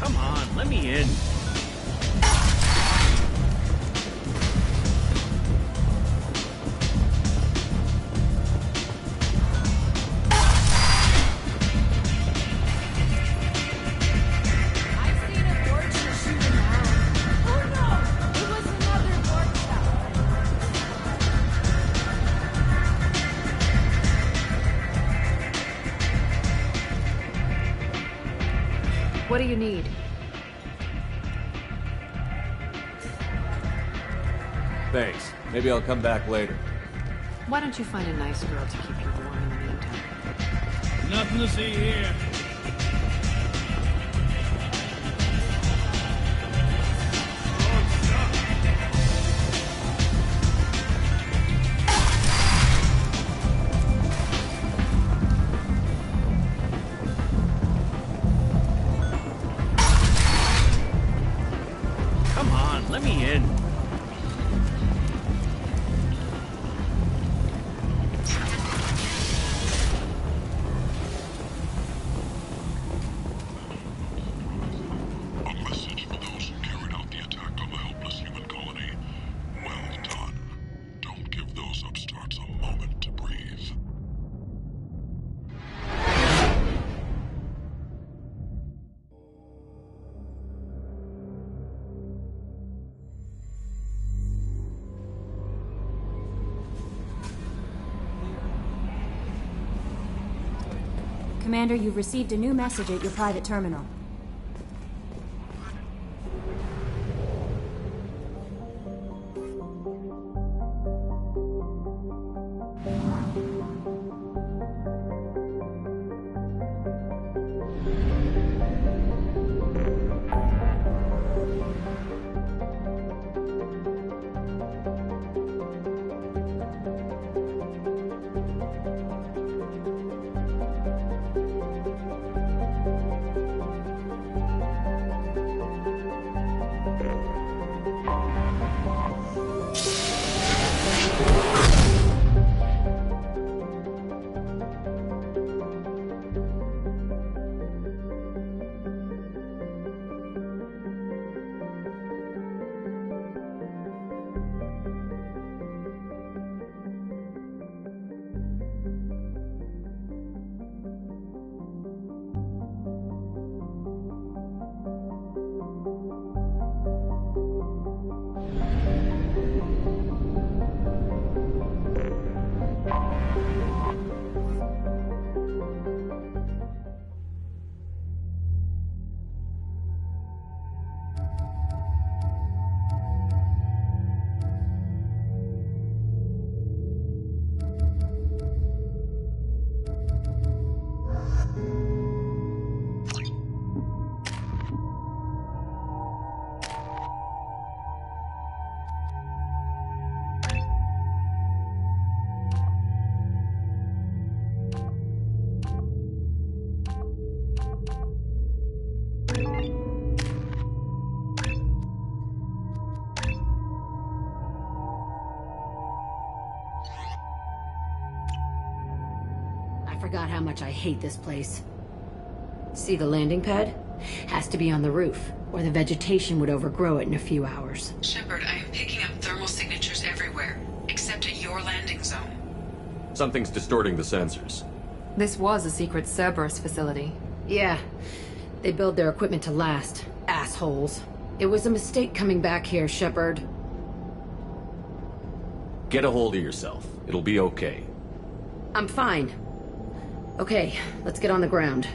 Come on, let me in. What do you need? Thanks. Maybe I'll come back later. Why don't you find a nice girl to keep you warm in the meantime? Nothing to see here. Come on, let me in. A message for those who carried out the attack on the helpless human colony. Well done. Don't give those upstarts a moment to breathe. Commander, you've received a new message at your private terminal. I forgot how much I hate this place. See the landing pad? Has to be on the roof, or the vegetation would overgrow it in a few hours. Shepard, I am picking up thermal signatures everywhere, except at your landing zone. Something's distorting the sensors. This was a secret Cerberus facility. Yeah, they build their equipment to last. Assholes. It was a mistake coming back here, Shepard. Get a hold of yourself. It'll be okay. I'm fine. Okay, let's get on the ground.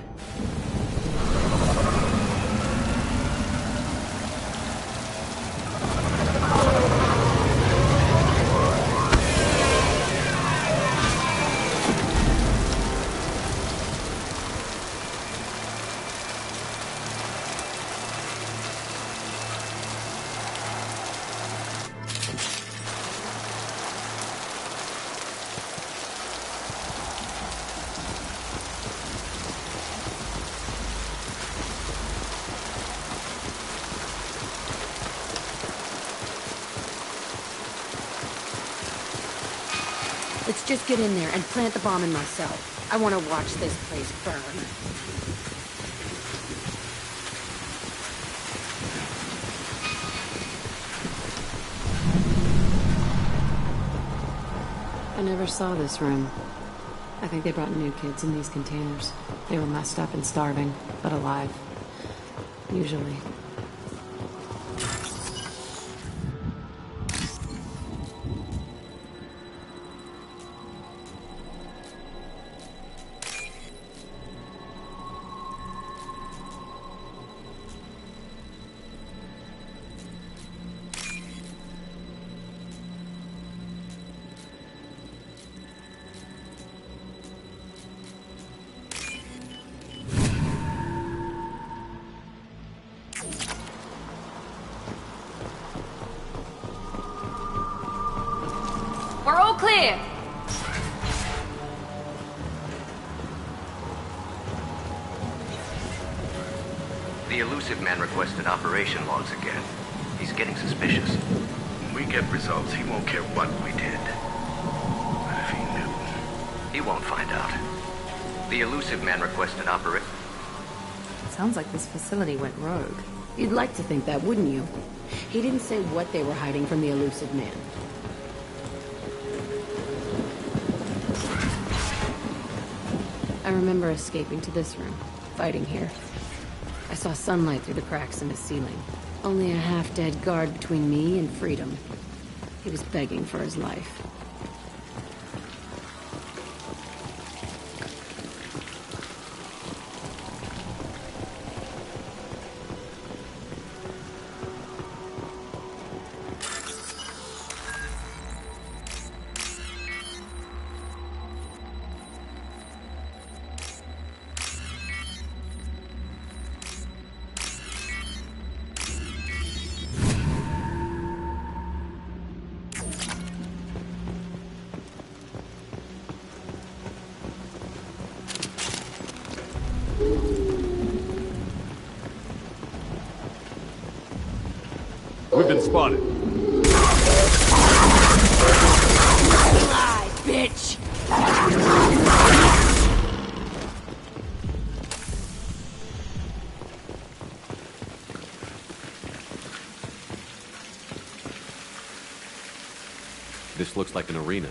Let's just get in there and plant the bomb in myself. I want to watch this place burn. never saw this room. I think they brought new kids in these containers. They were messed up and starving, but alive. Usually. We're all clear. The elusive man requested operation logs again. He's getting suspicious. When we get results, he won't care what we did. But if he knew... He won't find out. The elusive man requested operation... Sounds like this facility went rogue. You'd like to think that, wouldn't you? He didn't say what they were hiding from the elusive man. I remember escaping to this room, fighting here. I saw sunlight through the cracks in the ceiling. Only a half-dead guard between me and freedom. He was begging for his life. We've been spotted. Lie, bitch! This looks like an arena.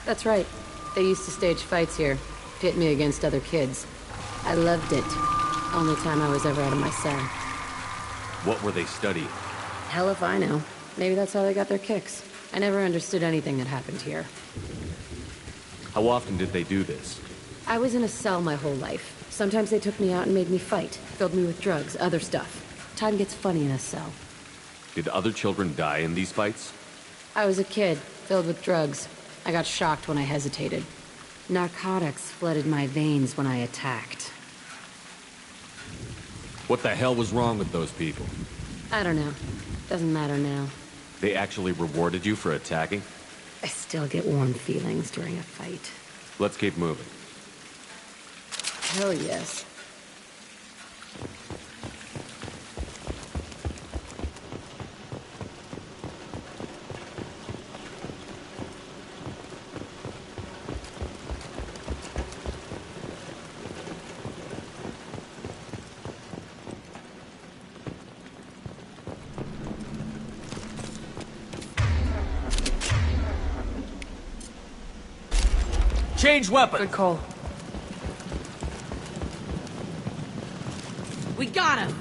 That's right. They used to stage fights here, pit me against other kids. I loved it. Only time I was ever out of my cell. What were they studying? Hell if I know. Maybe that's how they got their kicks. I never understood anything that happened here. How often did they do this? I was in a cell my whole life. Sometimes they took me out and made me fight, filled me with drugs, other stuff. Time gets funny in a cell. Did other children die in these fights? I was a kid, filled with drugs. I got shocked when I hesitated. Narcotics flooded my veins when I attacked. What the hell was wrong with those people? I don't know. Doesn't matter now. They actually rewarded you for attacking? I still get warm feelings during a fight. Let's keep moving. Hell yes. Change weapon. Good call. We got him.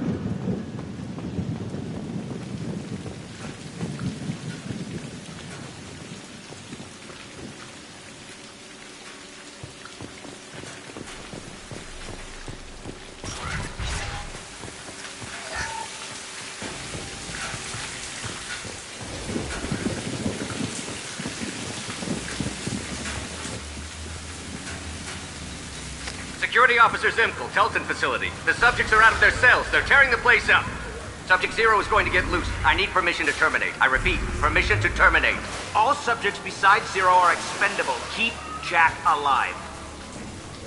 Security Officer Zimkel, Telton facility. The subjects are out of their cells. They're tearing the place up. Subject Zero is going to get loose. I need permission to terminate. I repeat, permission to terminate. All subjects besides Zero are expendable. Keep Jack alive.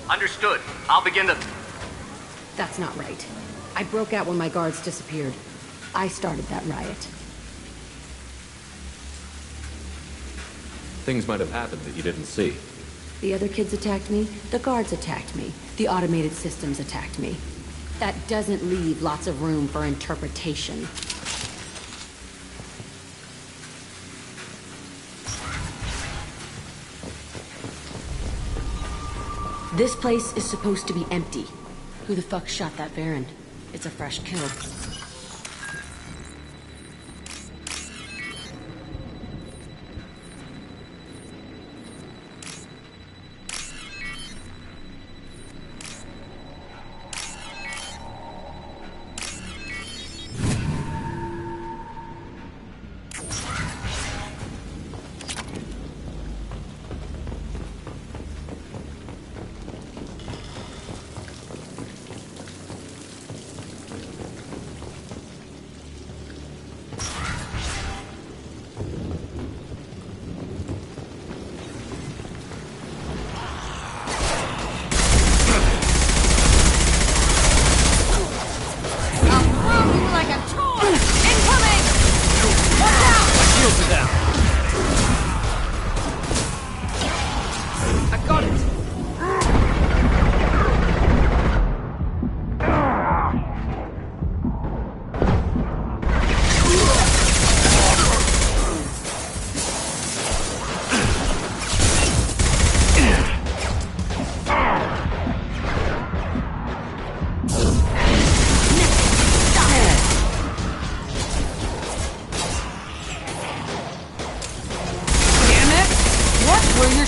Understood. I'll begin the... That's not right. I broke out when my guards disappeared. I started that riot. Things might have happened that you didn't see. The other kids attacked me, the guards attacked me, the automated systems attacked me. That doesn't leave lots of room for interpretation. This place is supposed to be empty. Who the fuck shot that Baron? It's a fresh kill.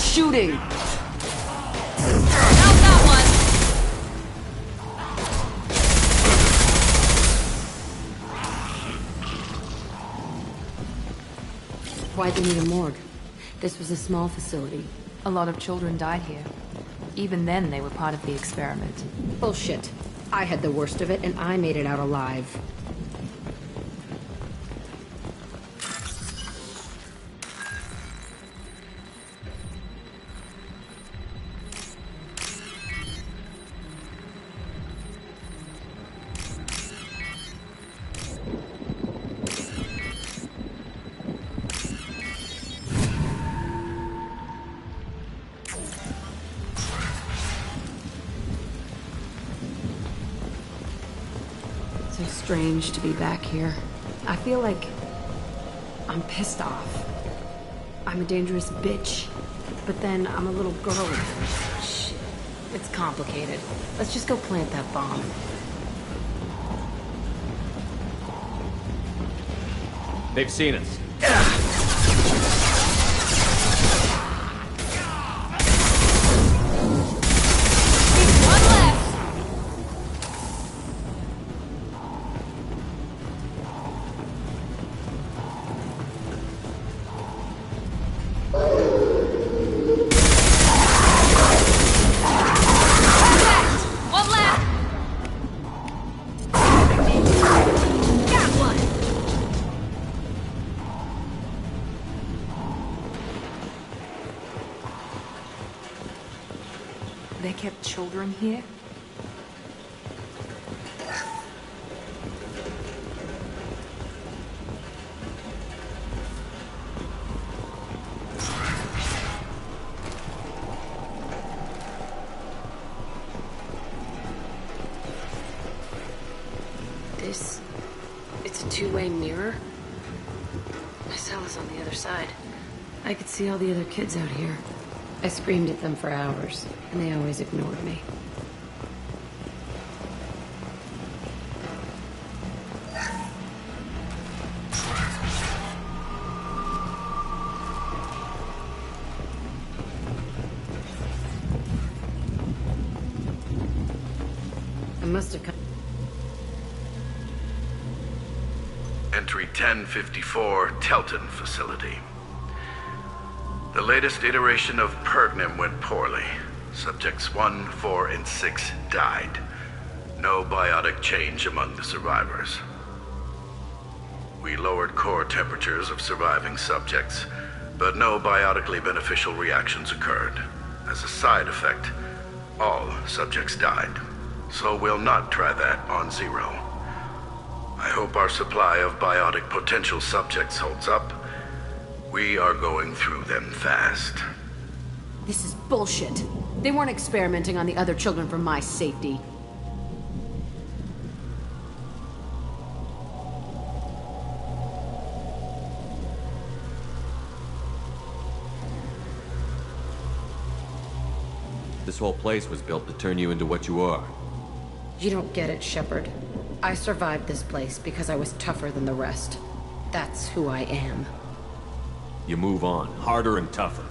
Shooting! Out that one! Why'd they need a morgue? This was a small facility. A lot of children died here. Even then, they were part of the experiment. Bullshit. I had the worst of it, and I made it out alive. So strange to be back here. I feel like I'm pissed off. I'm a dangerous bitch, but then I'm a little girl. Shit, it's complicated. Let's just go plant that bomb. They've seen us. They kept children here? It's a two-way mirror. My cell is on the other side. I could see all the other kids out here. I screamed at them for hours, and they always ignored me. I must have come. Entry 1054, Telton facility. The latest iteration of Pergnim went poorly. Subjects 1, 4, and 6 died. No biotic change among the survivors. We lowered core temperatures of surviving subjects, but no biotically beneficial reactions occurred. As a side effect, all subjects died. So we'll not try that on Zero. I hope our supply of biotic potential subjects holds up. We are going through them fast. This is bullshit. They weren't experimenting on the other children for my safety. The This whole place was built to turn you into what you are. You don't get it, Shepard. I survived this place because I was tougher than the rest. That's who I am. You move on, harder and tougher.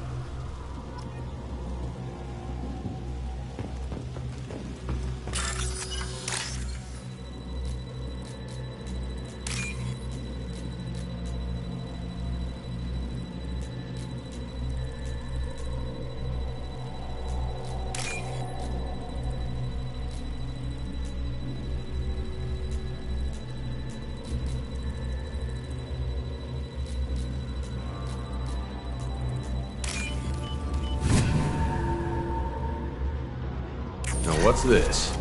What's this?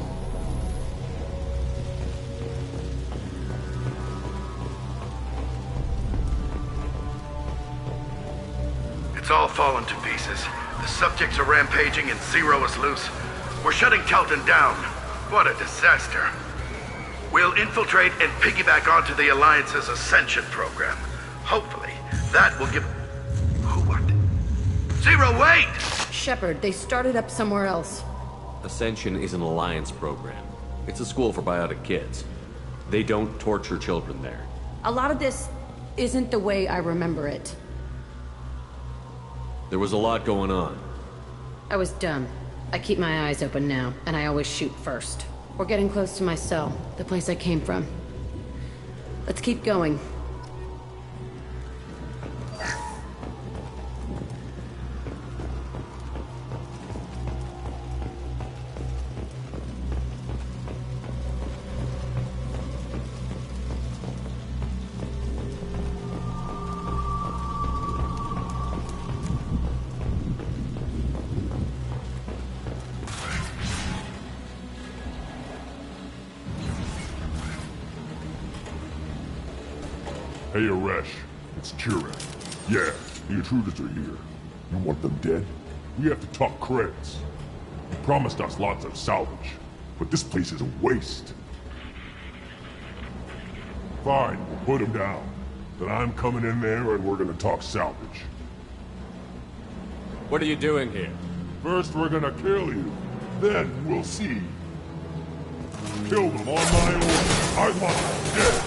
It's all fallen to pieces. The subjects are rampaging and Zero is loose. We're shutting Telton down. What a disaster. We'll infiltrate and piggyback onto the Alliance's Ascension program. Hopefully, that will give... Who are they? Zero, wait! Shepard, they started up somewhere else. Ascension is an Alliance program. It's a school for biotic kids. They don't torture children there. A lot of this isn't the way I remember it. There was a lot going on. I was dumb. I keep my eyes open now, and I always shoot first. We're getting close to my cell, the place I came from. Let's keep going. Hey, Aresh. It's Kira. Yeah, the intruders are here. You want them dead? We have to talk credits. You promised us lots of salvage, but this place is a waste. Fine, we'll put them down. Then I'm coming in there and we're gonna talk salvage. What are you doing here? First we're gonna kill you. Then we'll see. Kill them on my own. I want them dead.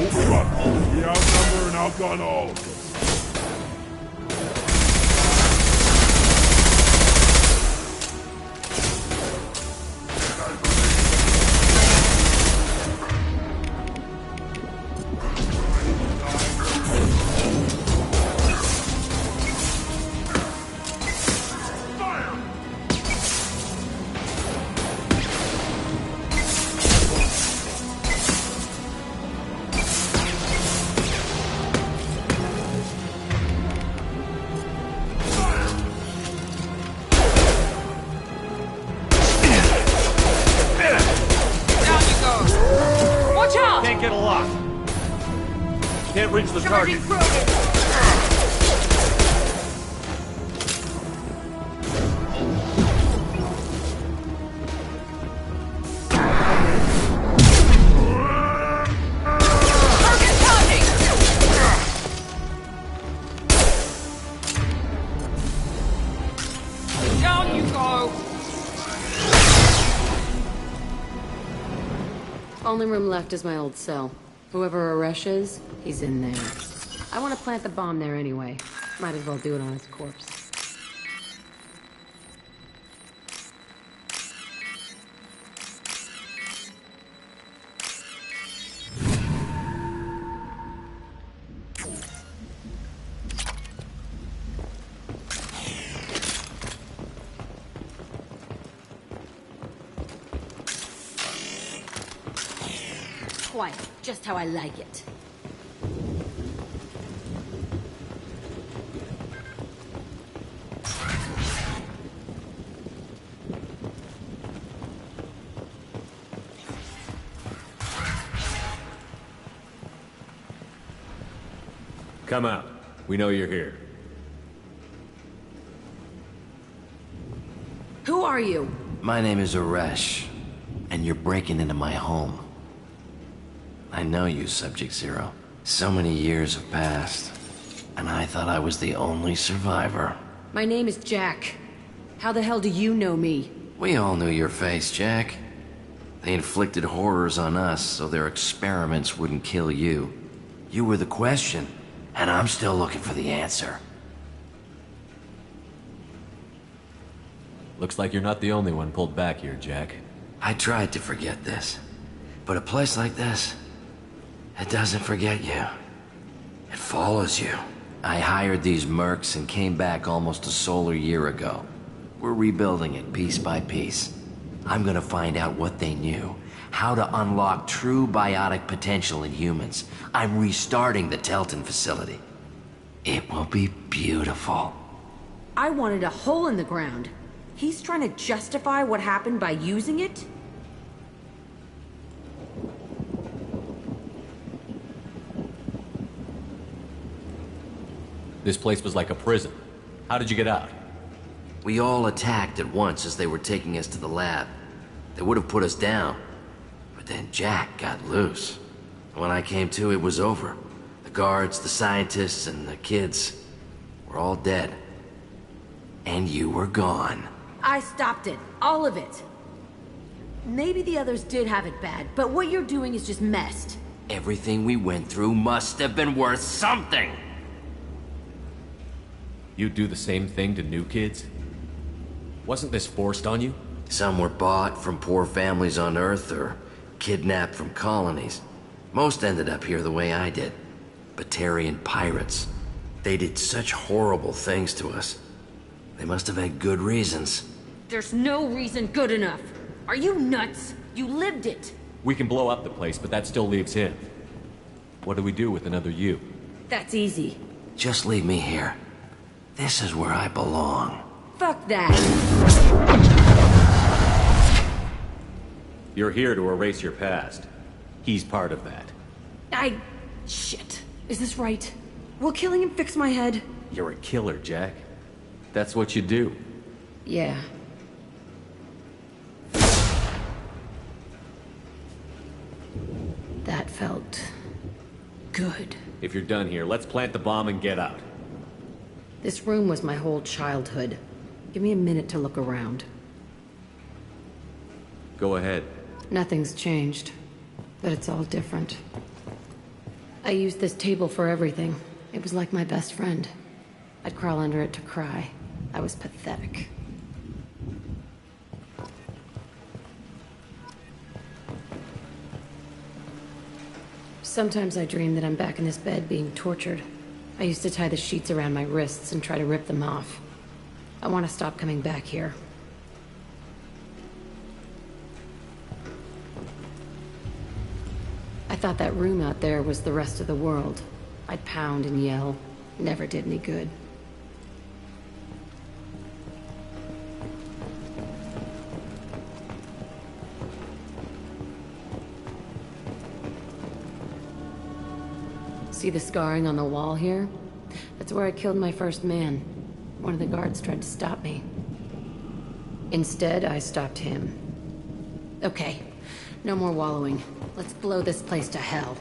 Overrun. We outnumber and outgun all of them. Can't reach the target. Down you go! Only room left is my old cell. Whoever Aresh is, he's in there. I want to plant the bomb there anyway. Might as well do it on his corpse. Quiet, just how I like it. Come out. We know you're here. Who are you? My name is Aresh, and you're breaking into my home. I know you, Subject Zero. So many years have passed, and I thought I was the only survivor. My name is Jack. How the hell do you know me? We all knew your face, Jack. They inflicted horrors on us so their experiments wouldn't kill you. You were the question, and I'm still looking for the answer. Looks like you're not the only one pulled back here, Jack. I tried to forget this, but a place like this, it doesn't forget you. It follows you. I hired these mercs and came back almost a solar year ago. We're rebuilding it piece by piece. I'm gonna find out what they knew, how to unlock true biotic potential in humans. I'm restarting the Telton facility. It will be beautiful. I wanted a hole in the ground. He's trying to justify what happened by using it? This place was like a prison. How did you get out? We all attacked at once as they were taking us to the lab. They would have put us down, but then Jack got loose. When I came to, it was over. The guards, the scientists, and the kids were all dead. And you were gone. I stopped it. All of it. Maybe the others did have it bad, but what you're doing is just messed. Everything we went through must have been worth something. You'd do the same thing to new kids? Wasn't this forced on you? Some were bought from poor families on Earth or kidnapped from colonies. Most ended up here the way I did. Batarian pirates. They did such horrible things to us. They must have had good reasons. There's no reason good enough. Are you nuts? You lived it. We can blow up the place, but that still leaves him. What do we do with another you? That's easy. Just leave me here. This is where I belong. Fuck that. You're here to erase your past. He's part of that. Shit. Is this right? Will killing him fix my head? You're a killer, Jack. That's what you do. Yeah. That felt good. If you're done here, let's plant the bomb and get out. This room was my whole childhood. Give me a minute to look around. Go ahead. Nothing's changed, but it's all different. I used this table for everything. It was like my best friend. I'd crawl under it to cry. I was pathetic. Sometimes I dream that I'm back in this bed being tortured. I used to tie the sheets around my wrists and try to rip them off. I want to stop coming back here. I thought that room out there was the rest of the world. I'd pound and yell. Never did any good. See the scarring on the wall here? That's where I killed my first man. One of the guards tried to stop me. Instead, I stopped him. Okay, no more wallowing. Let's blow this place to hell.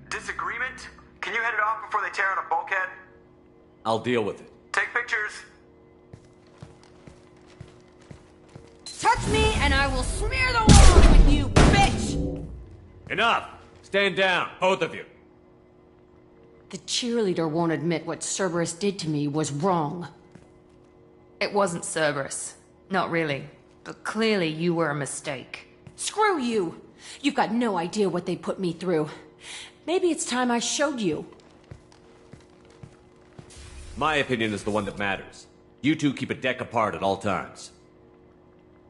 Disagreement? Can you head it off before they tear out a bulkhead? I'll deal with it. Take pictures. Touch me and I will smear the walls with you, bitch! Enough! Stand down, both of you. The cheerleader won't admit what Cerberus did to me was wrong. It wasn't Cerberus. Not really. But clearly you were a mistake. Screw you! You've got no idea what they put me through. Maybe it's time I showed you. My opinion is the one that matters. You two keep a deck apart at all times.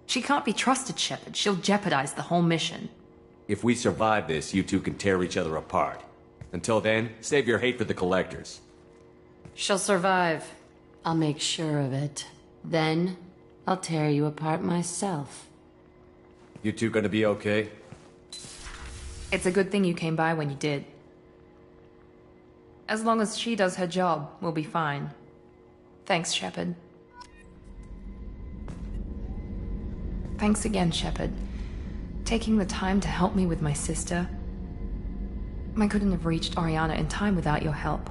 She can't be trusted, Shepard. She'll jeopardize the whole mission. If we survive this, you two can tear each other apart. Until then, save your hate for the Collectors. She'll survive. I'll make sure of it. Then, I'll tear you apart myself. You two gonna be okay? It's a good thing you came by when you did. As long as she does her job, we'll be fine. Thanks, Shepard. Thanks again, Shepard. Taking the time to help me with my sister. I couldn't have reached Oriana in time without your help.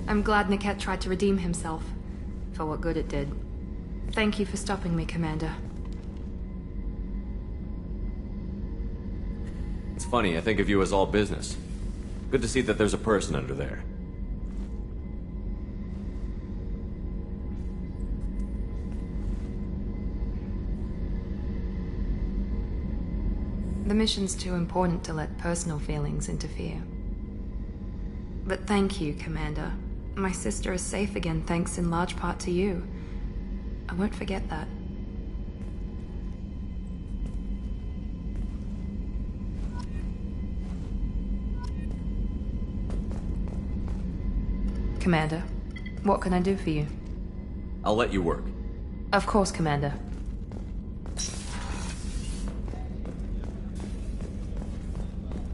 I'm glad Niket tried to redeem himself, for what good it did. Thank you for stopping me, Commander. It's funny, I think of you as all business. Good to see that there's a person under there. The mission's too important to let personal feelings interfere. But thank you, Commander. My sister is safe again thanks in large part to you. I won't forget that. Commander, what can I do for you? I'll let you work. Of course, Commander.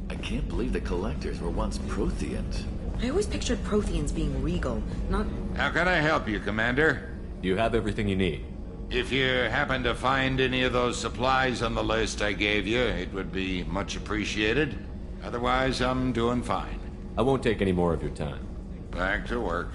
I can't believe the Collectors were once Protheans. I always pictured Protheans being regal, not... How can I help you, Commander? You have everything you need. If you happen to find any of those supplies on the list I gave you, it would be much appreciated. Otherwise, I'm doing fine. I won't take any more of your time. Back to work.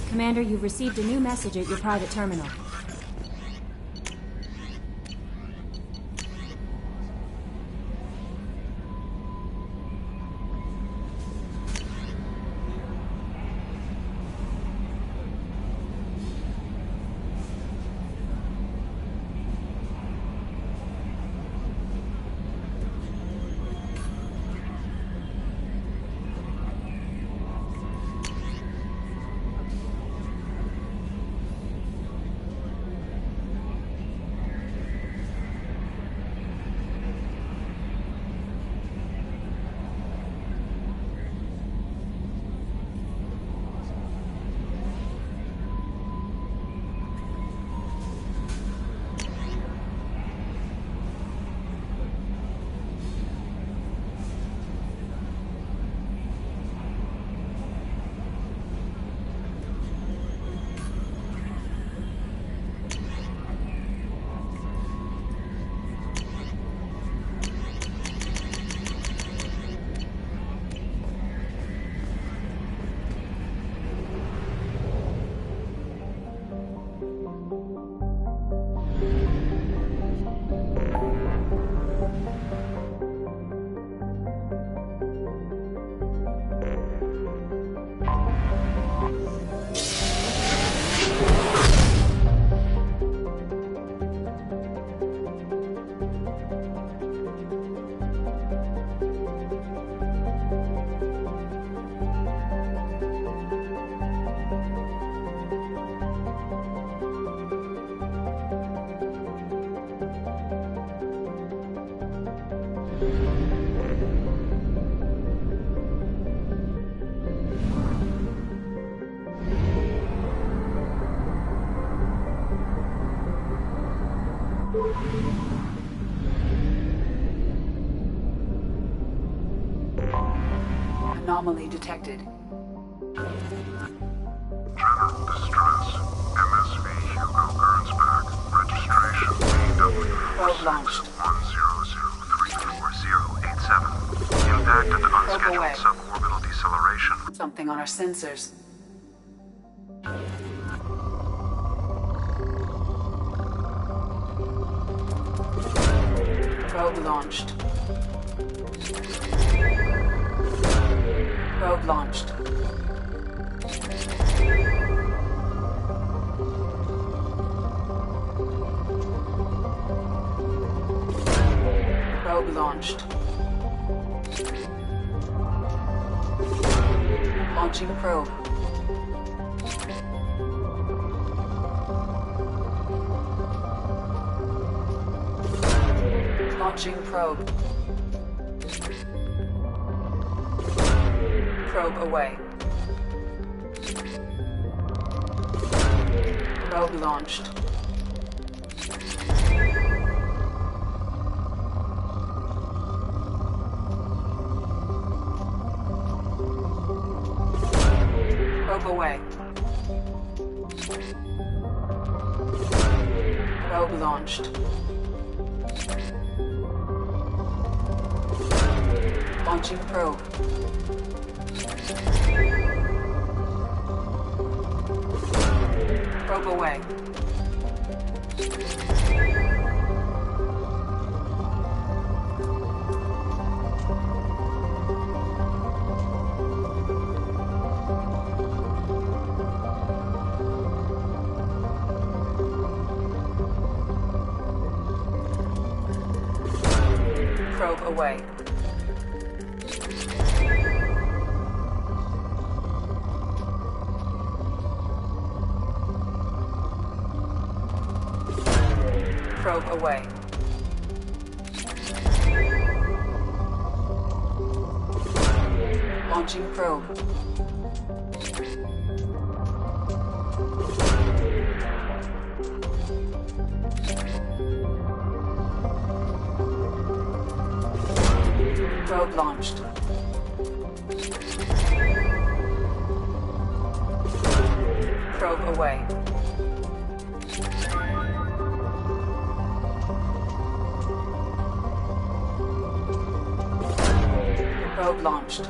Commander, you've received a new message at your private terminal. Anomaly detected. General distress. MSV Hugo Gernsback. Registration BW4610034087. Impact and unscheduled suborbital deceleration. Something on our sensors. Probe launched. Probe launched. Probe launched. Launching probe. Launching probe. Probe away. Probe launched. Probe away. Probe launched. Launching probe. Probe away. Probe away. Probe away. Launching probe. Probe launched. Probe away. Probe launched.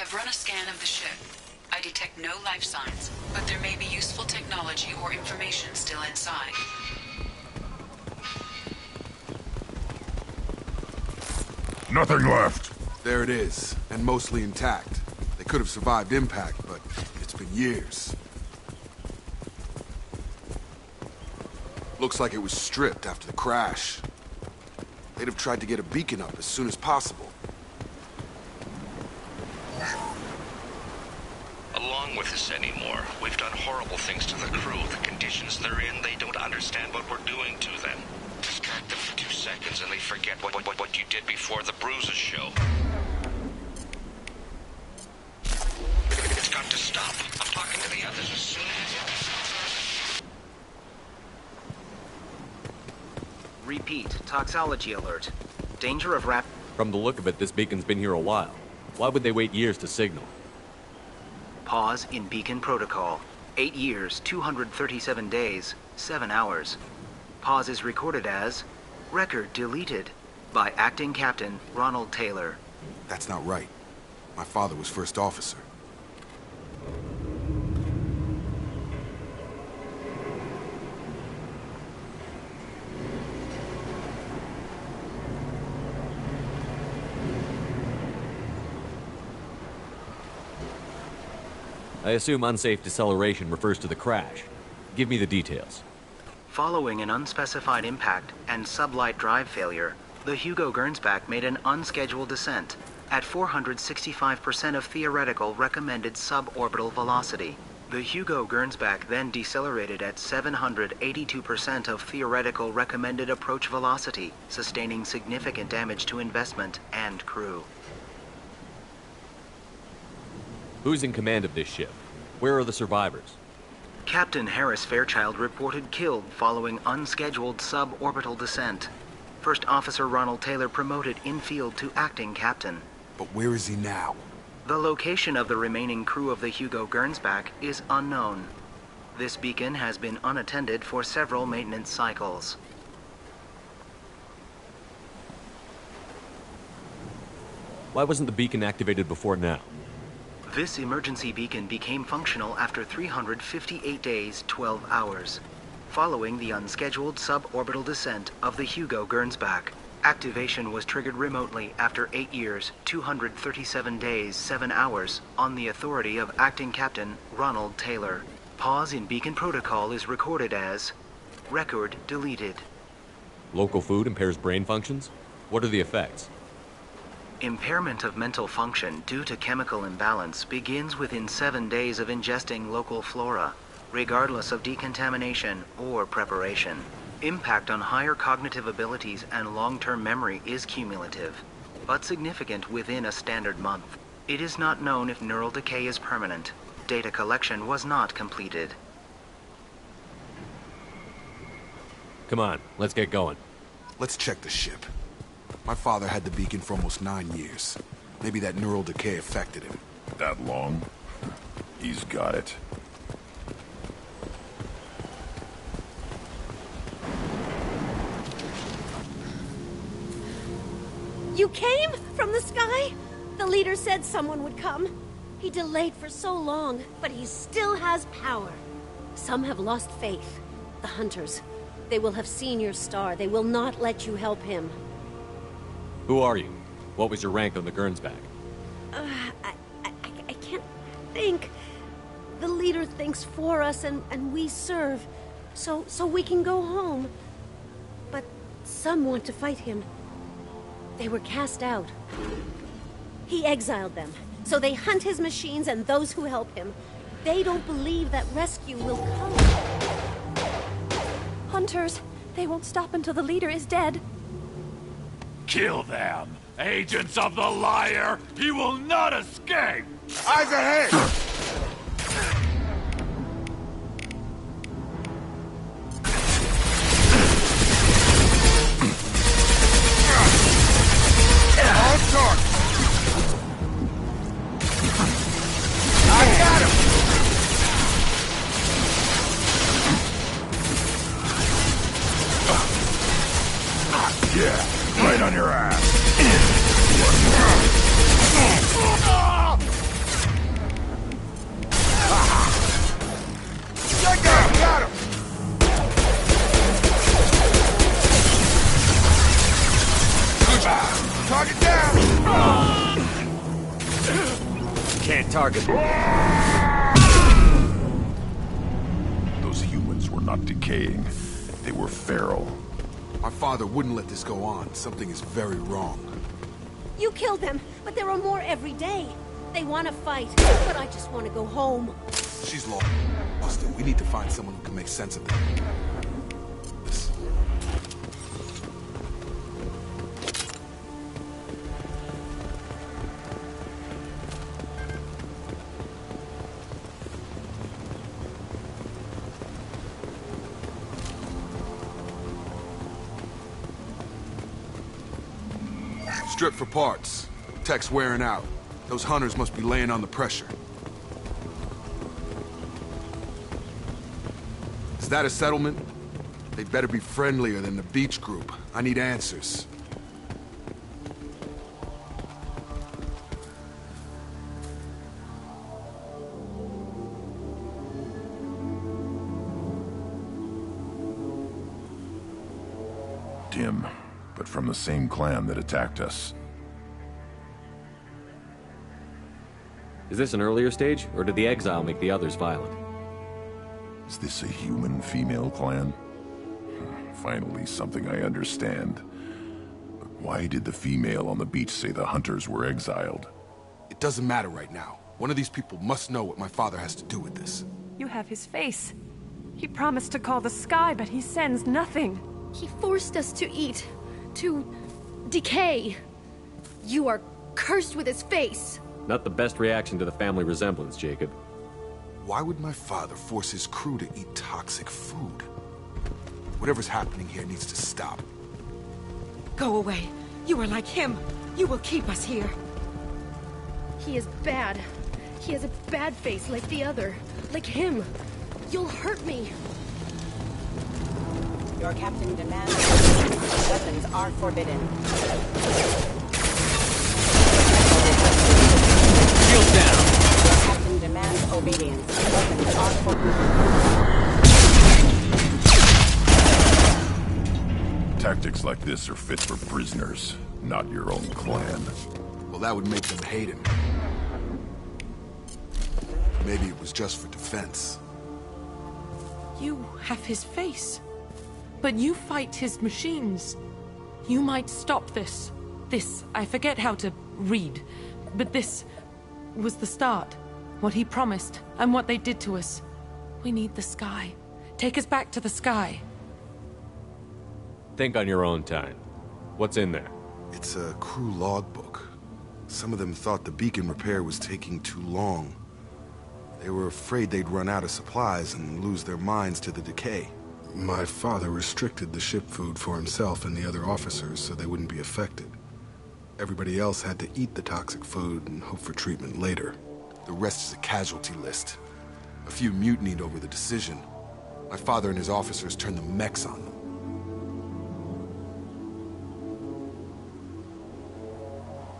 I've run a scan of the ship. I detect no life signs, but there may be useful technology or information still inside. Nothing left. There it is, and mostly intact. They could have survived impact, but it's been years. Looks like it was stripped after the crash. They'd have tried to get a beacon up as soon as possible. Along with this anymore. We've done horrible things to the crew. The conditions they're in, they don't understand what we're doing to them. Distract them for 2 seconds and they forget what you did before the bruises show. It's got to stop. I'm talking to the others as soon as... Repeat. Toxology alert. Danger of From the look of it, this beacon's been here a while. Why would they wait years to signal? Pause in beacon protocol. 8 years, 237 days, 7 hours. Pause is recorded as record deleted by Acting Captain Ronald Taylor. That's not right. My father was first officer. I assume unsafe deceleration refers to the crash. Give me the details. Following an unspecified impact and sublight drive failure, the Hugo Gernsback made an unscheduled descent at 465% of theoretical recommended suborbital velocity. The Hugo Gernsback then decelerated at 782% of theoretical recommended approach velocity, sustaining significant damage to investment and crew. Who's in command of this ship? Where are the survivors? Captain Harris Fairchild reported killed following unscheduled suborbital descent. First Officer Ronald Taylor promoted in-field to acting captain. But where is he now? The location of the remaining crew of the Hugo Gernsback is unknown. This beacon has been unattended for several maintenance cycles. Why wasn't the beacon activated before now? This emergency beacon became functional after 358 days, 12 hours, following the unscheduled suborbital descent of the Hugo Gernsback. Activation was triggered remotely after 8 years, 237 days, 7 hours, on the authority of Acting Captain Ronald Taylor. Pause in beacon protocol is recorded as record deleted. Local food impairs brain functions? What are the effects? Impairment of mental function due to chemical imbalance begins within 7 days of ingesting local flora, regardless of decontamination or preparation. Impact on higher cognitive abilities and long-term memory is cumulative, but significant within a standard month. It is not known if neural decay is permanent. Data collection was not completed. Come on, let's get going. Let's check the ship. My father had the beacon for almost 9 years. Maybe that neural decay affected him. That long? He's got it. You came from the sky? The leader said someone would come. He delayed for so long, but he still has power. Some have lost faith. The Hunters. They will have seen your star. They will not let you help him. Who are you? What was your rank on the Gernsback? I can't think. The leader thinks for us and we serve. So we can go home. But some want to fight him. They were cast out. He exiled them. So they hunt his machines and those who help him. They don't believe that rescue will come. Hunters, they won't stop until the leader is dead. Kill them! Agents of the liar! He will not escape! Eyes ahead! On target! I got him! Yeah, right on your ass. can't target them. Those humans were not decaying. They were feral. My father wouldn't let this go on. Something is very wrong. You killed them, but there are more every day. They want to fight, but I just want to go home. She's lost. Austin, we need to find someone who can make sense of them. Strip for parts. Tech's wearing out. Those hunters must be laying on the pressure. Is that a settlement? They better be friendlier than the beach group. I need answers. Dim, but from the same clan that attacked us. Is this an earlier stage, or did the exile make the others violent? Is this a human female clan? Finally, something I understand. But why did the female on the beach say the hunters were exiled? It doesn't matter right now. One of these people must know what my father has to do with this. You have his face. He promised to call the sky, but he sends nothing. He forced us to eat, to decay. You are cursed with his face. Not the best reaction to the family resemblance, Jacob. Why would my father force his crew to eat toxic food? Whatever's happening here needs to stop. Go away. You are like him. You will keep us here. He is bad. He has a bad face like the other. Like him. You'll hurt me. Your captain demands weapons are forbidden. Shield down. Your captain demands obedience. Weapons are forbidden. Tactics like this are fit for prisoners, not your own clan. Well, that would make them hate him. Maybe it was just for defense. You have his face. But you fight his machines. You might stop this. This, I forget how to read. But this was the start. What he promised, and what they did to us. We need the sky. Take us back to the sky. Think on your own time. What's in there? It's a crew logbook. Some of them thought the beacon repair was taking too long. They were afraid they'd run out of supplies and lose their minds to the decay. My father restricted the ship food for himself and the other officers so they wouldn't be affected. Everybody else had to eat the toxic food and hope for treatment later. The rest is a casualty list. A few mutinied over the decision. My father and his officers turned the mechs on them.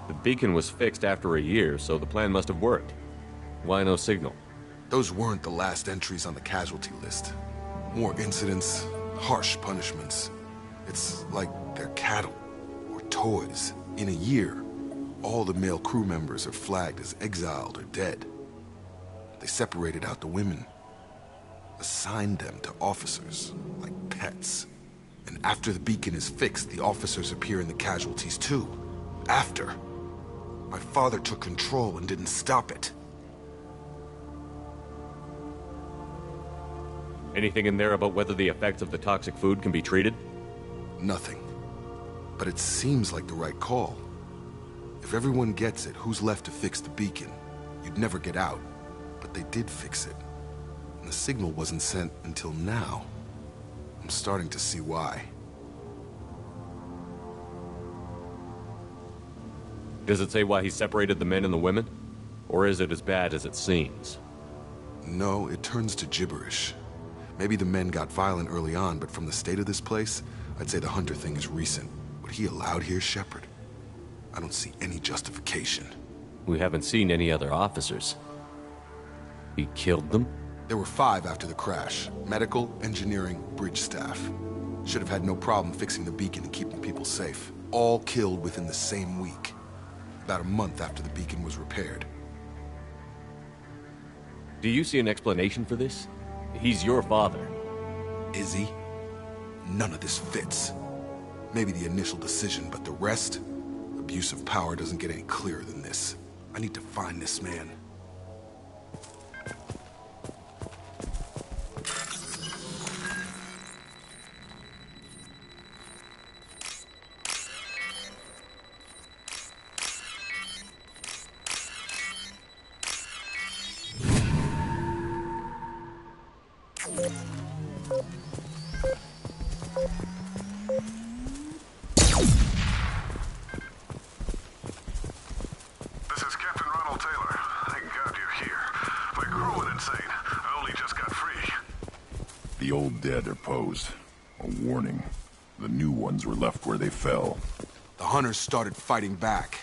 The beacon was fixed after a year, so the plan must have worked. Why no signal? Those weren't the last entries on the casualty list. More incidents, harsh punishments. It's like they're cattle or toys. In a year, all the male crew members are flagged as exiled or dead. They separated out the women, assigned them to officers, like pets. And after the beacon is fixed, the officers appear in the casualties too. After. My father took control and didn't stop it. Anything in there about whether the effects of the toxic food can be treated? Nothing. But it seems like the right call. If everyone gets it, who's left to fix the beacon? You'd never get out. But they did fix it. And the signal wasn't sent until now. I'm starting to see why. Does it say why he separated the men and the women? Or is it as bad as it seems? No, it turns to gibberish. Maybe the men got violent early on, but from the state of this place, I'd say the Hunter thing is recent. What he allowed here, Shepard, I don't see any justification. We haven't seen any other officers. He killed them? There were 5 after the crash. Medical, engineering, bridge staff. Should have had no problem fixing the beacon and keeping people safe. All killed within the same week. About a month after the beacon was repaired. Do you see an explanation for this? He's your father. Is he? None of this fits. Maybe the initial decision, but the rest? Abuse of power doesn't get any clearer than this. I need to find this man. The old dead are posed. A warning. The new ones were left where they fell. The hunters started fighting back.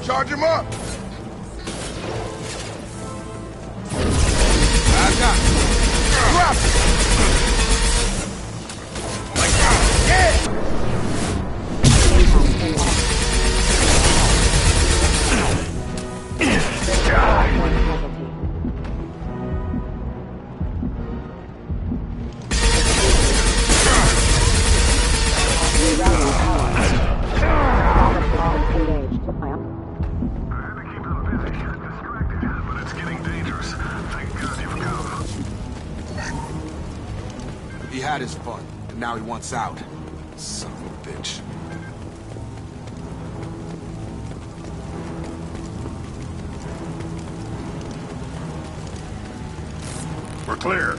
Charge him up! Drop! He had his fun, and now he wants out. Son of a bitch. We're clear.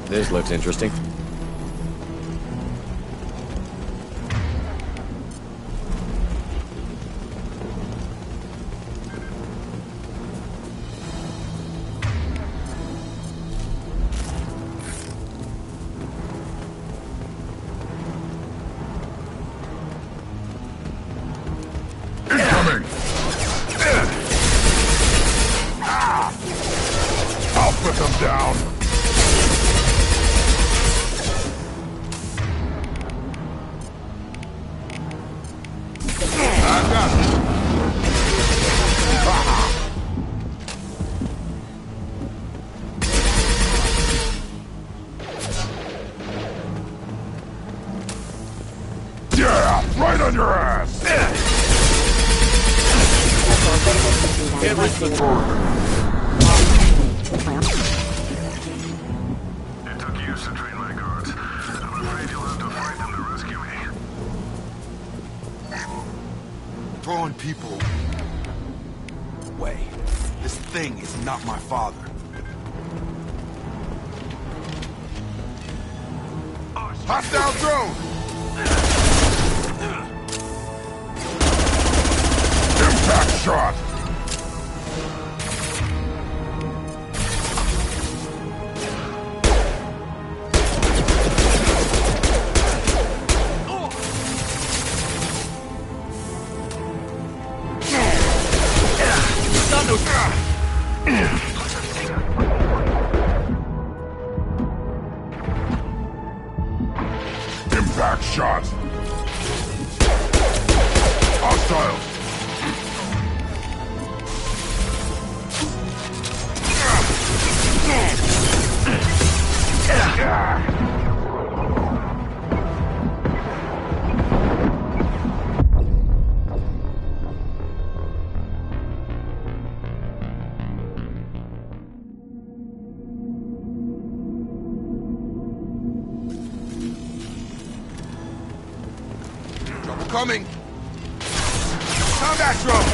This looks interesting. Incoming! I'll put them down. Yeah, right on your ass! Can't reach the border. It took years to train my guards. I'm afraid you'll have to fight them to rescue me. Throwing people away. This thing is not my father. Hostile drone! Impact shot! Impact shot! Hostile! Trouble coming! Combat drone!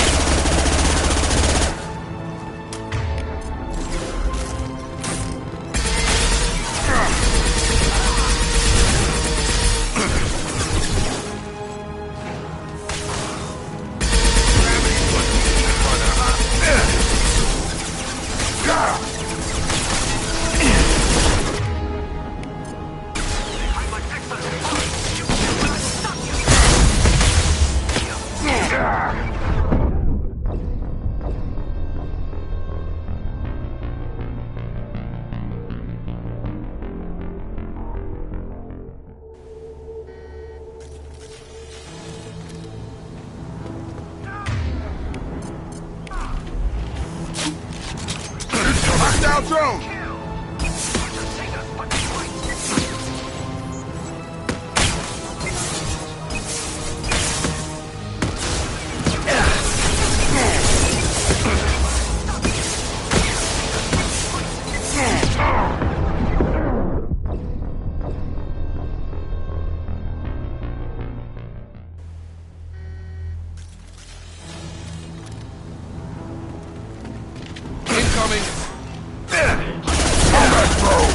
Hostile drone! Incoming! Combat drone!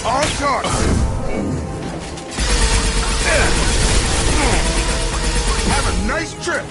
On target! Have a nice trip!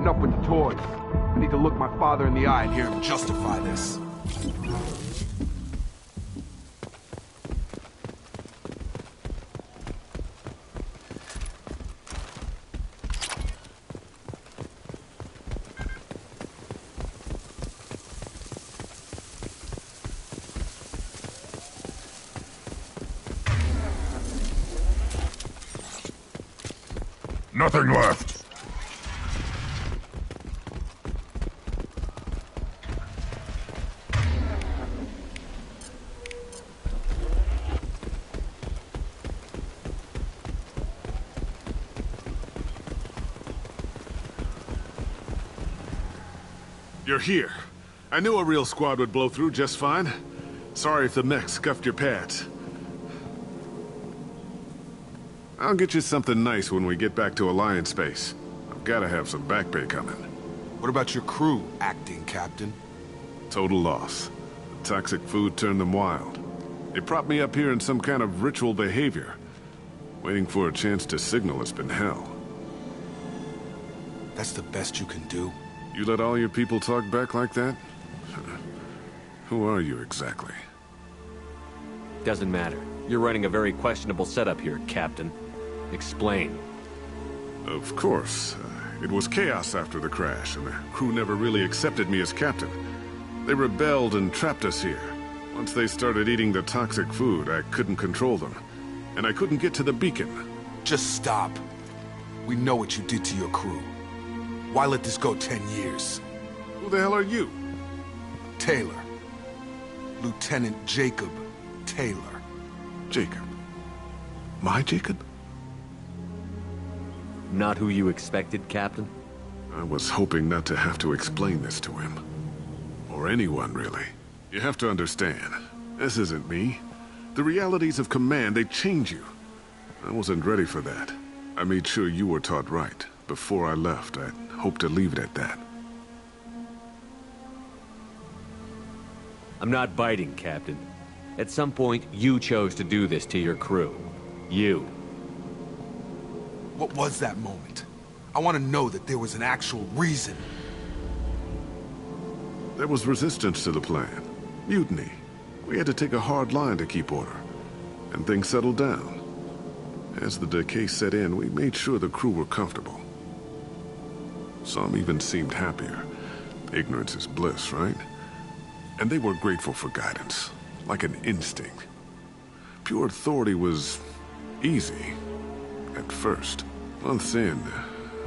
Enough with the toys. I need to look my father in the eye and hear him justify this. Nothing left. You're here. I knew a real squad would blow through just fine. Sorry if the mech scuffed your pads. I'll get you something nice when we get back to Alliance Base. I've gotta have some back pay coming. What about your crew, acting captain? Total loss. The toxic food turned them wild. They propped me up here in some kind of ritual behavior. Waiting for a chance to signal has been hell. That's the best you can do? You let all your people talk back like that? Who are you exactly? Doesn't matter. You're running a very questionable setup here, Captain. Explain. Of course. It was chaos after the crash, and the crew never really accepted me as captain. They rebelled and trapped us here. Once they started eating the toxic food, I couldn't control them. and I couldn't get to the beacon. Just stop. We know what you did to your crew. Why let this go 10 years? Who the hell are you? Taylor. Lieutenant Jacob Taylor. Jacob? My Jacob? Not who you expected, Captain? I was hoping not to have to explain this to him. Or anyone, really. You have to understand, this isn't me. The realities of command, they change you. I wasn't ready for that. I made sure you were taught right. Before I left, I hoped to leave it at that. I'm not biting, Captain. At some point, you chose to do this to your crew. You. What was that moment? I want to know that there was an actual reason. There was resistance to the plan. Mutiny. We had to take a hard line to keep order. And things settled down. As the decay set in, we made sure the crew were comfortable. Some even seemed happier. Ignorance is bliss, right? And they were grateful for guidance, like an instinct. Pure authority was easy, at first. Months in,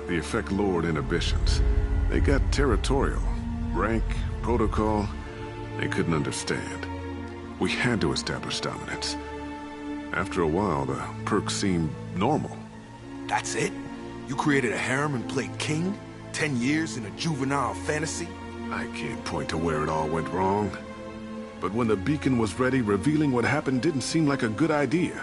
the effect lowered inhibitions. They got territorial. Rank, protocol, they couldn't understand. We had to establish dominance. After a while, the perks seemed normal. That's it? You created a harem and played king? 10 years in a juvenile fantasy? I can't point to where it all went wrong. But when the beacon was ready, revealing what happened didn't seem like a good idea.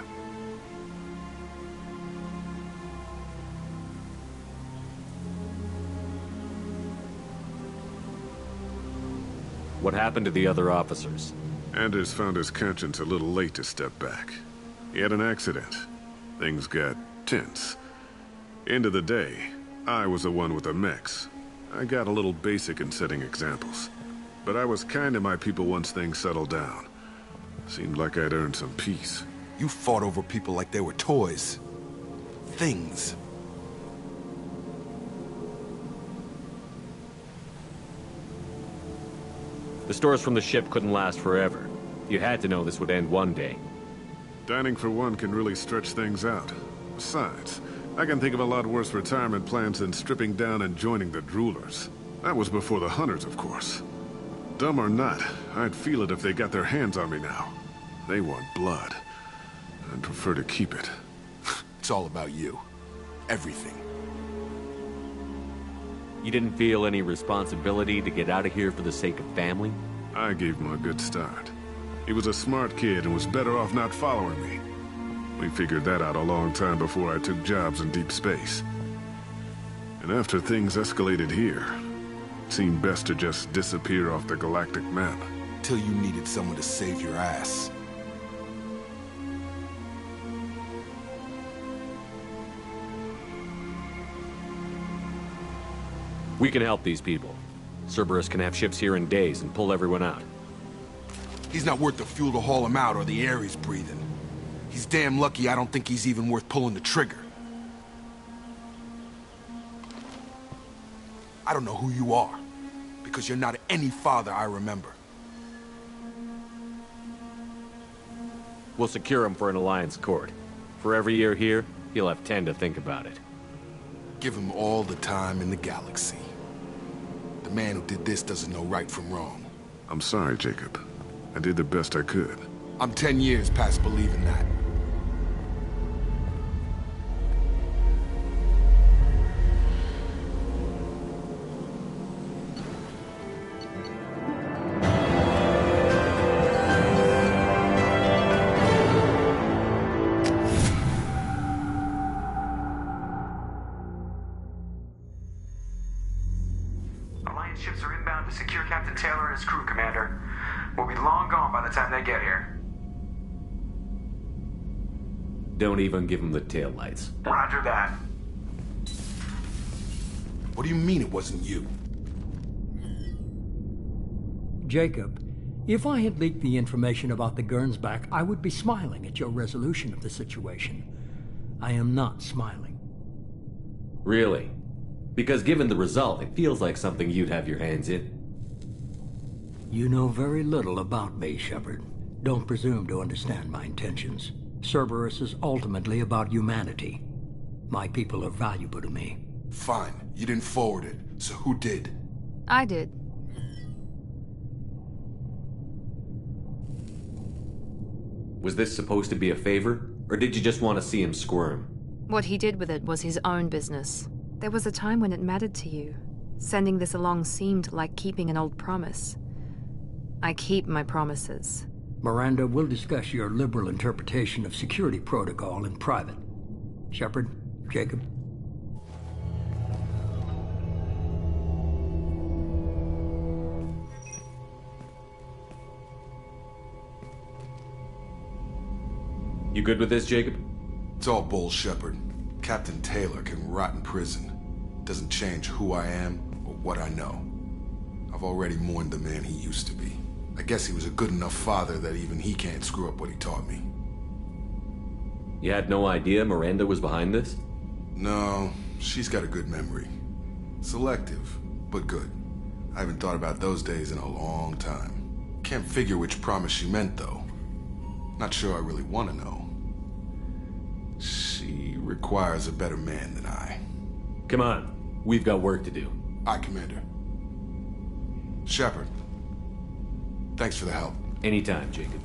What happened to the other officers? Anders found his conscience a little late to step back. He had an accident. Things got tense. End of the day, I was the one with the mechs. I got a little basic in setting examples. But I was kind to my people once things settled down. Seemed like I'd earned some peace. You fought over people like they were toys. Things. The stores from the ship couldn't last forever. You had to know this would end one day. Dining for one can really stretch things out. Besides, I can think of a lot worse retirement plans than stripping down and joining the Droolers. That was before the Hunters, of course. Dumb or not, I'd feel it if they got their hands on me now. They want blood. I'd prefer to keep it. It's all about you. Everything. You didn't feel any responsibility to get out of here for the sake of family? I gave him a good start. He was a smart kid and was better off not following me. We figured that out a long time before I took jobs in deep space. And after things escalated here, it seemed best to just disappear off the galactic map. Till you needed someone to save your ass. We can help these people. Cerberus can have ships here in days and pull everyone out. He's not worth the fuel to haul him out or the air he's breathing. He's damn lucky I don't think he's even worth pulling the trigger. I don't know who you are, because you're not any father I remember. We'll secure him for an Alliance court. For every year here, he'll have 10 to think about it. Give him all the time in the galaxy. The man who did this doesn't know right from wrong. I'm sorry, Jacob. I did the best I could. I'm 10 years past believing that. Alliance ships are inbound to secure Captain Taylor and his crew, Commander. We'll be long gone by the time they get here. Don't even give him the taillights. Roger that. What do you mean it wasn't you? Jacob, if I had leaked the information about the Gernsback, I would be smiling at your resolution of the situation. I am not smiling. Really? Because given the result, it feels like something you'd have your hands in. You know very little about me, Shepard. Don't presume to understand my intentions. Cerberus is ultimately about humanity. My people are valuable to me. Fine. You didn't forward it, so who did? I did. Was this supposed to be a favor? Or did you just want to see him squirm? What he did with it was his own business. There was a time when it mattered to you. Sending this along seemed like keeping an old promise. I keep my promises. Miranda, we'll discuss your liberal interpretation of security protocol in private. Shepard, Jacob. You good with this, Jacob? It's all bull, Shepard. Captain Taylor can rot in prison. Doesn't change who I am or what I know. I've already mourned the man he used to be. I guess he was a good enough father that even he can't screw up what he taught me. You had no idea Miranda was behind this? No, she's got a good memory. Selective, but good. I haven't thought about those days in a long time. Can't figure which promise she meant, though. Not sure I really want to know. She requires a better man than I. Come on. We've got work to do. Aye, Commander. Shepard. Thanks for the help. Anytime, Jacob.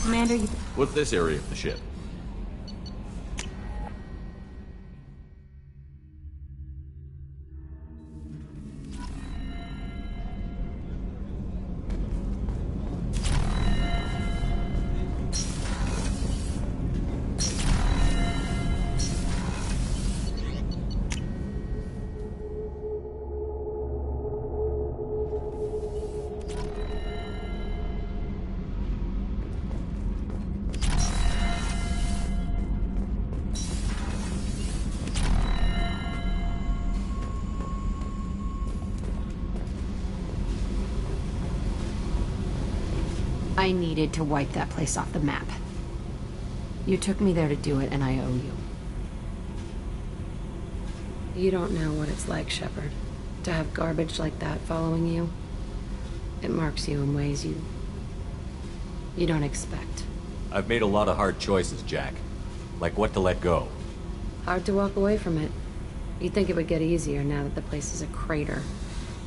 Commander, What's this area of the ship? I needed to wipe that place off the map. You took me there to do it, and I owe you. You don't know what it's like, Shepard. To have garbage like that following you. It marks you in ways you don't expect. I've made a lot of hard choices, Jack. Like what to let go. Hard to walk away from it. You'd think it would get easier now that the place is a crater.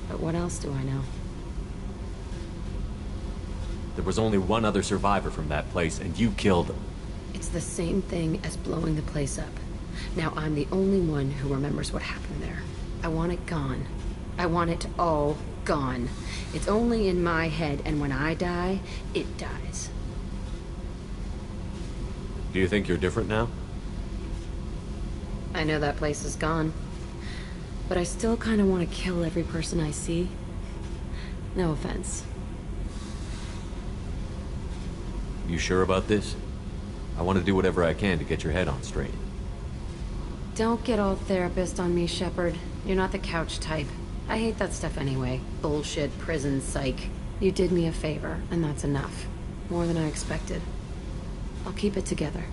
But what else do I know? There was only one other survivor from that place, and you killed him. It's the same thing as blowing the place up. Now I'm the only one who remembers what happened there. I want it gone. I want it all gone. It's only in my head, and when I die, it dies. Do you think you're different now? I know that place is gone. But I still kind of want to kill every person I see. No offense. You sure about this? I want to do whatever I can to get your head on straight. Don't get all therapist on me, Shepard. You're not the couch type. I hate that stuff anyway. Bullshit, prison, psych. You did me a favor, and that's enough. More than I expected. I'll keep it together.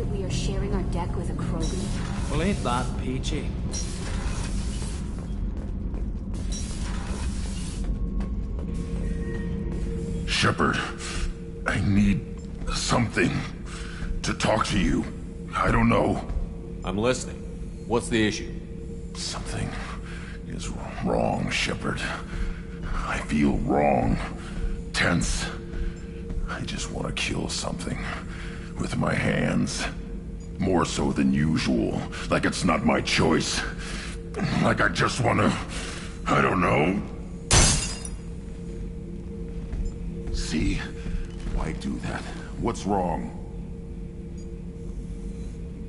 that we are sharing our deck with a Krogan? Well, ain't that peachy? Shepard, I need something to talk to you. I don't know. I'm listening. What's the issue? Something is wrong, Shepard. I feel wrong. Tense. I just want to kill something. With my hands. More so than usual. Like it's not my choice. Like I just want to... I don't know. See? Why do that? What's wrong?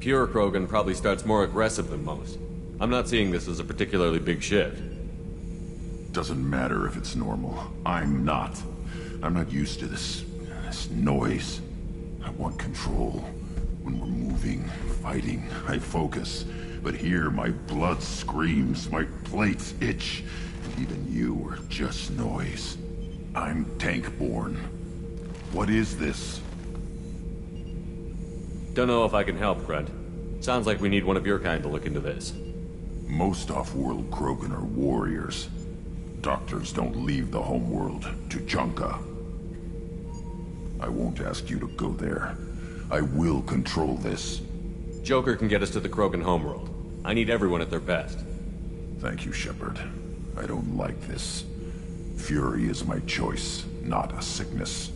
Pure Krogan probably starts more aggressive than most. I'm not seeing this as a particularly big shift. Doesn't matter if it's normal. I'm not. I'm not used to this noise. I want control. When we're moving, fighting, I focus. But here, my blood screams, my plates itch. And even you are just noise. I'm tank-born. What is this? Don't know if I can help, Grunt. Sounds like we need one of your kind to look into this. Most off-world Krogan are warriors. Doctors don't leave the homeworld to Junka. I won't ask you to go there. I will control this. Joker can get us to the Krogan homeworld. I need everyone at their best. Thank you, Shepard. I don't like this. Fury is my choice, not a sickness.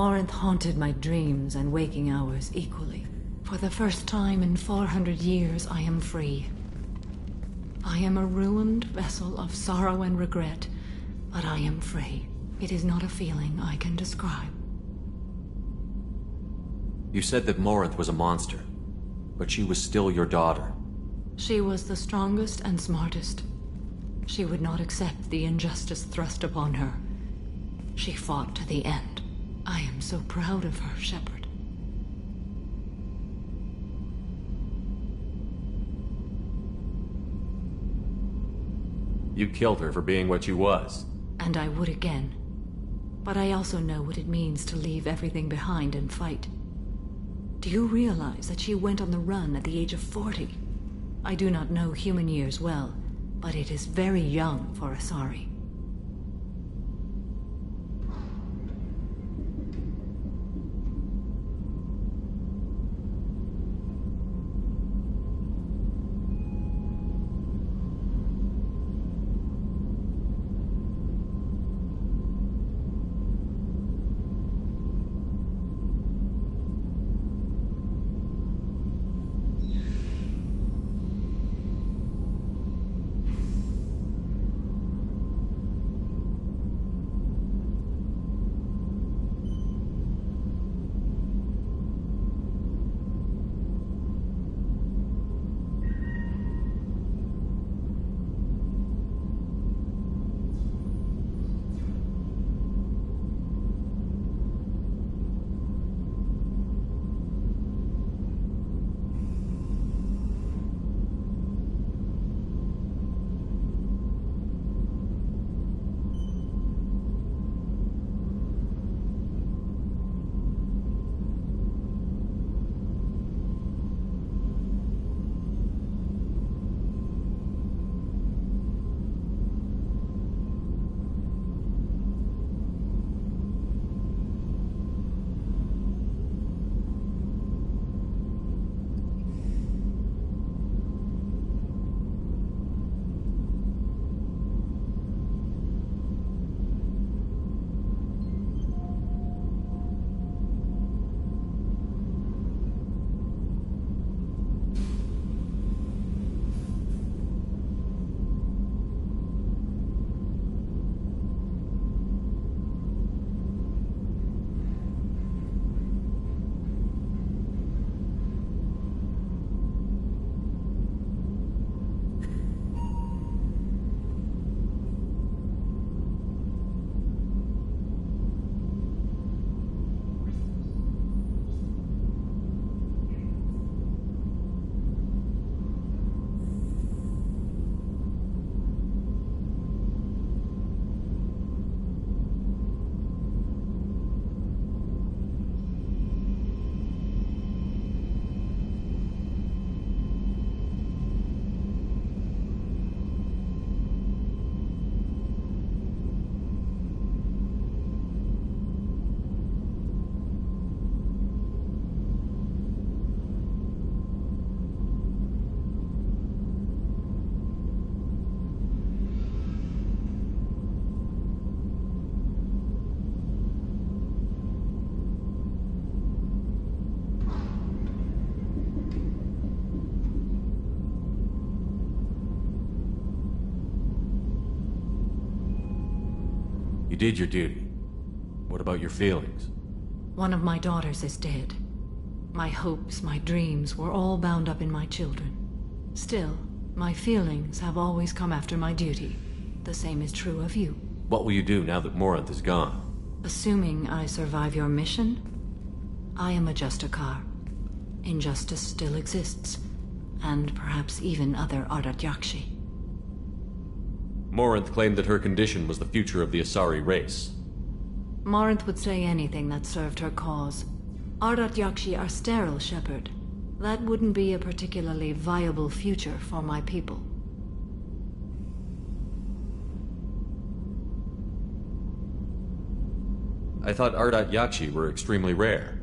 Morinth haunted my dreams and waking hours equally. For the first time in 400 years, I am free. I am a ruined vessel of sorrow and regret, but I am free. It is not a feeling I can describe. You said that Morinth was a monster, but she was still your daughter. She was the strongest and smartest. She would not accept the injustice thrust upon her. She fought to the end. I am so proud of her, Shepard. You killed her for being what she was. And I would again. But I also know what it means to leave everything behind and fight. Do you realize that she went on the run at the age of 40? I do not know human years well, but it is very young for Asari. did your duty. What about your feelings? One of my daughters is dead. My hopes, my dreams were all bound up in my children. Still, my feelings have always come after my duty. The same is true of you. What will you do now that Morinth is gone? Assuming I survive your mission, I am a Justicar. Injustice still exists, and perhaps even other Ardat Yakshi. Morinth claimed that her condition was the future of the Asari race. Morinth would say anything that served her cause. Ardat Yakshi are sterile, Shepard. That wouldn't be a particularly viable future for my people. I thought Ardat Yakshi were extremely rare.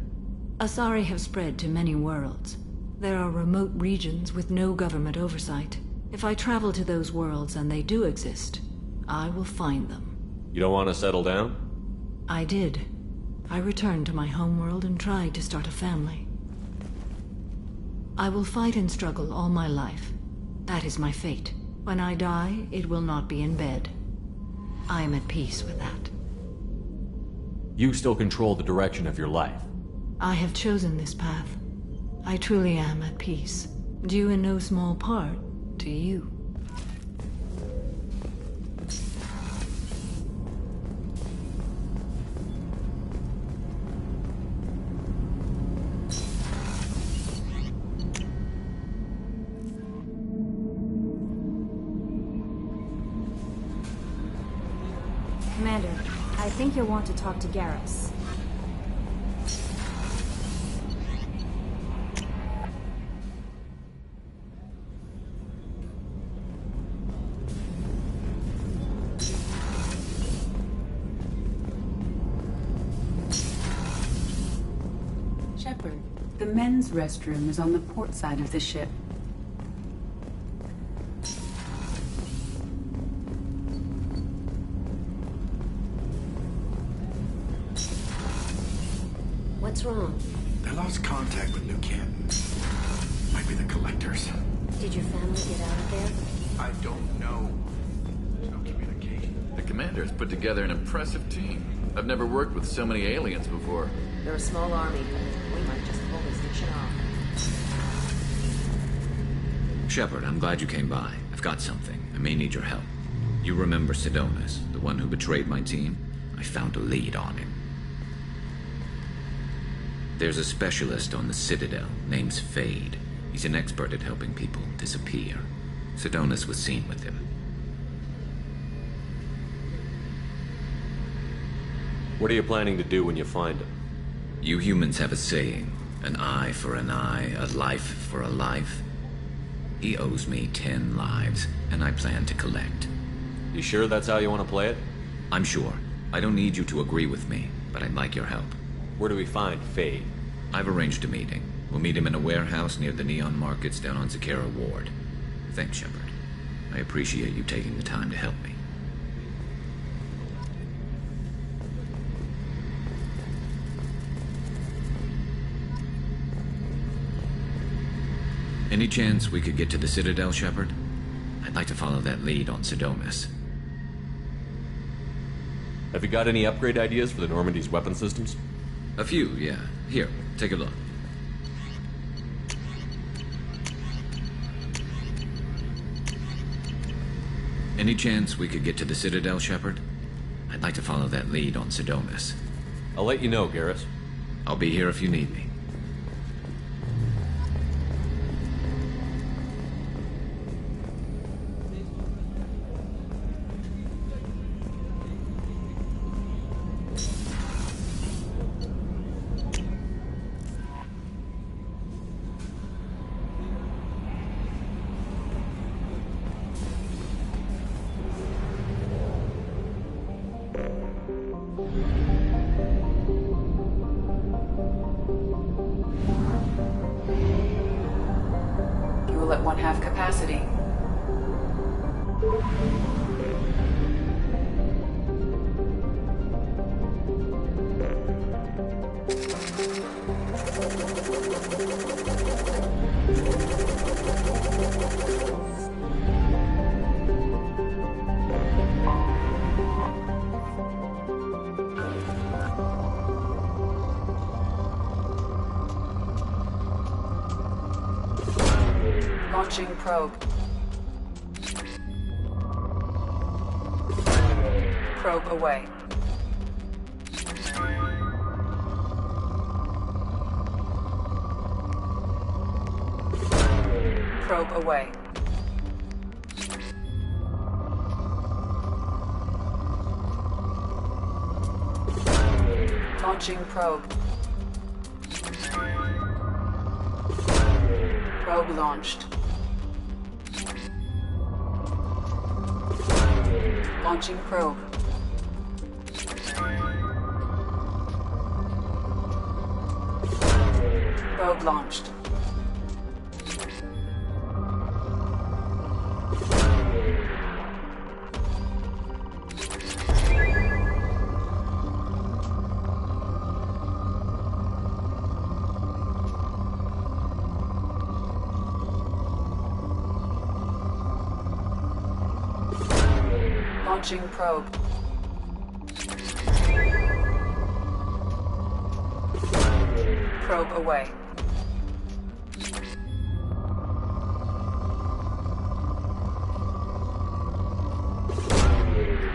Asari have spread to many worlds. There are remote regions with no government oversight. If I travel to those worlds and they do exist, I will find them. You don't want to settle down? I did. I returned to my homeworld and tried to start a family. I will fight and struggle all my life. That is my fate. When I die, it will not be in bed. I am at peace with that. You still control the direction of your life. I have chosen this path. I truly am at peace, due in no small part to you. Commander, I think you'll want to talk to Garrus. Shepard, the men's restroom is on the port side of the ship. What's wrong? They lost contact with New Canton. Might be the Collectors. Did your family get out of there? I don't know. There's no communication. The Commander's put together an impressive team. I've never worked with so many aliens before. They're a small army. We might just pull this mission off. Shepard, I'm glad you came by. I've got something. I may need your help. You remember Sidonus, the one who betrayed my team? I found a lead on him. There's a specialist on the Citadel, name's Fade. He's an expert at helping people disappear. Sidonus was seen with him. What are you planning to do when you find him? You humans have a saying, an eye for an eye, a life for a life. He owes me 10 lives, and I plan to collect. You sure that's how you want to play it? I'm sure. I don't need you to agree with me, but I'd like your help. Where do we find Fade? I've arranged a meeting. We'll meet him in a warehouse near the Neon Markets down on Zakera Ward. Thanks, Shepard. I appreciate you taking the time to help me. Any chance we could get to the Citadel, Shepard? I'd like to follow that lead on Sidonus. Have you got any upgrade ideas for the Normandy's weapon systems? A few, yeah. Here, take a look. Any chance we could get to the Citadel, Shepard? I'd like to follow that lead on Sidonus. I'll let you know, Garrus. I'll be here if you need me. Fuel at 1/2 capacity. Launching probe. Probe away. Probe away. Launching probe. Probe launched. Launching probe. Probe launched. Launching probe. Probe away.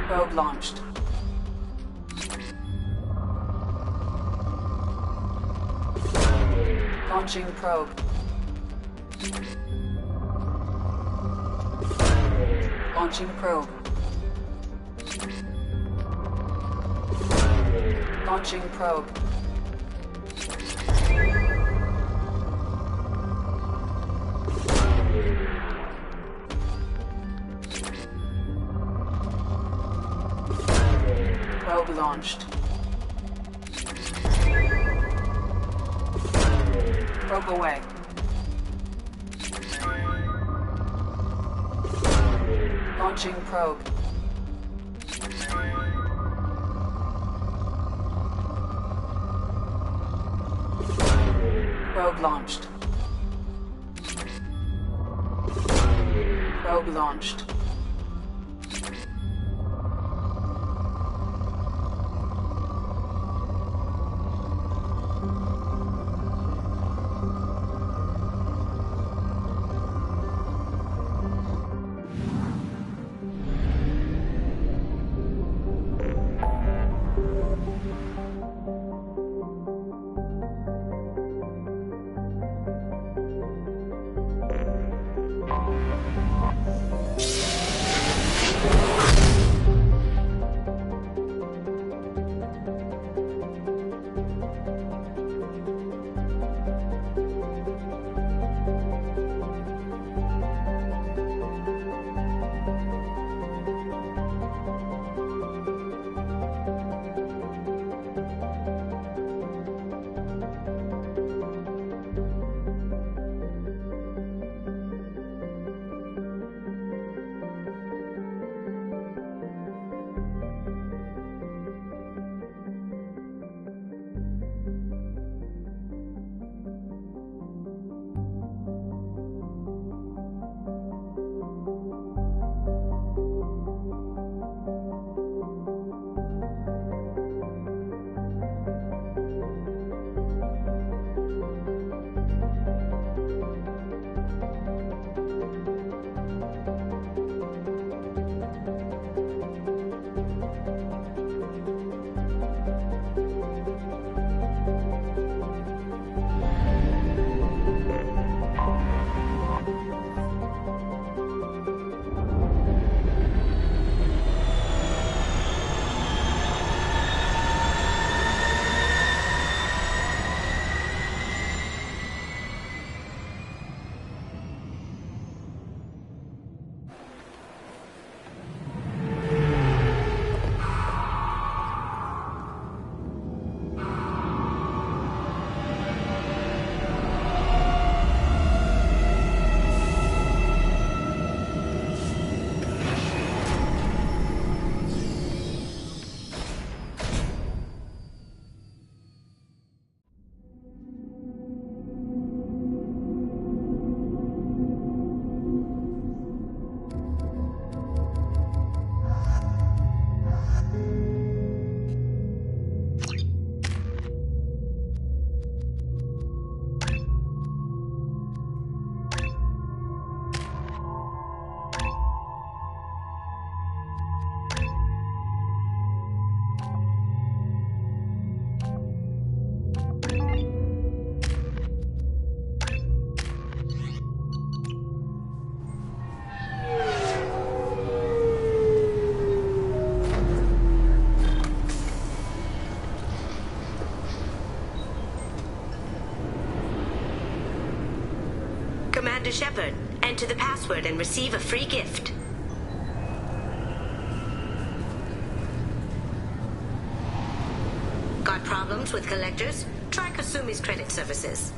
Probe launched. Launching probe. Launching probe. Launching probe. Probe launched. Probe away. Launching probe. Probe launched. Probe launched. Commander Shepard. Enter the password and receive a free gift. Got problems with collectors? Try Kasumi's credit services.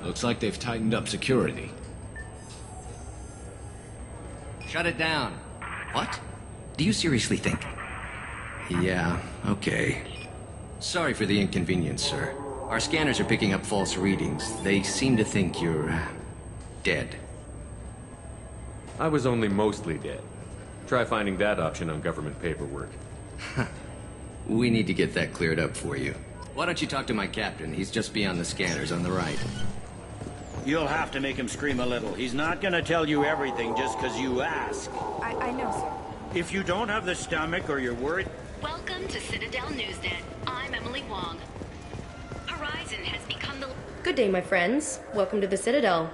Looks like they've tightened up security. Shut it down. What? Do you seriously think? Yeah, okay. Sorry for the inconvenience, sir. Our scanners are picking up false readings. They seem to think you're... dead. I was only mostly dead. Try finding that option on government paperwork. We need to get that cleared up for you. Why don't you talk to my captain? He's just beyond the scanners on the right. You'll have to make him scream a little. He's not gonna tell you everything just because you ask. I know, sir. If you don't have the stomach or you're worried... Welcome to Citadel Newsnet. I'm Emily Wong. Horizon has become the... Good day, my friends. Welcome to the Citadel.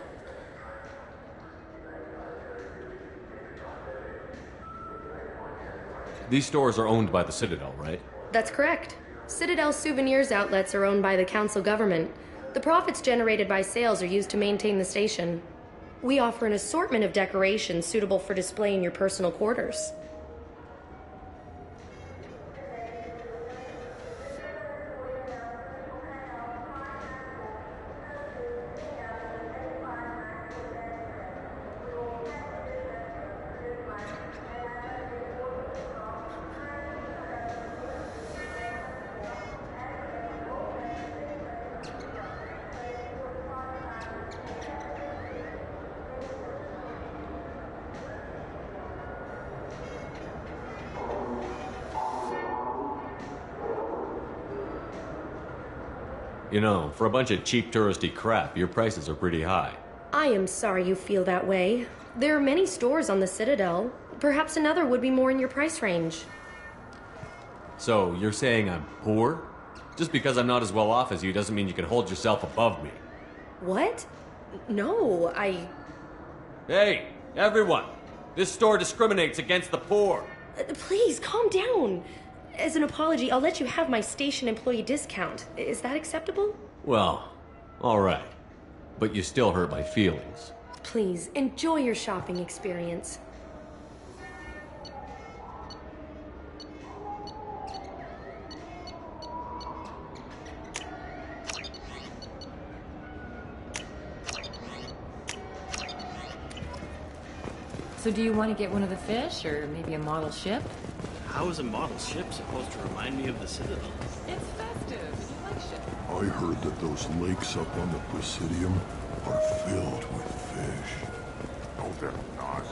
These stores are owned by the Citadel, right? That's correct. Citadel souvenirs outlets are owned by the Council government. The profits generated by sales are used to maintain the station. We offer an assortment of decorations suitable for display in your personal quarters. You know, for a bunch of cheap touristy crap, your prices are pretty high. I am sorry you feel that way. There are many stores on the Citadel. Perhaps another would be more in your price range. So, you're saying I'm poor? Just because I'm not as well off as you doesn't mean you can hold yourself above me. What? No, Hey, everyone! This store discriminates against the poor! Please, calm down. As an apology, I'll let you have my station employee discount. Is that acceptable? Well, alright. But you still hurt my feelings. Please, enjoy your shopping experience. So do you want to get one of the fish, or maybe a model ship? How is a model ship supposed to remind me of the Citadel? It's festive. You like ships. I heard that those lakes up on the Presidium are filled with fish. No, they're not.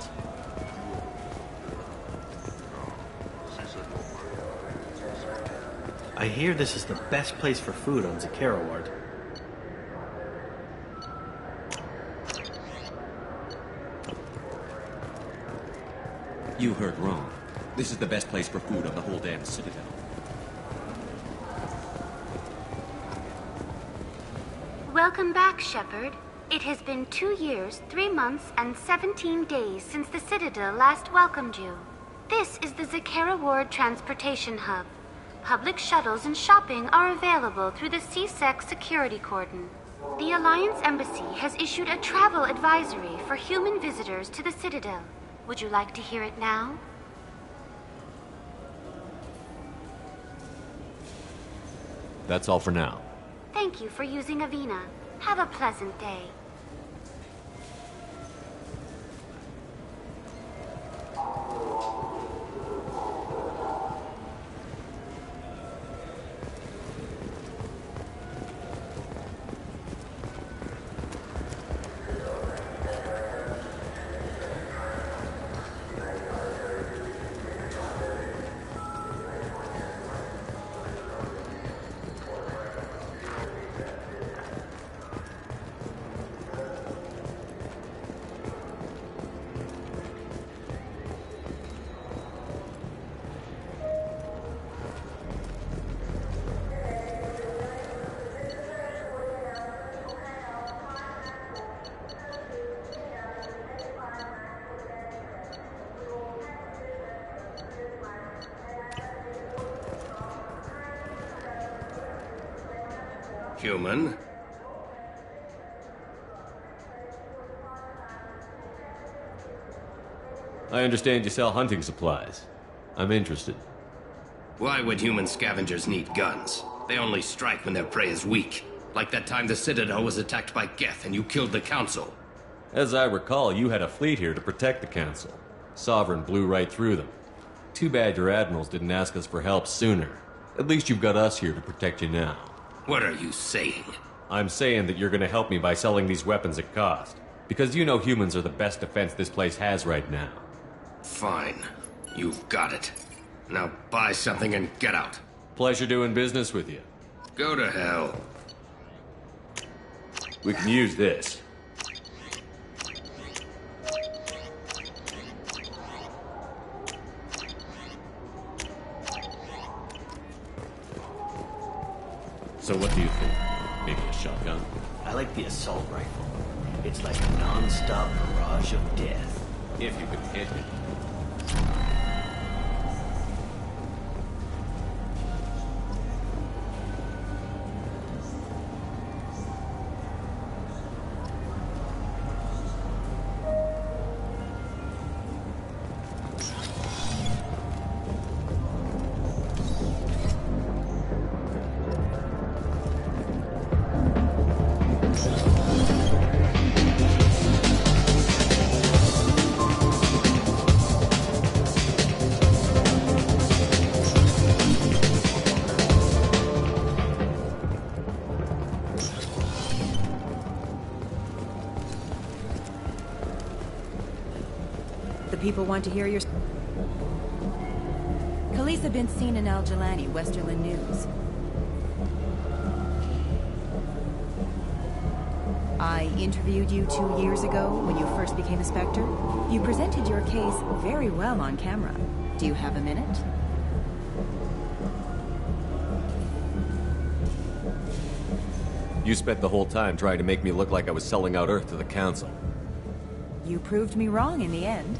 I hear this is the best place for food on Zakera Ward. You heard wrong. This is the best place for food on the whole damn Citadel. Welcome back, Shepard. It has been 2 years, 3 months, and 17 days since the Citadel last welcomed you. This is the Zakera Ward Transportation Hub. Public shuttles and shopping are available through the CSEC security cordon. The Alliance Embassy has issued a travel advisory for human visitors to the Citadel. Would you like to hear it now? That's all for now. Thank you for using Avina. Have a pleasant day. Human. I understand you sell hunting supplies. I'm interested. Why would human scavengers need guns? They only strike when their prey is weak. Like that time the Citadel was attacked by Geth and you killed the Council. As I recall, you had a fleet here to protect the Council. Sovereign blew right through them. Too bad your admirals didn't ask us for help sooner. At least you've got us here to protect you now. What are you saying? I'm saying that you're gonna help me by selling these weapons at cost. Because you know humans are the best defense this place has right now. Fine. You've got it. Now buy something and get out. Pleasure doing business with you. Go to hell. We can use this. So what do you think? Maybe a shotgun? I like the assault rifle. It's like a non-stop barrage of death. If you can hit it. People want to hear your... Khalifa bin Sinan al-Jalani, Westerland News. I interviewed you 2 years ago when you first became a Spectre. You presented your case very well on camera. Do you have a minute? You spent the whole time trying to make me look like I was selling out Earth to the Council. You proved me wrong in the end.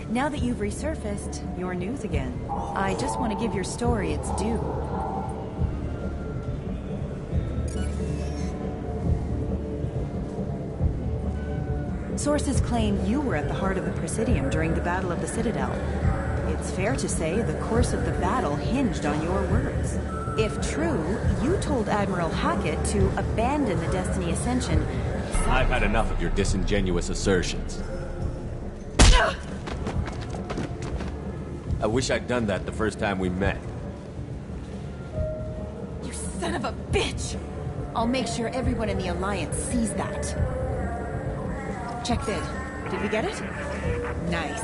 Now that you've resurfaced, you're news again. I just want to give your story its due. Sources claim you were at the heart of the Presidium during the Battle of the Citadel. It's fair to say the course of the battle hinged on your words. If true, you told Admiral Hackett to abandon the Destiny Ascension. I've had enough of your disingenuous assertions. I wish I'd done that the first time we met. You son of a bitch! I'll make sure everyone in the Alliance sees that. Check vid. Did we get it? Nice.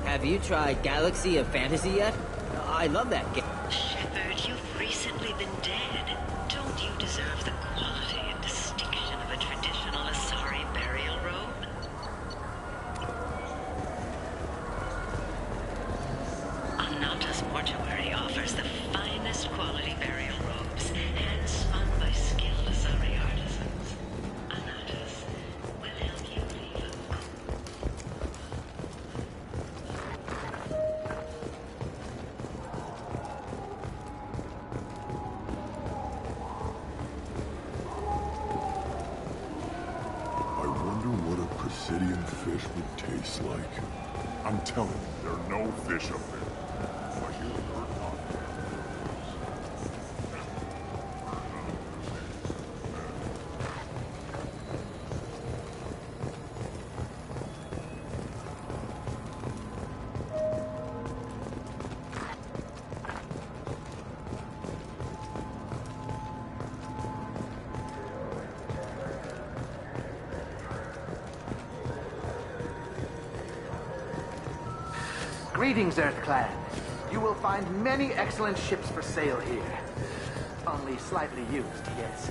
Have you tried Galaxy of Fantasy yet? I love that game. Shepard, you've recently been dead. Don't you deserve the quality and distinction of a traditional Asari burial robe? Ananta's mortuary offers the finest quality burial robes, hand-spun by skilled Asari artisans. Ananta's will help you leave a... Presidium fish would taste like. I'm telling you, there are no fish up there. I hear the bird talk. Greetings, Earth Clan. You will find many excellent ships for sale here. Only slightly used, yes.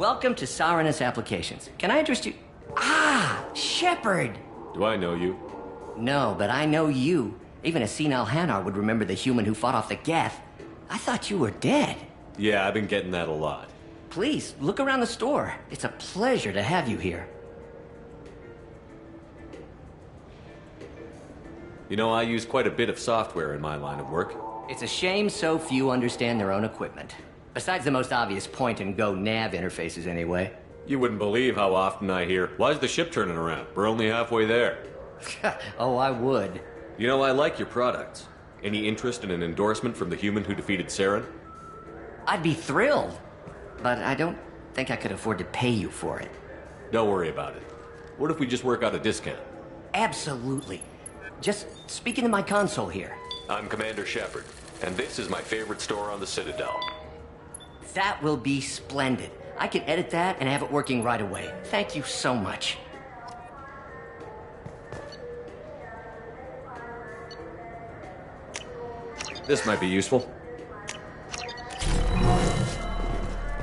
Welcome to Sarenus Applications. Can I interest you? Ah, Shepard! Do I know you? No, but I know you. Even a senile Hanar would remember the human who fought off the Geth. I thought you were dead. Yeah, I've been getting that a lot. Please, look around the store. It's a pleasure to have you here. You know, I use quite a bit of software in my line of work. It's a shame so few understand their own equipment. Besides the most obvious point-and-go nav interfaces, anyway. You wouldn't believe how often I hear, "Why's the ship turning around? We're only halfway there." Oh, I would. You know, I like your products. Any interest in an endorsement from the human who defeated Saren? I'd be thrilled. But I don't think I could afford to pay you for it. Don't worry about it. What if we just work out a discount? Absolutely. Just speak into my console here. I'm Commander Shepard, and this is my favorite store on the Citadel. That will be splendid. I can edit that and have it working right away. Thank you so much. This might be useful.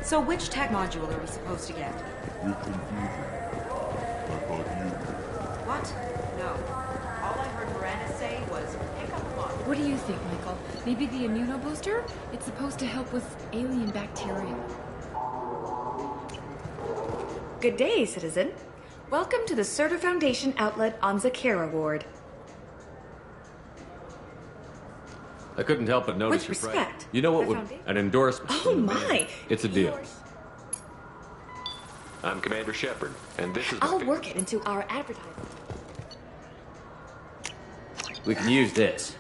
So which tech module are we supposed to get? You're confusing. I thought you... What? No. All I heard Miranda say was, pick up one. What do you think, Michael? Maybe the immunobooster? It's supposed to help with alien bacteria. Good day, citizen. Welcome to the Surtur Foundation outlet on Zakera Ward. I couldn't help but notice With your respect, price. You know what the would... An endorsement. Oh my! It's a deal. I'm Commander Shepard, and this is my I'll work it into our advertising. We can use this.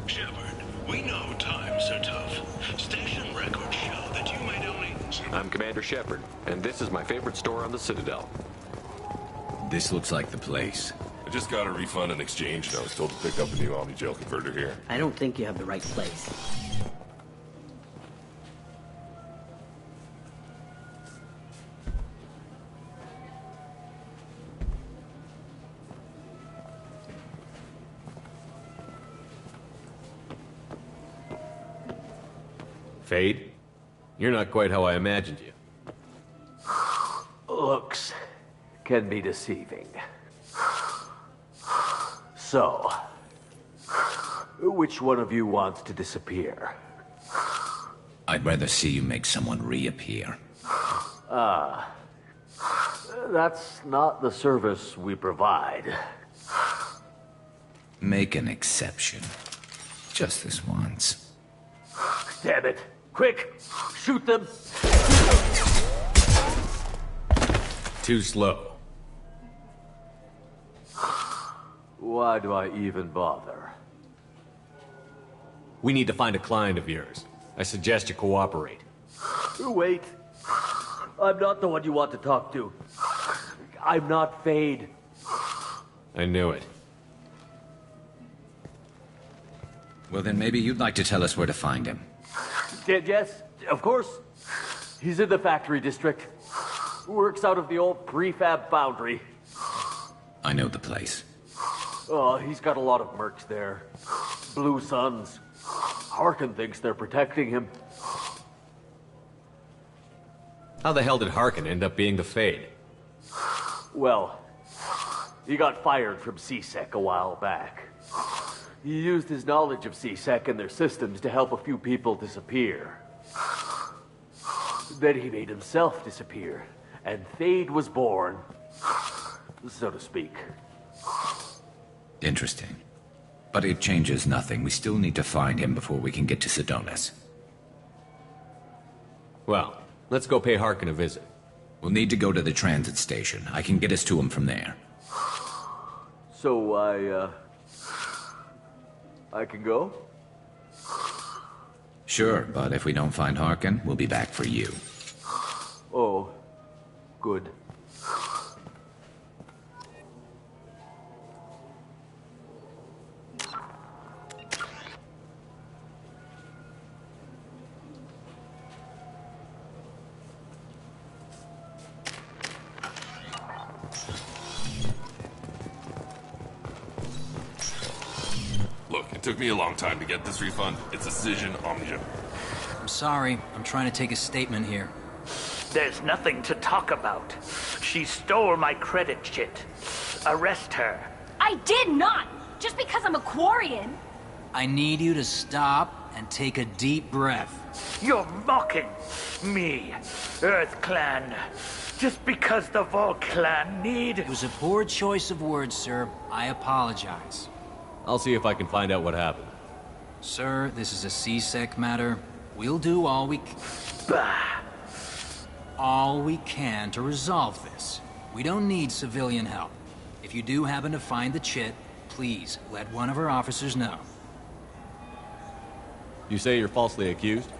Shepard, we know times are tough. Station records show that you might only... I'm Commander Shepard, and this is my favorite store on the Citadel. This looks like the place. I just got a refund and exchange, and I was told to pick up a new Omni-Gel converter here. I don't think you have the right place. Fade? You're not quite how I imagined you. Looks can be deceiving. So, which one of you wants to disappear? I'd rather see you make someone reappear. Ah, that's not the service we provide. Make an exception. Just this once. Damn it! Quick! Shoot them! Too slow. Why do I even bother? We need to find a client of yours. I suggest you cooperate. Wait. I'm not the one you want to talk to. I'm not Fade. I knew it. Well, then maybe you'd like to tell us where to find him. Yes, of course. He's in the factory district. Works out of the old prefab foundry. I know the place. Oh, he's got a lot of mercs there. Blue Suns. Harkin thinks they're protecting him. How the hell did Harkin end up being the Fade? Well, he got fired from C-Sec a while back. He used his knowledge of C-Sec and their systems to help a few people disappear. Then he made himself disappear, and Fade was born, so to speak. Interesting. But it changes nothing. We still need to find him before we can get to Sidonis. Well, let's go pay Harkin a visit. We'll need to go to the transit station. I can get us to him from there. So I can go? Sure, but if we don't find Harkin, we'll be back for you. Oh, good. Took me a long time to get this refund. It's a Cision Omnia. I'm sorry. I'm trying to take a statement here. There's nothing to talk about. She stole my credit chit. Arrest her. I did not! Just because I'm a Quarian. I need you to stop and take a deep breath. You're mocking me, Earth Clan. Just because the Vol Clan need... It was a poor choice of words, sir. I apologize. I'll see if I can find out what happened. Sir, this is a C-Sec matter. We'll do all we all we can to resolve this. We don't need civilian help. If you do happen to find the chit, please let one of our officers know. You say you're falsely accused?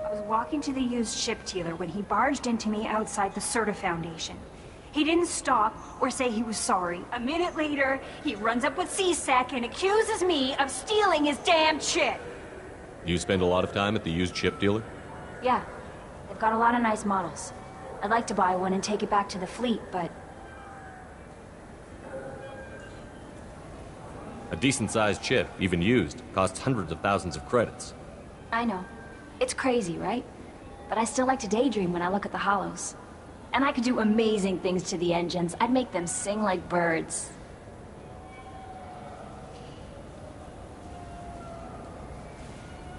I was walking to the used ship dealer when he barged into me outside the Serta Foundation. He didn't stop or say he was sorry. A minute later, he runs up with C-Sec and accuses me of stealing his damn chit. You spend a lot of time at the used ship dealer? Yeah, they've got a lot of nice models. I'd like to buy one and take it back to the fleet, but... A decent-sized chip, even used, costs hundreds of thousands of credits. I know. It's crazy, right? But I still like to daydream when I look at the hollows. And I could do amazing things to the engines. I'd make them sing like birds.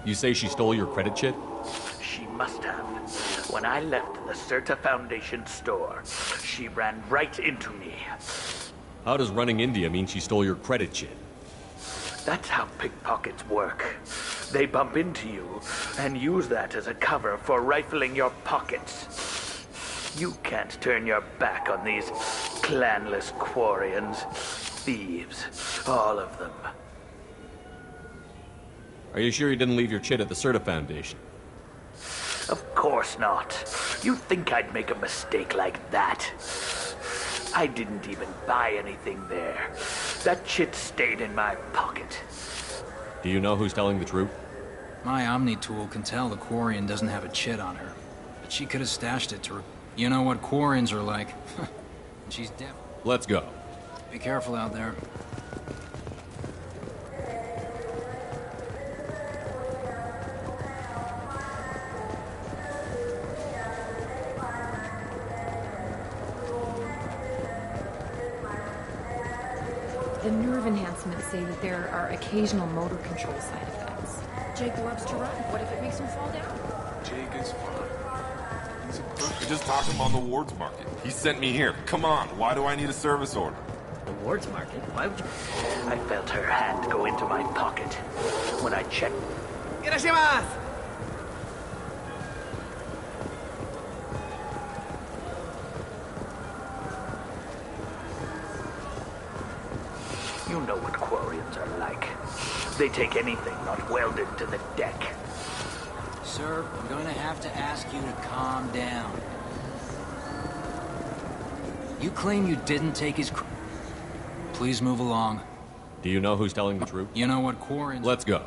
You say she stole your credit chit? She must have. When I left the Serta Foundation store, she ran right into me. How does running India mean she stole your credit chit? That's how pickpockets work. They bump into you and use that as a cover for rifling your pockets. You can't turn your back on these clanless Quarians. Thieves, all of them. Are you sure you didn't leave your chit at the Serta Foundation? Of course not. You think I'd make a mistake like that? I didn't even buy anything there. That chit stayed in my pocket. Do you know who's telling the truth? My Omni tool can tell the Quarian doesn't have a chit on her. But she could have stashed it to... You know what Quarians are like. She's deaf. Let's go. Be careful out there. The nerve enhancements say that there are occasional motor control side effects. Jake loves to run. What if it makes him fall down? Jake is fine. He's a crook. We just talked him on the Wards Market. He sent me here. Come on, why do I need a service order? The Wards Market? Why would you... I felt her hand go into my pocket. When I checked... Irashimasu! You know what Quarians are like. They take anything not welded to the deck. Sir, I'm going to have to ask you to calm down. You claim you didn't take his... Please move along. Do you know who's telling the truth? You know what Quarians... Let's go.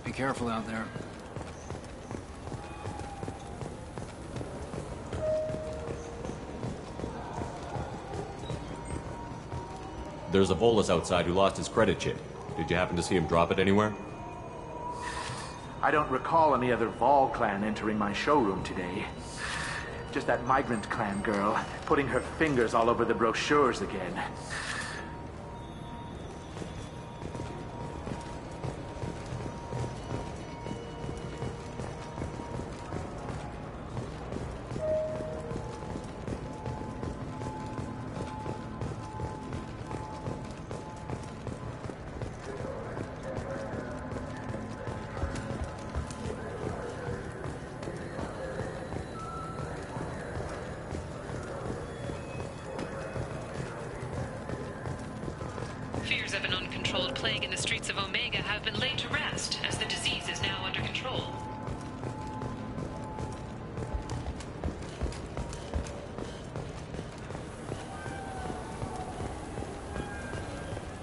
Be careful out there. There's a Volus outside who lost his credit chit. Did you happen to see him drop it anywhere? I don't recall any other Vol clan entering my showroom today. Just that migrant clan girl putting her fingers all over the brochures again. Fears of an uncontrolled plague in the streets of Omega have been laid to rest, as the disease is now under control.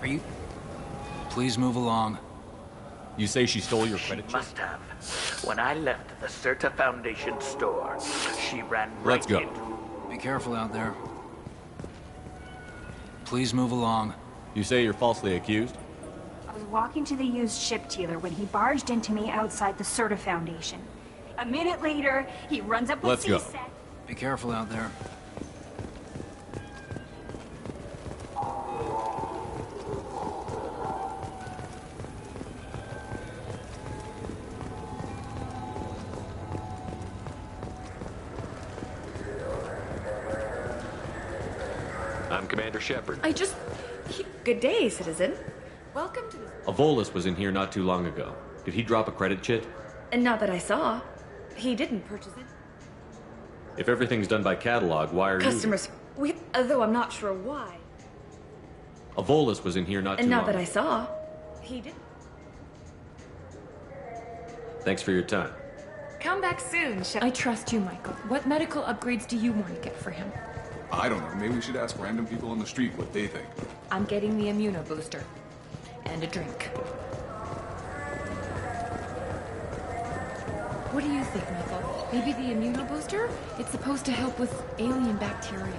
Are you... Please move along. You say she stole your credit chit? Must have. When I left the Serta Foundation store, she ran right Let's go. into... Be careful out there. Please move along. You say you're falsely accused? I was walking to the used ship dealer when he barged into me outside the Serta Foundation. A minute later, he runs up with Let's go. C-Sec. Be careful out there. I'm Commander Shepard. Good day, citizen. Welcome to the... Avolis was in here not too long ago. Did he drop a credit chit? And not that I saw. He didn't purchase it. If everything's done by catalog, why are Customers... Though I'm not sure why. you... Avolis was in here not too And long not that I saw. He didn't. Thanks for your time. Come back soon, I trust you, Michael. What medical upgrades do you want to get for him? I don't know. Maybe we should ask random people on the street what they think. I'm getting the immuno booster. And a drink. What do you think, Michael? Maybe the immuno booster? It's supposed to help with alien bacteria.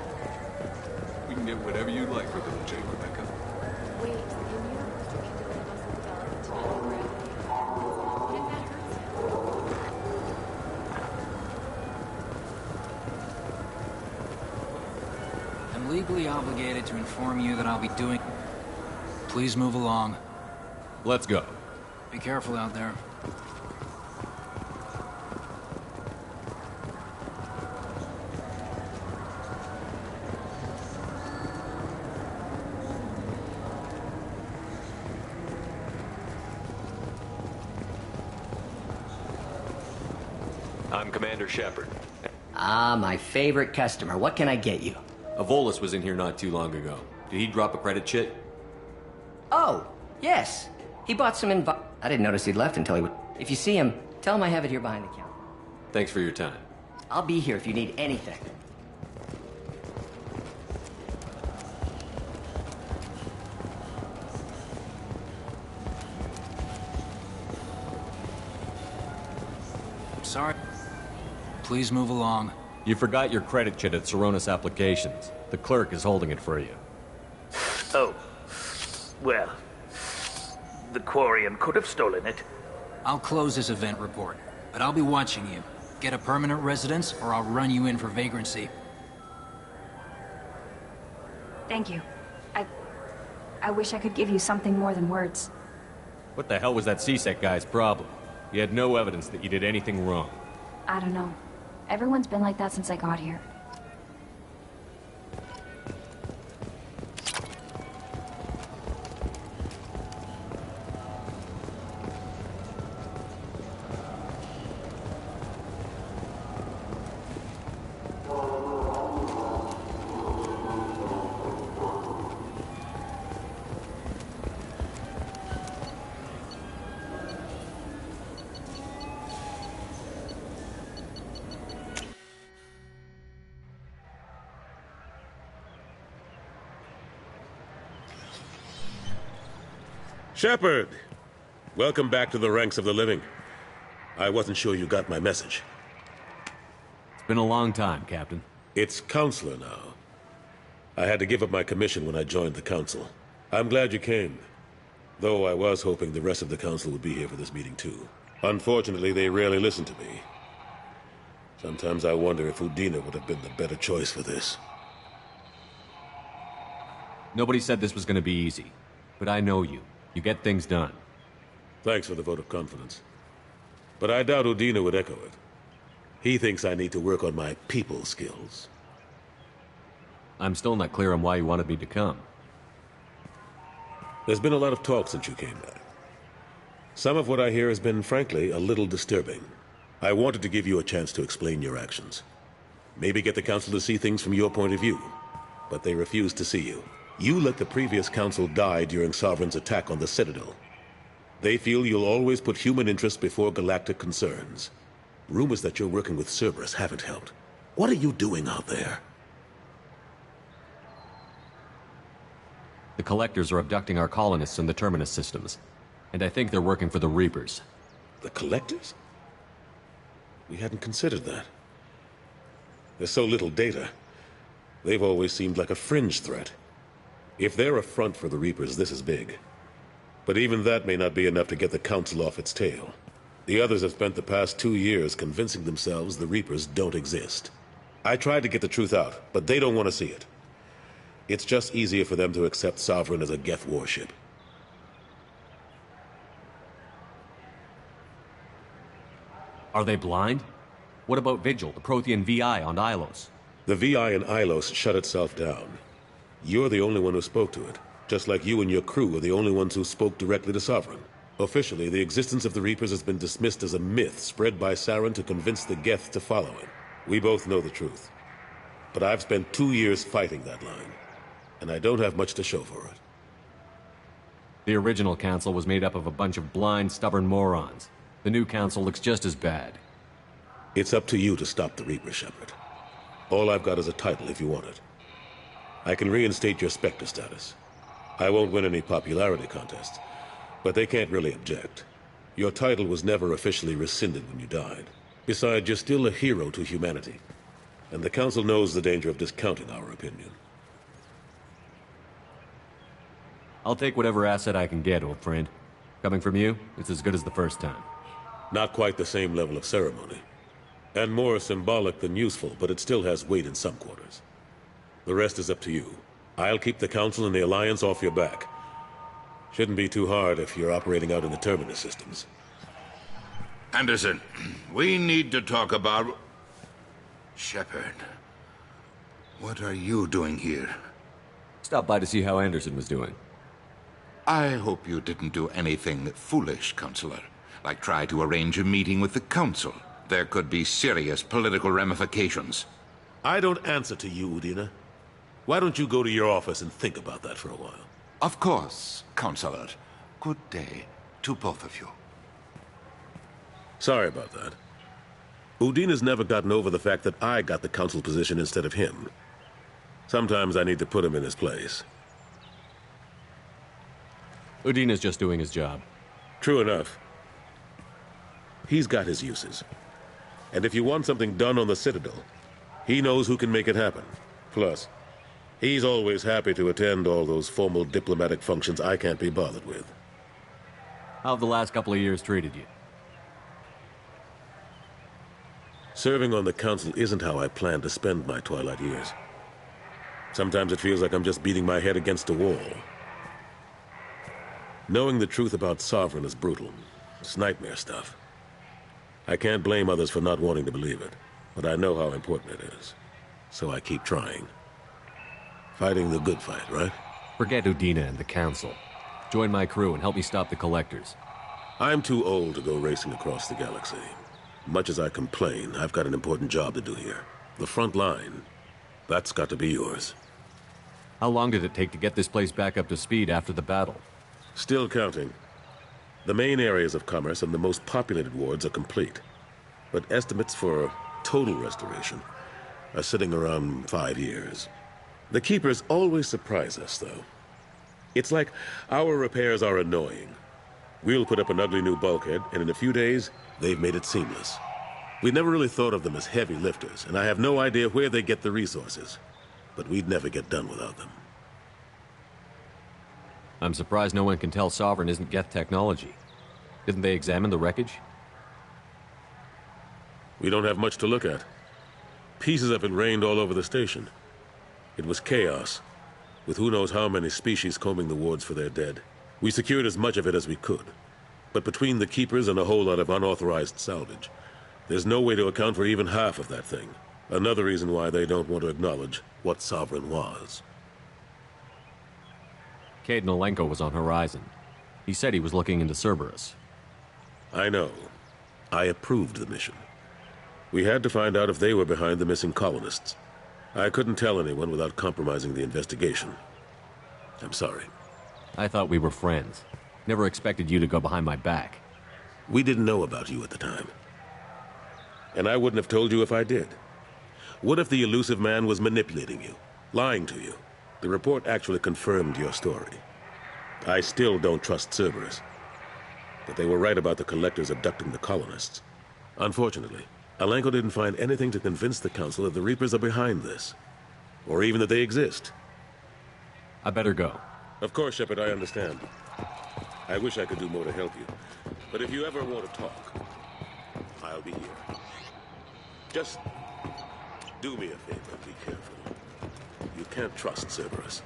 We can get whatever you'd like for little Jake, Rebecca. Wait, the immuno booster can do what muscle development to anti-gravity. What if that hurts him? I'm legally obligated to inform you that I'll be doing... Please move along. Let's go. Be careful out there. I'm Commander Shepard. Ah, my favorite customer. What can I get you? Avolis was in here not too long ago. Did he drop a credit chit? Oh, yes. He bought some I didn't notice he'd left until he would... If you see him, tell him I have it here behind the counter. Thanks for your time. I'll be here if you need anything. Sorry. Please move along. You forgot your credit chit at Saronis Applications. The clerk is holding it for you. Oh. Well, the Quarian could have stolen it. I'll close this event report, but I'll be watching you. Get a permanent residence, or I'll run you in for vagrancy. Thank you. I wish I could give you something more than words. What the hell was that C-Sec guy's problem? He had no evidence that you did anything wrong. I don't know. Everyone's been like that since I got here. Shepard! Welcome back to the ranks of the living. I wasn't sure you got my message. It's been a long time, Captain. It's Counselor now. I had to give up my commission when I joined the Council. I'm glad you came. Though I was hoping the rest of the Council would be here for this meeting too. Unfortunately, they rarely listen to me. Sometimes I wonder if Udina would have been the better choice for this. Nobody said this was going to be easy. But I know you. You get things done. Thanks for the vote of confidence. But I doubt Udina would echo it. He thinks I need to work on my people skills. I'm still not clear on why you wanted me to come. There's been a lot of talk since you came back. Some of what I hear has been, frankly, a little disturbing. I wanted to give you a chance to explain your actions. Maybe get the Council to see things from your point of view. But they refuse to see you. You let the previous Council die during Sovereign's attack on the Citadel. They feel you'll always put human interests before galactic concerns. Rumors that you're working with Cerberus haven't helped. What are you doing out there? The Collectors are abducting our colonists in the Terminus systems. And I think they're working for the Reapers. The Collectors? We hadn't considered that. There's so little data. They've always seemed like a fringe threat. If they're a front for the Reapers, this is big. But even that may not be enough to get the Council off its tail. The others have spent the past 2 years convincing themselves the Reapers don't exist. I tried to get the truth out, but they don't want to see it. It's just easier for them to accept Sovereign as a Geth warship. Are they blind? What about Vigil, the Prothean VI on Ilos? The VI in Ilos shut itself down. You're the only one who spoke to it, just like you and your crew are the only ones who spoke directly to Sovereign. Officially, the existence of the Reapers has been dismissed as a myth spread by Saren to convince the Geth to follow him. We both know the truth. But I've spent 2 years fighting that line, and I don't have much to show for it. The original council was made up of a bunch of blind, stubborn morons. The new council looks just as bad. It's up to you to stop the Reaper, Shepard. All I've got is a title if you want it. I can reinstate your Spectre status. I won't win any popularity contests, but they can't really object. Your title was never officially rescinded when you died. Besides, you're still a hero to humanity, and the Council knows the danger of discounting our opinion. I'll take whatever asset I can get, old friend. Coming from you, it's as good as the first time. Not quite the same level of ceremony. And more symbolic than useful, but it still has weight in some quarters. The rest is up to you. I'll keep the Council and the Alliance off your back. Shouldn't be too hard if you're operating out in the Terminus systems. Anderson, we need to talk about... Shepard. What are you doing here? Stopped by to see how Anderson was doing. I hope you didn't do anything foolish, Counselor. Like try to arrange a meeting with the Council. There could be serious political ramifications. I don't answer to you, Udina. Why don't you go to your office and think about that for a while? Of course, Counselor. Good day to both of you. Sorry about that. Udina's never gotten over the fact that I got the Council position instead of him. Sometimes I need to put him in his place. Udina's just doing his job. True enough. He's got his uses. And if you want something done on the Citadel, he knows who can make it happen. Plus, he's always happy to attend all those formal diplomatic functions I can't be bothered with. How have the last couple of years treated you? Serving on the Council isn't how I plan to spend my twilight years. Sometimes it feels like I'm just beating my head against a wall. Knowing the truth about Sovereign is brutal. It's nightmare stuff. I can't blame others for not wanting to believe it, but I know how important it is. So I keep trying. Fighting the good fight, right? Forget Udina and the Council. Join my crew and help me stop the Collectors. I'm too old to go racing across the galaxy. Much as I complain, I've got an important job to do here. The front line. That's got to be yours. How long did it take to get this place back up to speed after the battle? Still counting. The main areas of commerce and the most populated wards are complete. But estimates for total restoration are sitting around 5 years. The Keepers always surprise us, though. It's like our repairs are annoying. We'll put up an ugly new bulkhead, and in a few days, they've made it seamless. We never really thought of them as heavy lifters, and I have no idea where they get the resources. But we'd never get done without them. I'm surprised no one can tell Sovereign isn't Geth technology. Didn't they examine the wreckage? We don't have much to look at. Pieces of it rained all over the station. It was chaos, with who knows how many species combing the wards for their dead. We secured as much of it as we could. But between the Keepers and a whole lot of unauthorized salvage, there's no way to account for even half of that thing. Another reason why they don't want to acknowledge what Sovereign was. Cade Nolenko was on Horizon. He said he was looking into Cerberus. I know. I approved the mission. We had to find out if they were behind the missing colonists. I couldn't tell anyone without compromising the investigation. I'm sorry. I thought we were friends. Never expected you to go behind my back. We didn't know about you at the time. And I wouldn't have told you if I did. What if the elusive man was manipulating you, lying to you? The report actually confirmed your story. I still don't trust Cerberus. But they were right about the Collectors abducting the colonists. Unfortunately, Alenko didn't find anything to convince the Council that the Reapers are behind this. Or even that they exist. I better go. Of course, Shepard, I understand. I wish I could do more to help you. But if you ever want to talk, I'll be here. Just do me a favor, be careful. You can't trust Cerberus.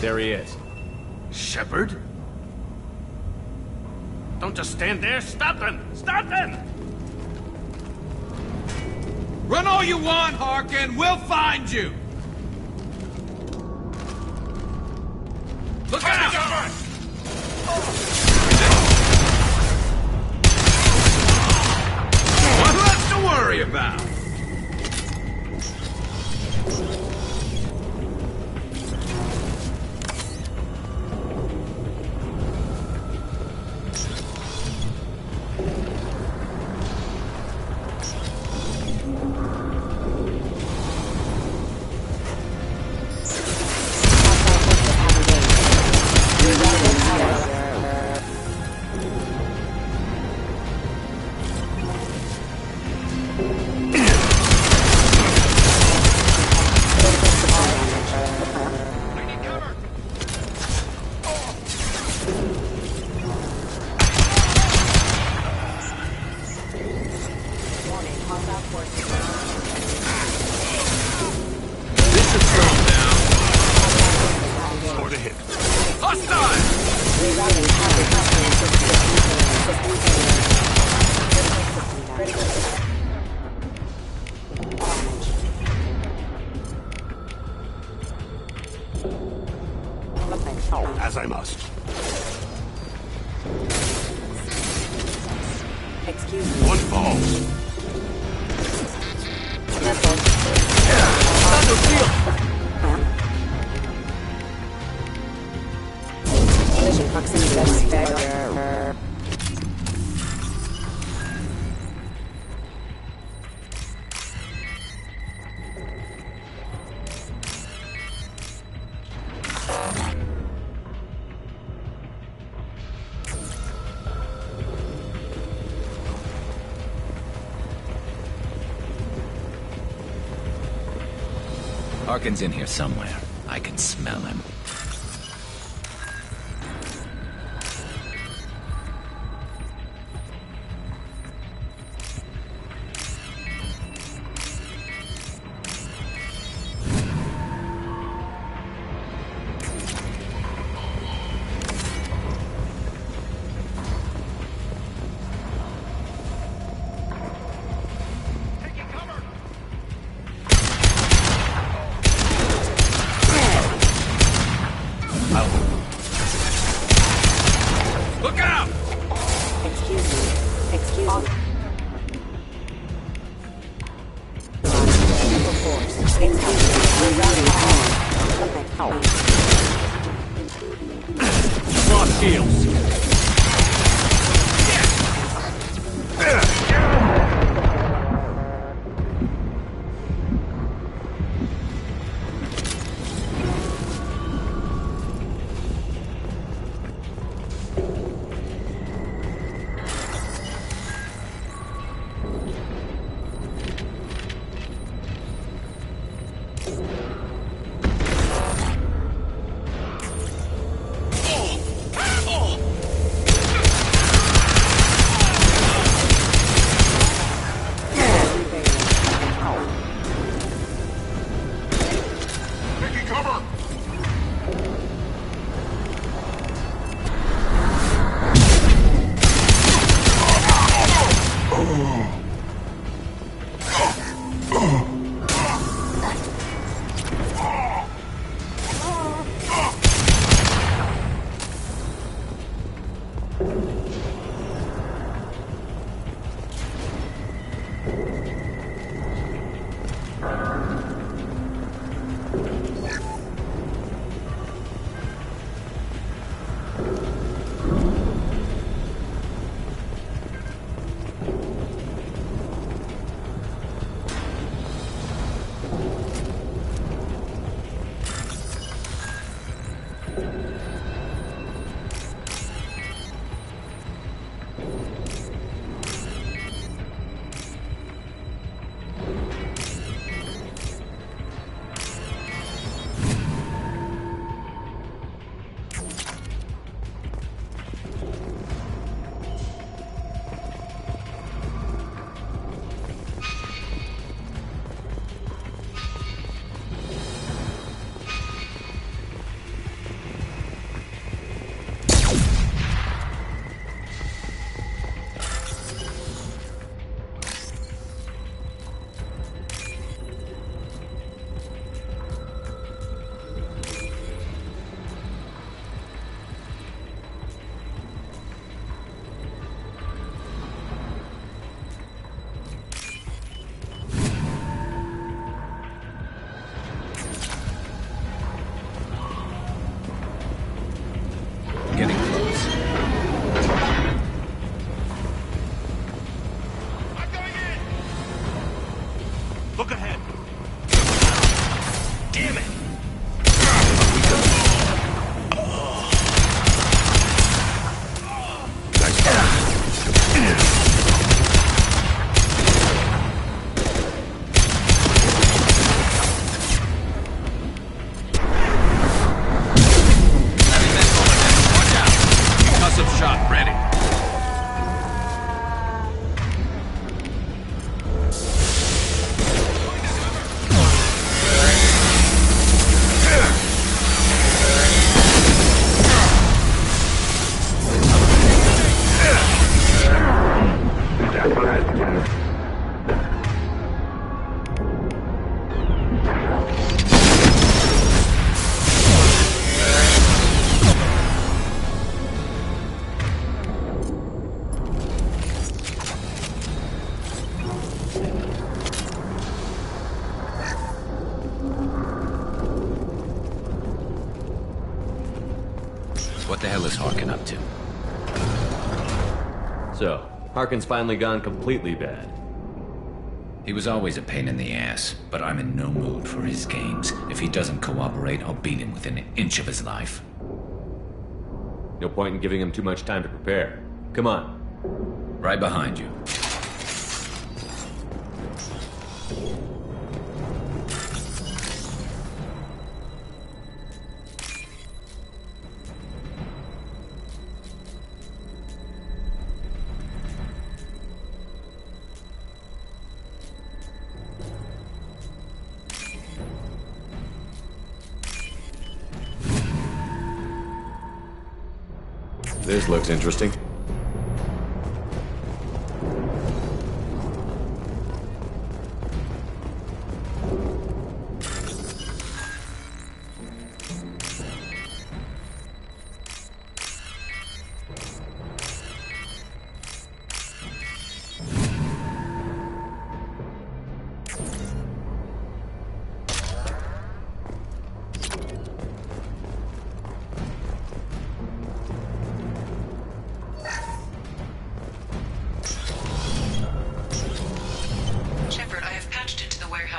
There he is. Shepard? Don't just stand there. Stop them! Stop them! Run all you want, Harkin. We'll find you. Look out! What's left to worry about? As I must. Excuse me. One falls. Collision proximity suspect. Harkin's in here somewhere. I can smell him. Look out! Excuse me. Excuse me. Lost shields. What the hell is Harkin up to? So, Harkin's finally gone completely bad. He was always a pain in the ass, but I'm in no mood for his games. If he doesn't cooperate, I'll beat him within an inch of his life. No point in giving him too much time to prepare. Come on. Right behind you. This looks interesting.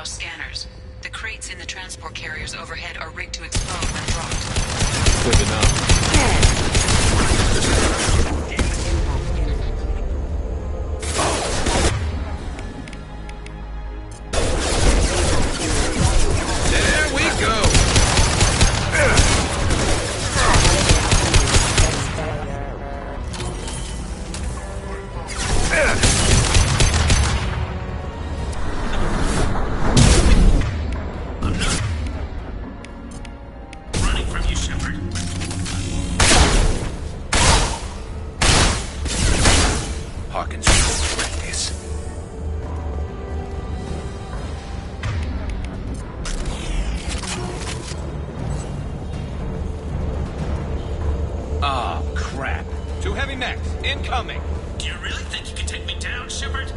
Scanners. The crates in the transport carriers overhead are rigged to explode when dropped. Good enough. There we go. Running from you, Hawkins, you regret this. Oh, crap. Two heavy mechs, incoming. Do you really think you can take me down, Shepard?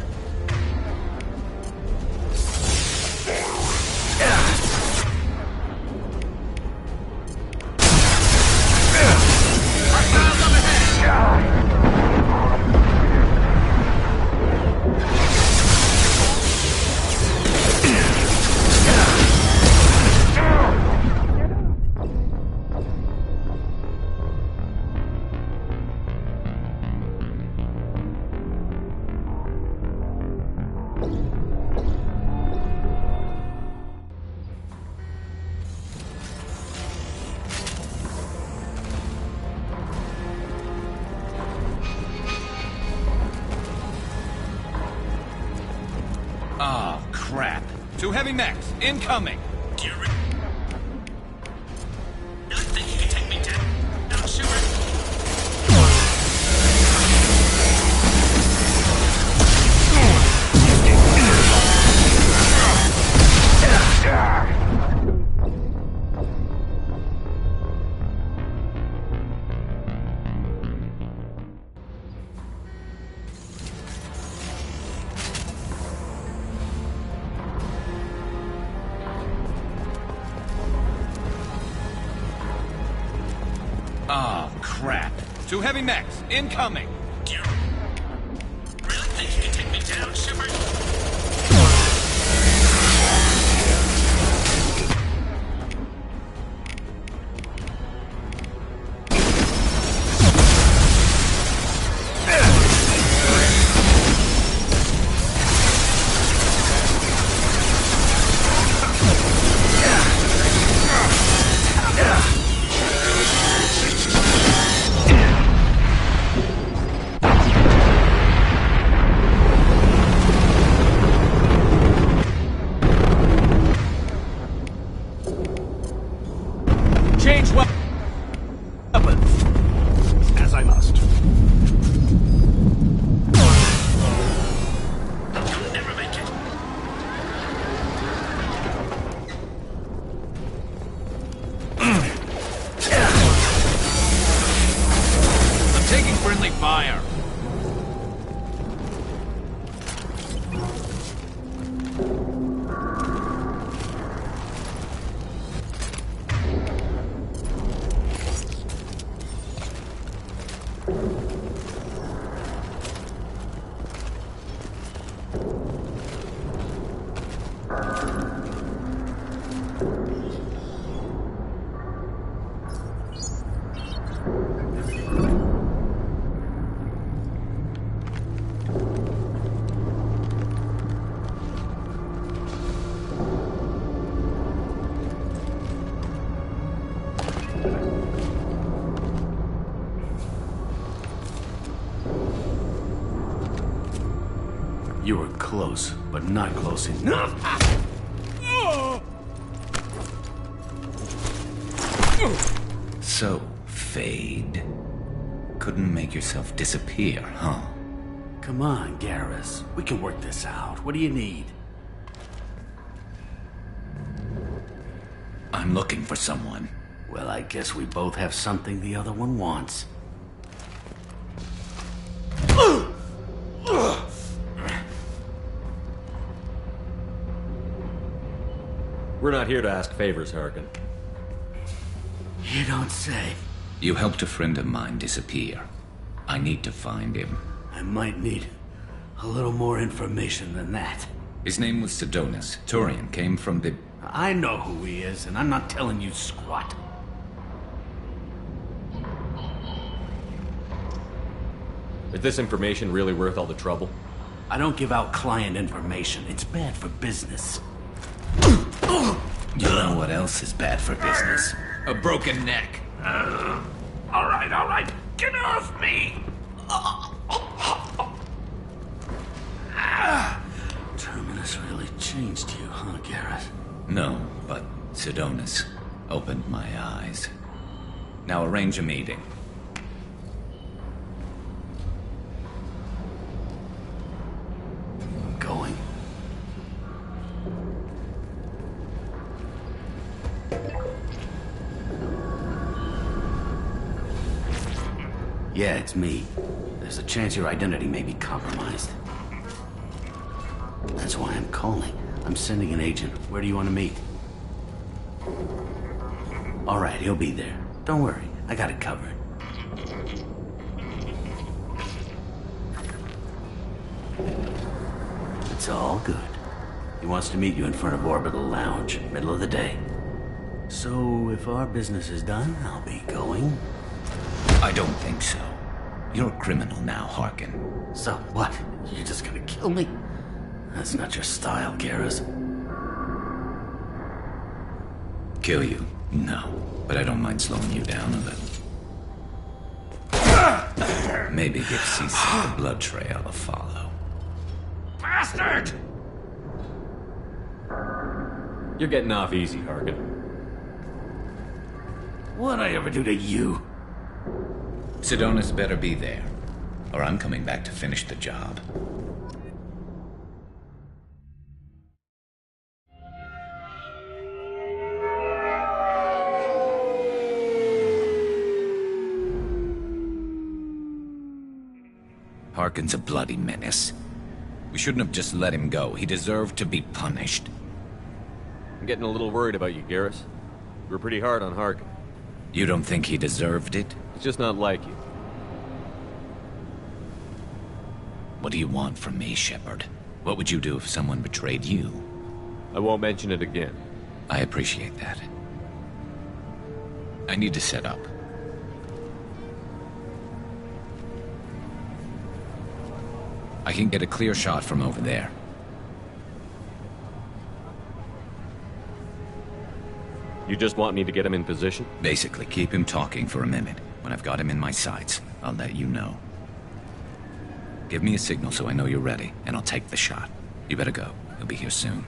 Oh, crap. Two heavy mechs, incoming. Do you really think you can take me down? No, Shepard. Oh, crap. Two heavy mechs, incoming. Do you really think you can take me down, Shepard? Change weapons. As I must. You'll never make it. I'm taking friendly fire. You were close, but not close enough. So, Fade. Couldn't make yourself disappear, huh? Come on, Garrus. We can work this out. What do you need? I'm looking for someone. Well, I guess we both have something the other one wants. We're not here to ask favors, Harkin. You don't say. You helped a friend of mine disappear. I need to find him. I might need a little more information than that. His name was Sidonis. Turian came from the... I know who he is, and I'm not telling you squat. Is this information really worth all the trouble? I don't give out client information. It's bad for business. You know what else is bad for business? A broken neck. All right. Get off me! Terminus really changed you, huh, Garrett? No, but Sidonis opened my eyes. Now arrange a meeting. Yeah, it's me. There's a chance your identity may be compromised. That's why I'm calling. I'm sending an agent. Where do you want to meet? All right, he'll be there. Don't worry, I got it covered. It's all good. He wants to meet you in front of Orbital Lounge, middle of the day. So, if our business is done, I'll be going. I don't think so. You're a criminal now, Harkin. So what? You're just gonna kill me? That's not your style, Garrus. Kill you? No. But I don't mind slowing you down a little. Maybe give C-Sec the blood trail a follow. Bastard! You're getting off easy, Harkin. What'd I ever do to you? Sidonis better be there, or I'm coming back to finish the job. Harkin's a bloody menace. We shouldn't have just let him go. He deserved to be punished. I'm getting a little worried about you, Garrus. You were pretty hard on Harkin. You don't think he deserved it? It's just not like you. What do you want from me, Shepard? What would you do if someone betrayed you? I won't mention it again. I appreciate that. I need to set up. I can get a clear shot from over there. You just want me to get him in position? Basically, keep him talking for a minute. When I've got him in my sights, I'll let you know. Give me a signal so I know you're ready, and I'll take the shot. You better go. He'll be here soon.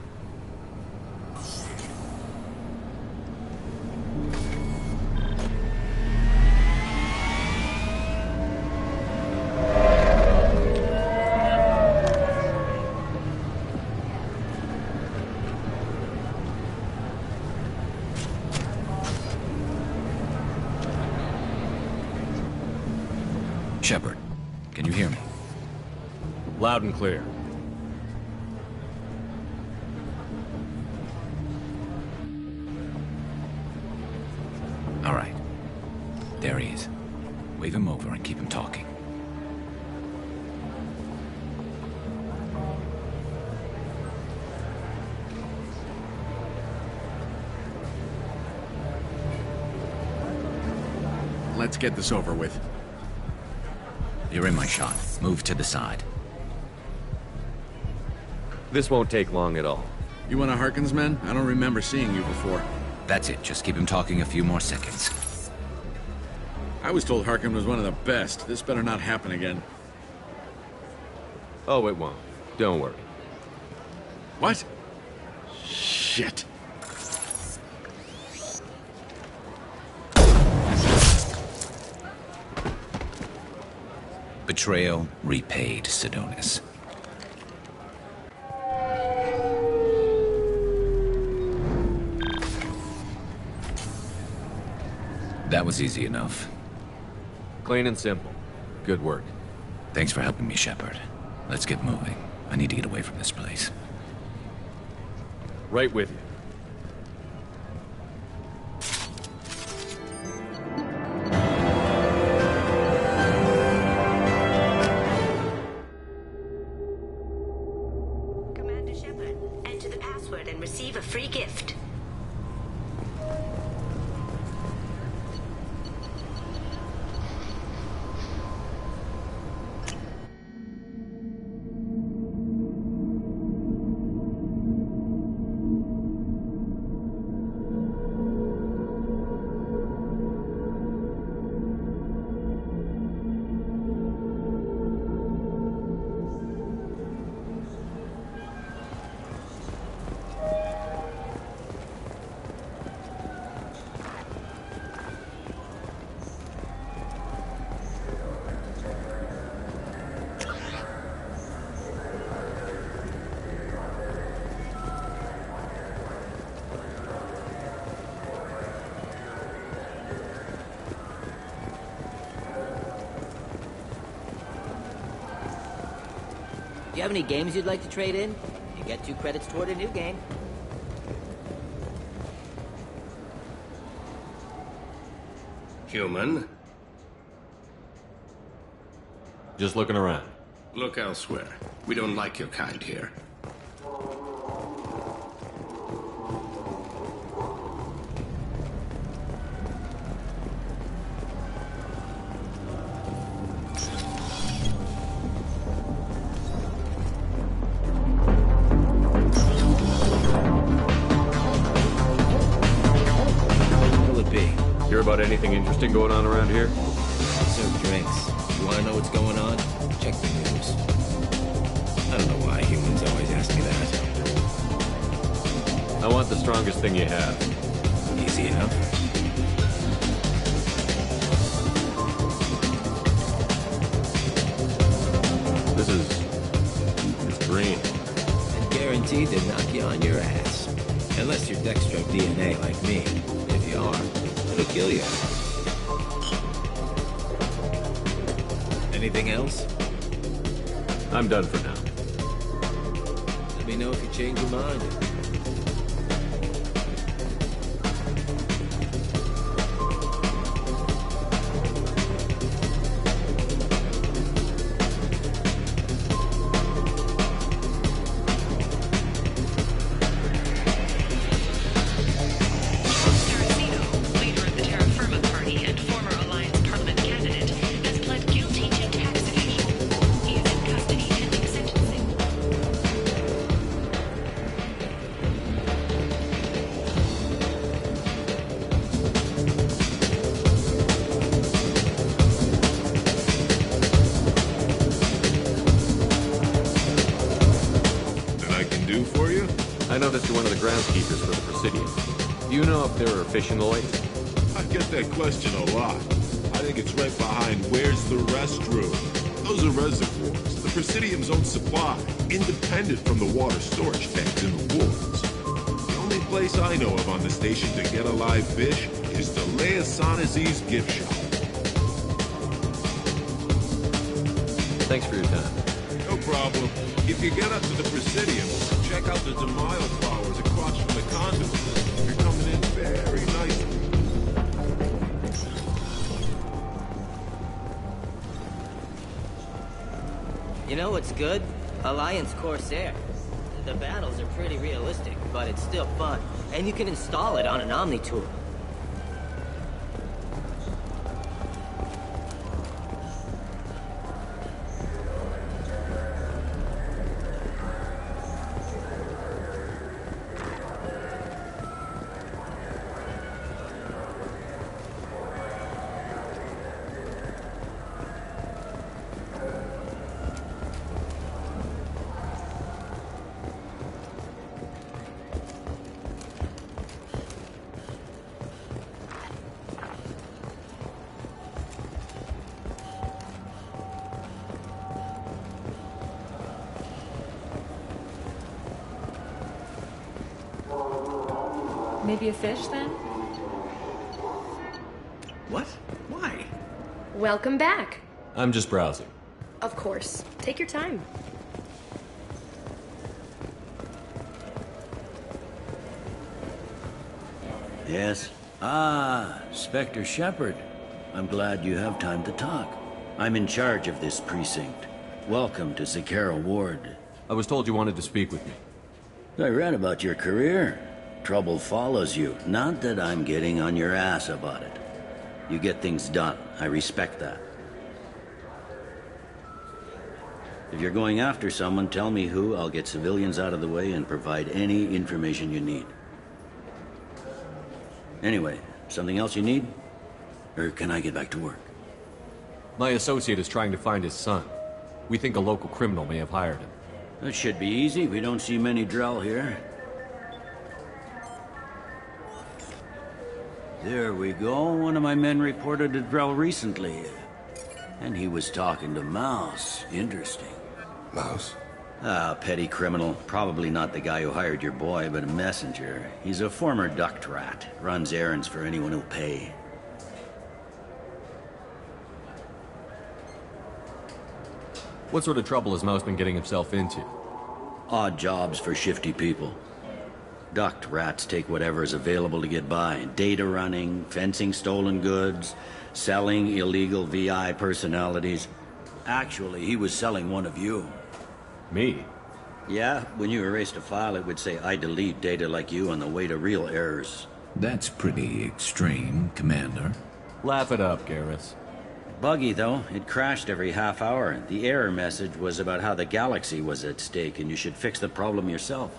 Shepard, can you hear me? Loud and clear. All right. There he is. Wave him over and keep him talking. Let's get this over with. You're in my shot. Move to the side. This won't take long at all. You one of Harkin's men? I don't remember seeing you before. That's it. Just keep him talking a few more seconds. I was told Harkin was one of the best. This better not happen again. Oh, it won't. Don't worry. What? Shit. Betrayal repaid, Sidonis. That was easy enough. Clean and simple. Good work. Thanks for helping me, Shepard. Let's get moving. I need to get away from this place. Right with you. Commander Shepard, enter the password and receive a free gift. you have any games you'd like to trade in? You get 2 credits toward a new game. Human? Just looking around. Look elsewhere. We don't like your kind here. What'll it be? Hear about anything interesting going on around here? Serve drinks. You wanna know what's going on? Check the news. I don't know why humans always ask me that. I want the strongest thing you have. Easy enough. It's green. And guaranteed to knock you on your ass. Unless you're Dextro DNA like me. If you are, it'll kill you. Anything else? I'm done for now. Let me know if you change your mind. Leader of the Terra Firma Party and former Alliance Parliament candidate, has pled guilty to tax evasion. He is in custody pending sentencing. That I can do for you? I noticed you're one of the groundskeepers for the Presidium. Do you know if there are fish in the lake? I get that question a lot. I think it's right behind where's the restroom. Those are reservoirs, the Presidium's own supply, independent from the water storage tanks in the woods. The only place I know of on the station to get a live fish is the Leia Sonazi's gift shop. Thanks for your time. No problem. If you get up to the Presidium, check out the DeMille flowers across from the conduit. You're coming in very nicely. You know what's good? Alliance Corsair. The battles are pretty realistic, but it's still fun. And you can install it on an Omni-tool. Maybe a fish, then? What? Why? Welcome back. I'm just browsing. Of course. Take your time. Yes? Ah, Spectre Shepard. I'm glad you have time to talk. I'm in charge of this precinct. Welcome to Zakera Ward. I was told you wanted to speak with me. I read about your career. Trouble follows you. Not that I'm getting on your ass about it. You get things done. I respect that. If you're going after someone, tell me who. I'll get civilians out of the way and provide any information you need. Anyway, something else you need? Or can I get back to work? My associate is trying to find his son. We think a local criminal may have hired him. That should be easy. We don't see many Drell here. There we go. One of my men reported to Drell recently. And he was talking to Mouse. Interesting. Mouse? Ah, petty criminal. Probably not the guy who hired your boy, but a messenger. He's a former duct rat. Runs errands for anyone who'll pay. What sort of trouble has Mouse been getting himself into? Odd jobs for shifty people. Ducked rats take whatever is available to get by. Data running, fencing stolen goods, selling illegal VI personalities. Actually, he was selling one of you. Me? Yeah, when you erased a file, it would say, I delete data like you on the way to real errors. That's pretty extreme, Commander. Laugh it up, Garrus. Buggy, though. It crashed every half hour. The error message was about how the galaxy was at stake, and you should fix the problem yourself.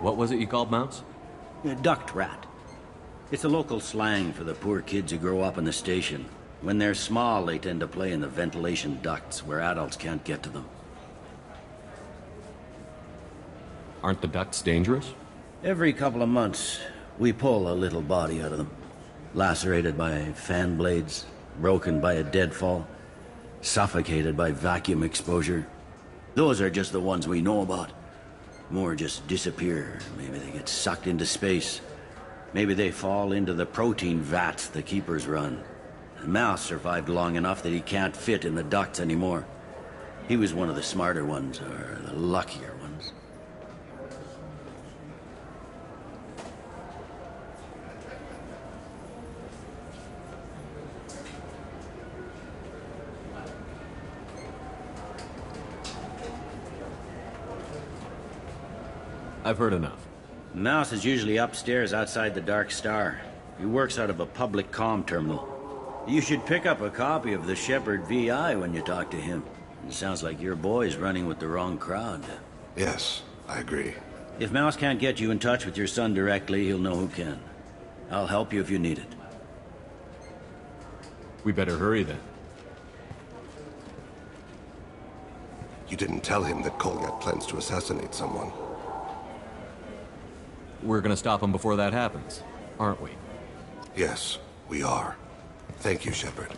What was it you called Mouse? A duct rat. It's a local slang for the poor kids who grow up in the station. When they're small, they tend to play in the ventilation ducts where adults can't get to them. Aren't the ducts dangerous? Every couple of months, we pull a little body out of them. Lacerated by fan blades, broken by a deadfall, suffocated by vacuum exposure. Those are just the ones we know about. More just disappear. Maybe they get sucked into space. Maybe they fall into the protein vats the keepers run. Mouse survived long enough that he can't fit in the ducts anymore. He was one of the smarter ones, or the luckier ones. I've heard enough. Mouse is usually upstairs outside the Dark Star. He works out of a public comm terminal. You should pick up a copy of the Shepard VI when you talk to him. It sounds like your boy's running with the wrong crowd. Yes, I agree. If Mouse can't get you in touch with your son directly, he'll know who can. I'll help you if you need it. We better hurry then. You didn't tell him that Kolyat plans to assassinate someone. We're gonna stop him before that happens, aren't we? Yes, we are. Thank you, Shepard.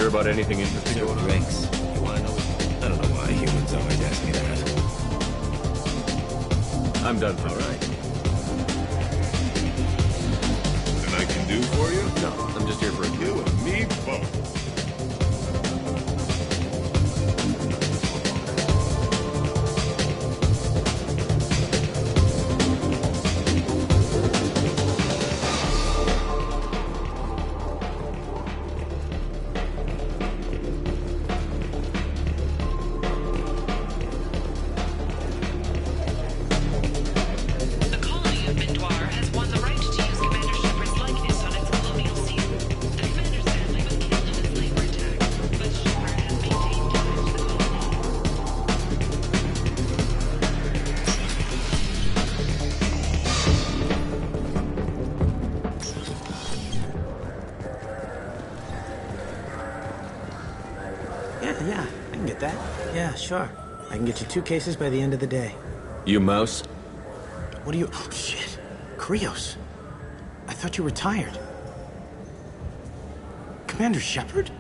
About anything interesting going on? Drinks. You wanna know? I don't know why humans always ask me that. I'm done for. All right. And I can do for you? No, I'm just here for a You and me both. The commander sadly was killed in Yeah, I can get that. Yeah, sure. I can get you 2 cases by the end of the day. You Mouse? What are you... Oh, shit. Krios. I thought you retired. Commander Shepard?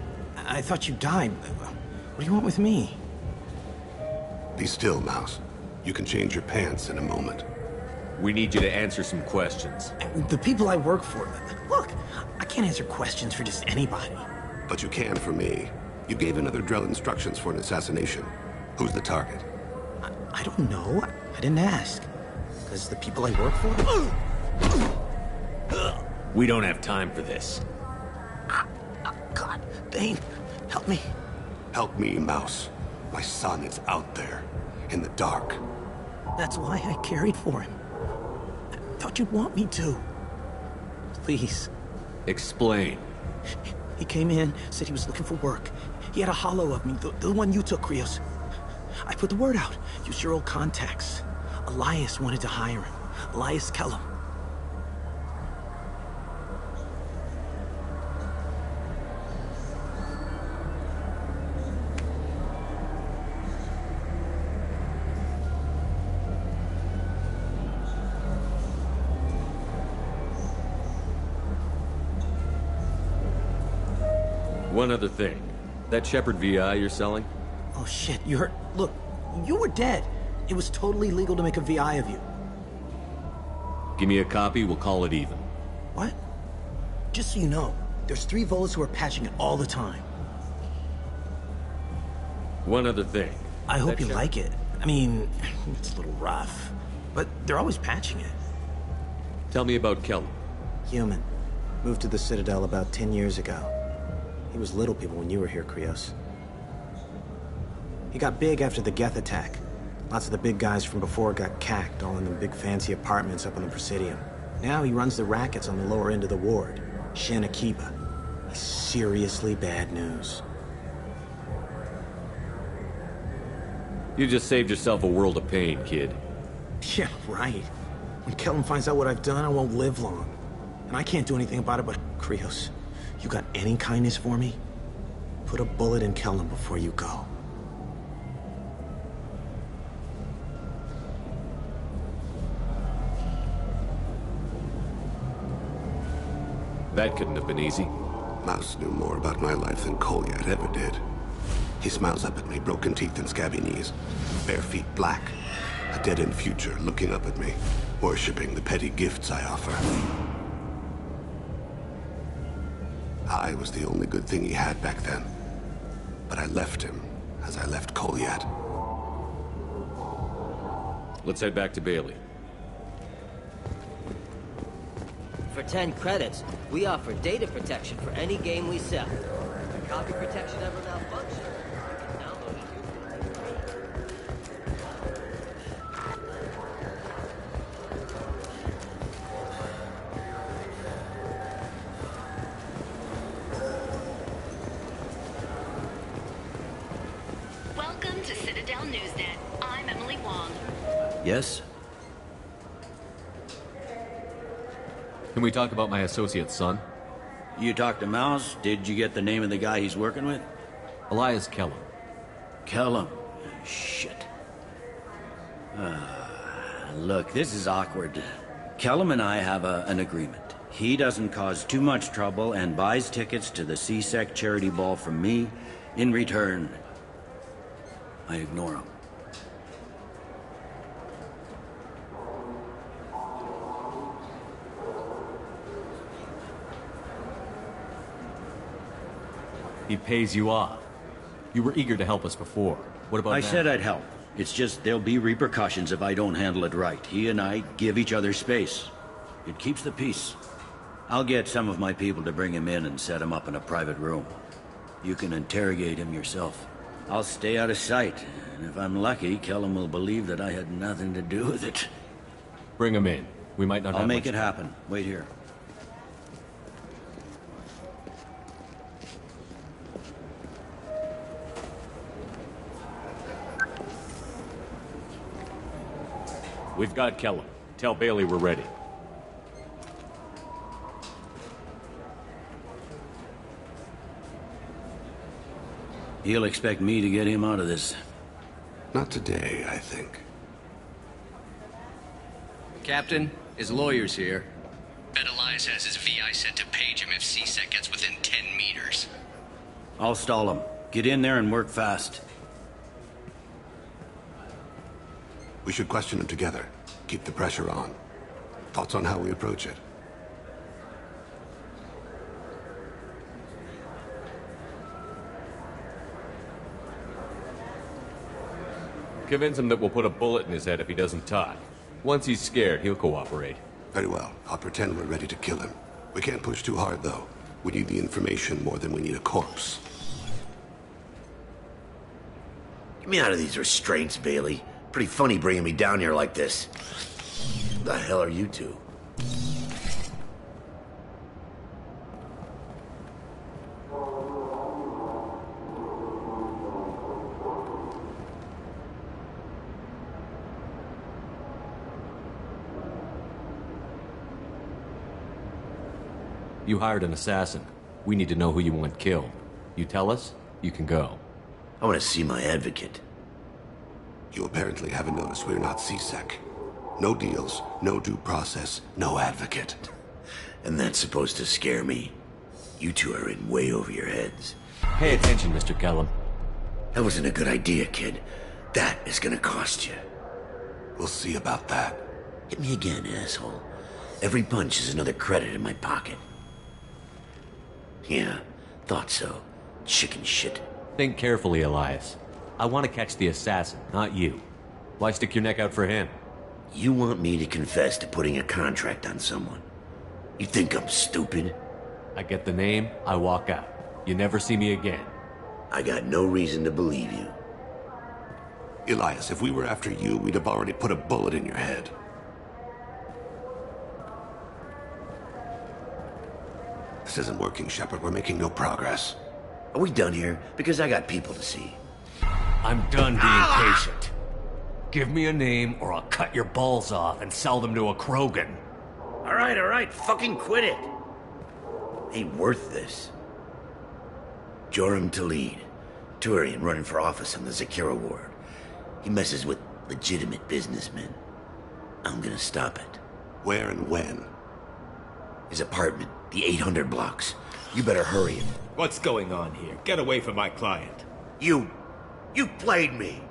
I thought you died. What do you want with me? Be still, Mouse. You can change your pants in a moment. We need you to answer some questions. The people I work for... Look, I can't answer questions for just anybody. But you can for me. You gave another Drell instructions for an assassination. Who's the target? I don't know. I didn't ask. Because the people I work for... We don't have time for this. God, Bane, help me. Help me, Mouse. My son is out there, in the dark. That's why I carried for him. I thought you'd want me to. Please. Explain. He came in, said he was looking for work. He had a hollow of me, the one you took, Krios. I put the word out. Used your old contacts. Elias wanted to hire him. Elias Kellum. One other thing. That Shepard VI you're selling? Oh shit, you heard... Look, you were dead. It was totally legal to make a VI of you. Give me a copy, we'll call it even. What? Just so you know, there's 3 Volus who are patching it all the time. One other thing. I hope you like it. I mean, it's a little rough, but they're always patching it. Tell me about Kellum. Human. Moved to the Citadel about 10 years ago. He was Little People when you were here, Krios. He got big after the Geth attack. Lots of the big guys from before got cacked, all in the big fancy apartments up on the Presidium. Now he runs the rackets on the lower end of the ward, Shin Akiba. He's seriously bad news. You just saved yourself a world of pain, kid. Yeah, right. When Kellum finds out what I've done, I won't live long. And I can't do anything about it, but Krios, you got any kindness for me? Put a bullet in Kellum before you go. That couldn't have been easy. Mouse knew more about my life than Kolyat ever did. He smiles up at me, broken teeth and scabby knees. Bare feet black. A dead-end future looking up at me, worshipping the petty gifts I offer. I was the only good thing he had back then. But I left him, as I left Kolyat. Let's head back to Bailey. For 10 credits, we offer data protection for any game we sell. If copy protection ever malfunctions, you can download it. Welcome to Citadel Newsnet. I'm Emily Wong. Yes? Can we talk about my associate's son? You talked to Mouse? Did you get the name of the guy he's working with? Elias Kellum. Kellum? Shit. Look, this is awkward. Kellum and I have an agreement. He doesn't cause too much trouble and buys tickets to the C-Sec charity ball from me. In return, I ignore him. He pays you off. You were eager to help us before. What about I now? said I'd help. It's just there'll be repercussions if I don't handle it right. He and I give each other space. It keeps the peace. I'll get some of my people to bring him in and set him up in a private room. You can interrogate him yourself. I'll stay out of sight, and if I'm lucky, Kellum will believe that I had nothing to do with it. Bring him in. We might not I'll have make much it happen. Wait here. We've got Kellum. Tell Bailey we're ready. He'll expect me to get him out of this. Not today, I think. Captain, his lawyer's here. Bet Elias has his VI set to page him if CSEC gets within 10 meters. I'll stall him. Get in there and work fast. We should question him together. Keep the pressure on. Thoughts on how we approach it? Convince him that we'll put a bullet in his head if he doesn't talk. Once he's scared, he'll cooperate. Very well. I'll pretend we're ready to kill him. We can't push too hard, though. We need the information more than we need a corpse. Get me out of these restraints, Bailey. Pretty funny bringing me down here like this. Who the hell are you two? You hired an assassin. We need to know who you want killed. You tell us, you can go. I want to see my advocate. You apparently haven't noticed we're not CSEC. No deals, no due process, no advocate. And that's supposed to scare me. You two are in way over your heads. Pay attention, Mr. Kellum. That wasn't a good idea, kid. That is gonna cost you. We'll see about that. Hit me again, asshole. Every punch is another credit in my pocket. Yeah, thought so. Chicken shit. Think carefully, Elias. I want to catch the assassin, not you. Why stick your neck out for him? You want me to confess to putting a contract on someone? You think I'm stupid? I get the name, I walk out. You never see me again. I got no reason to believe you. Elias, if we were after you, we'd have already put a bullet in your head. This isn't working, Shepard. We're making no progress. Are we done here? Because I got people to see. I'm done being patient. Give me a name or I'll cut your balls off and sell them to a Krogan. All right, fucking quit it. Ain't worth this. Joram Talid, Turian running for office on the Zakira ward. He messes with legitimate businessmen. I'm gonna stop it. Where and when? His apartment, the 800 blocks. You better hurry it. What's going on here? Get away from my client. You played me.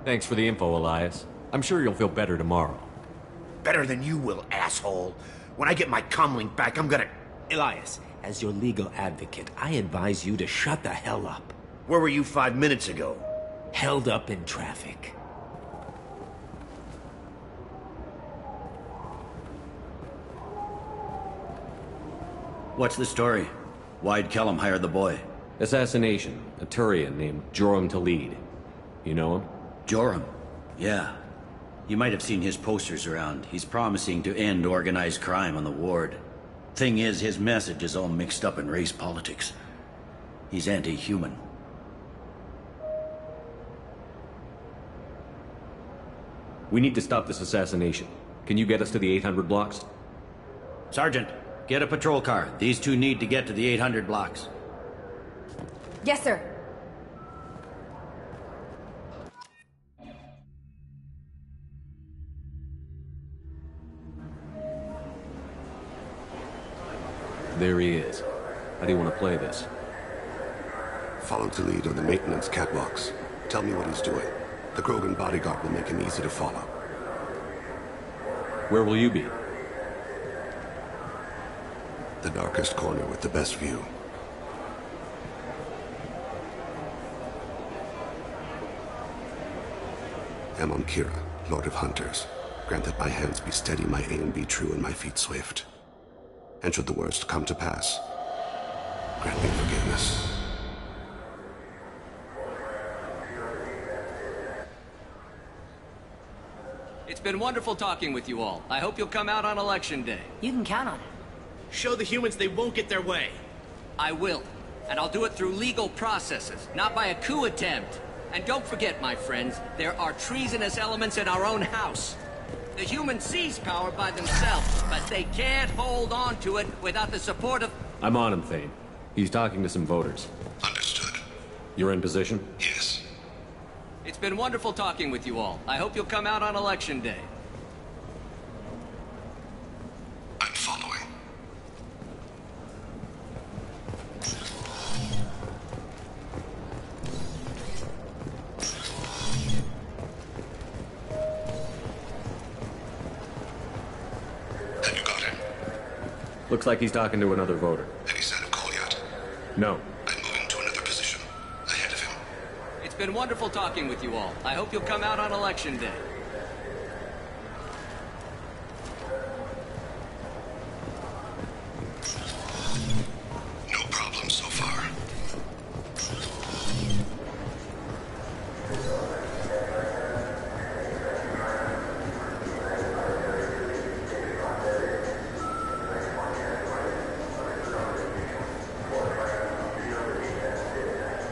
Thanks for the info, Elias. I'm sure you'll feel better tomorrow. Better than you will, asshole. When I get my comlink back, I'm gonna... Elias, as your legal advocate, I advise you to shut the hell up. Where were you 5 minutes ago? Held up in traffic. What's the story? Why'd Kellum hire the boy? Assassination. A Turian named Joram Talid. You know him? Joram? Yeah. You might have seen his posters around. He's promising to end organized crime on the ward. Thing is, his message is all mixed up in race politics. He's anti-human. We need to stop this assassination. Can you get us to the 800 blocks? Sergeant, get a patrol car. These two need to get to the 800 blocks. Yes, sir. There he is. How do you want to play this? Follow Talid on the maintenance catwalks. Tell me what he's doing. The Krogan bodyguard will make him easy to follow. Where will you be? The darkest corner with the best view. Amon Kira, Lord of Hunters. Grant that my hands be steady, my aim be true, and my feet swift. And should the worst come to pass, grant me forgiveness. It's been wonderful talking with you all. I hope you'll come out on Election Day. You can count on it. Show the humans they won't get their way. I will. And I'll do it through legal processes, not by a coup attempt. And don't forget, my friends, there are treasonous elements in our own house. The humans seize power by themselves, but they can't hold on to it without the support of... I'm on him, Thane. He's talking to some voters. Understood. You're in position? Yes. It's been wonderful talking with you all. I hope you'll come out on Election Day. I'm following. Have you got him? Looks like he's talking to another voter. Any sign of Kolyat? No. I'm moving to another position. Ahead of him. It's been wonderful talking with you all. I hope you'll come out on Election Day. No problem so far.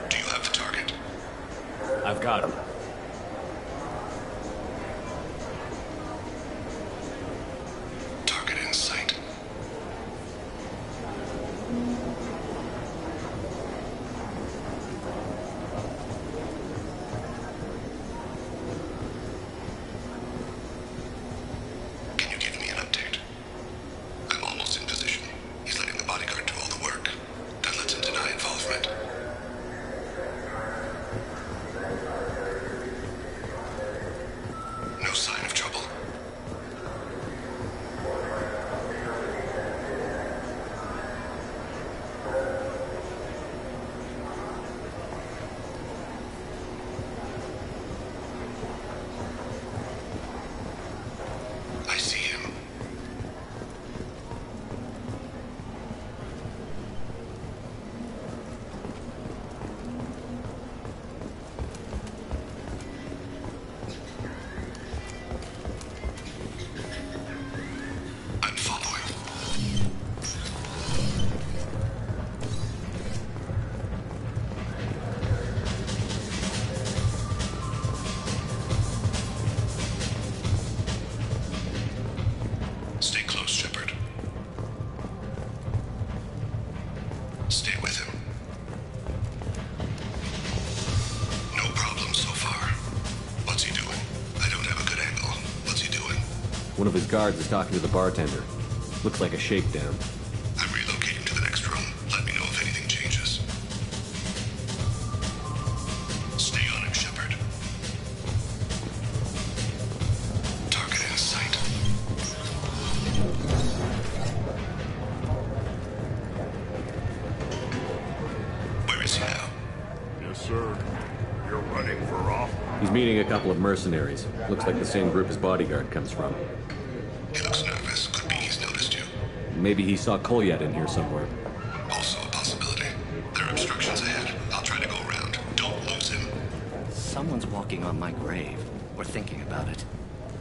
Do you have the target? I've got him. Target in sight. Can you give me an update? I'm almost in position. He's letting the bodyguard do all the work. That lets him deny involvement. No sign of trouble. I see him. I'm following. Stay close, Shepard. Stay with him. No problem so far. What's he doing? I don't have a good angle. What's he doing? One of his guards is talking to the bartender. Looks like a shakedown. I'm relocating to the next room. Let me know if anything changes. Stay on him, Shepard. Target in sight. Where is he now? Yes, sir. You're running for office. He's meeting a couple of mercenaries. Looks like the same group his bodyguard comes from. He looks nervous. Could be he's noticed you. Maybe he saw Kolyat in here somewhere. Also a possibility. There are obstructions ahead. I'll try to go around. Don't lose him. Someone's walking on my grave. Or thinking about it.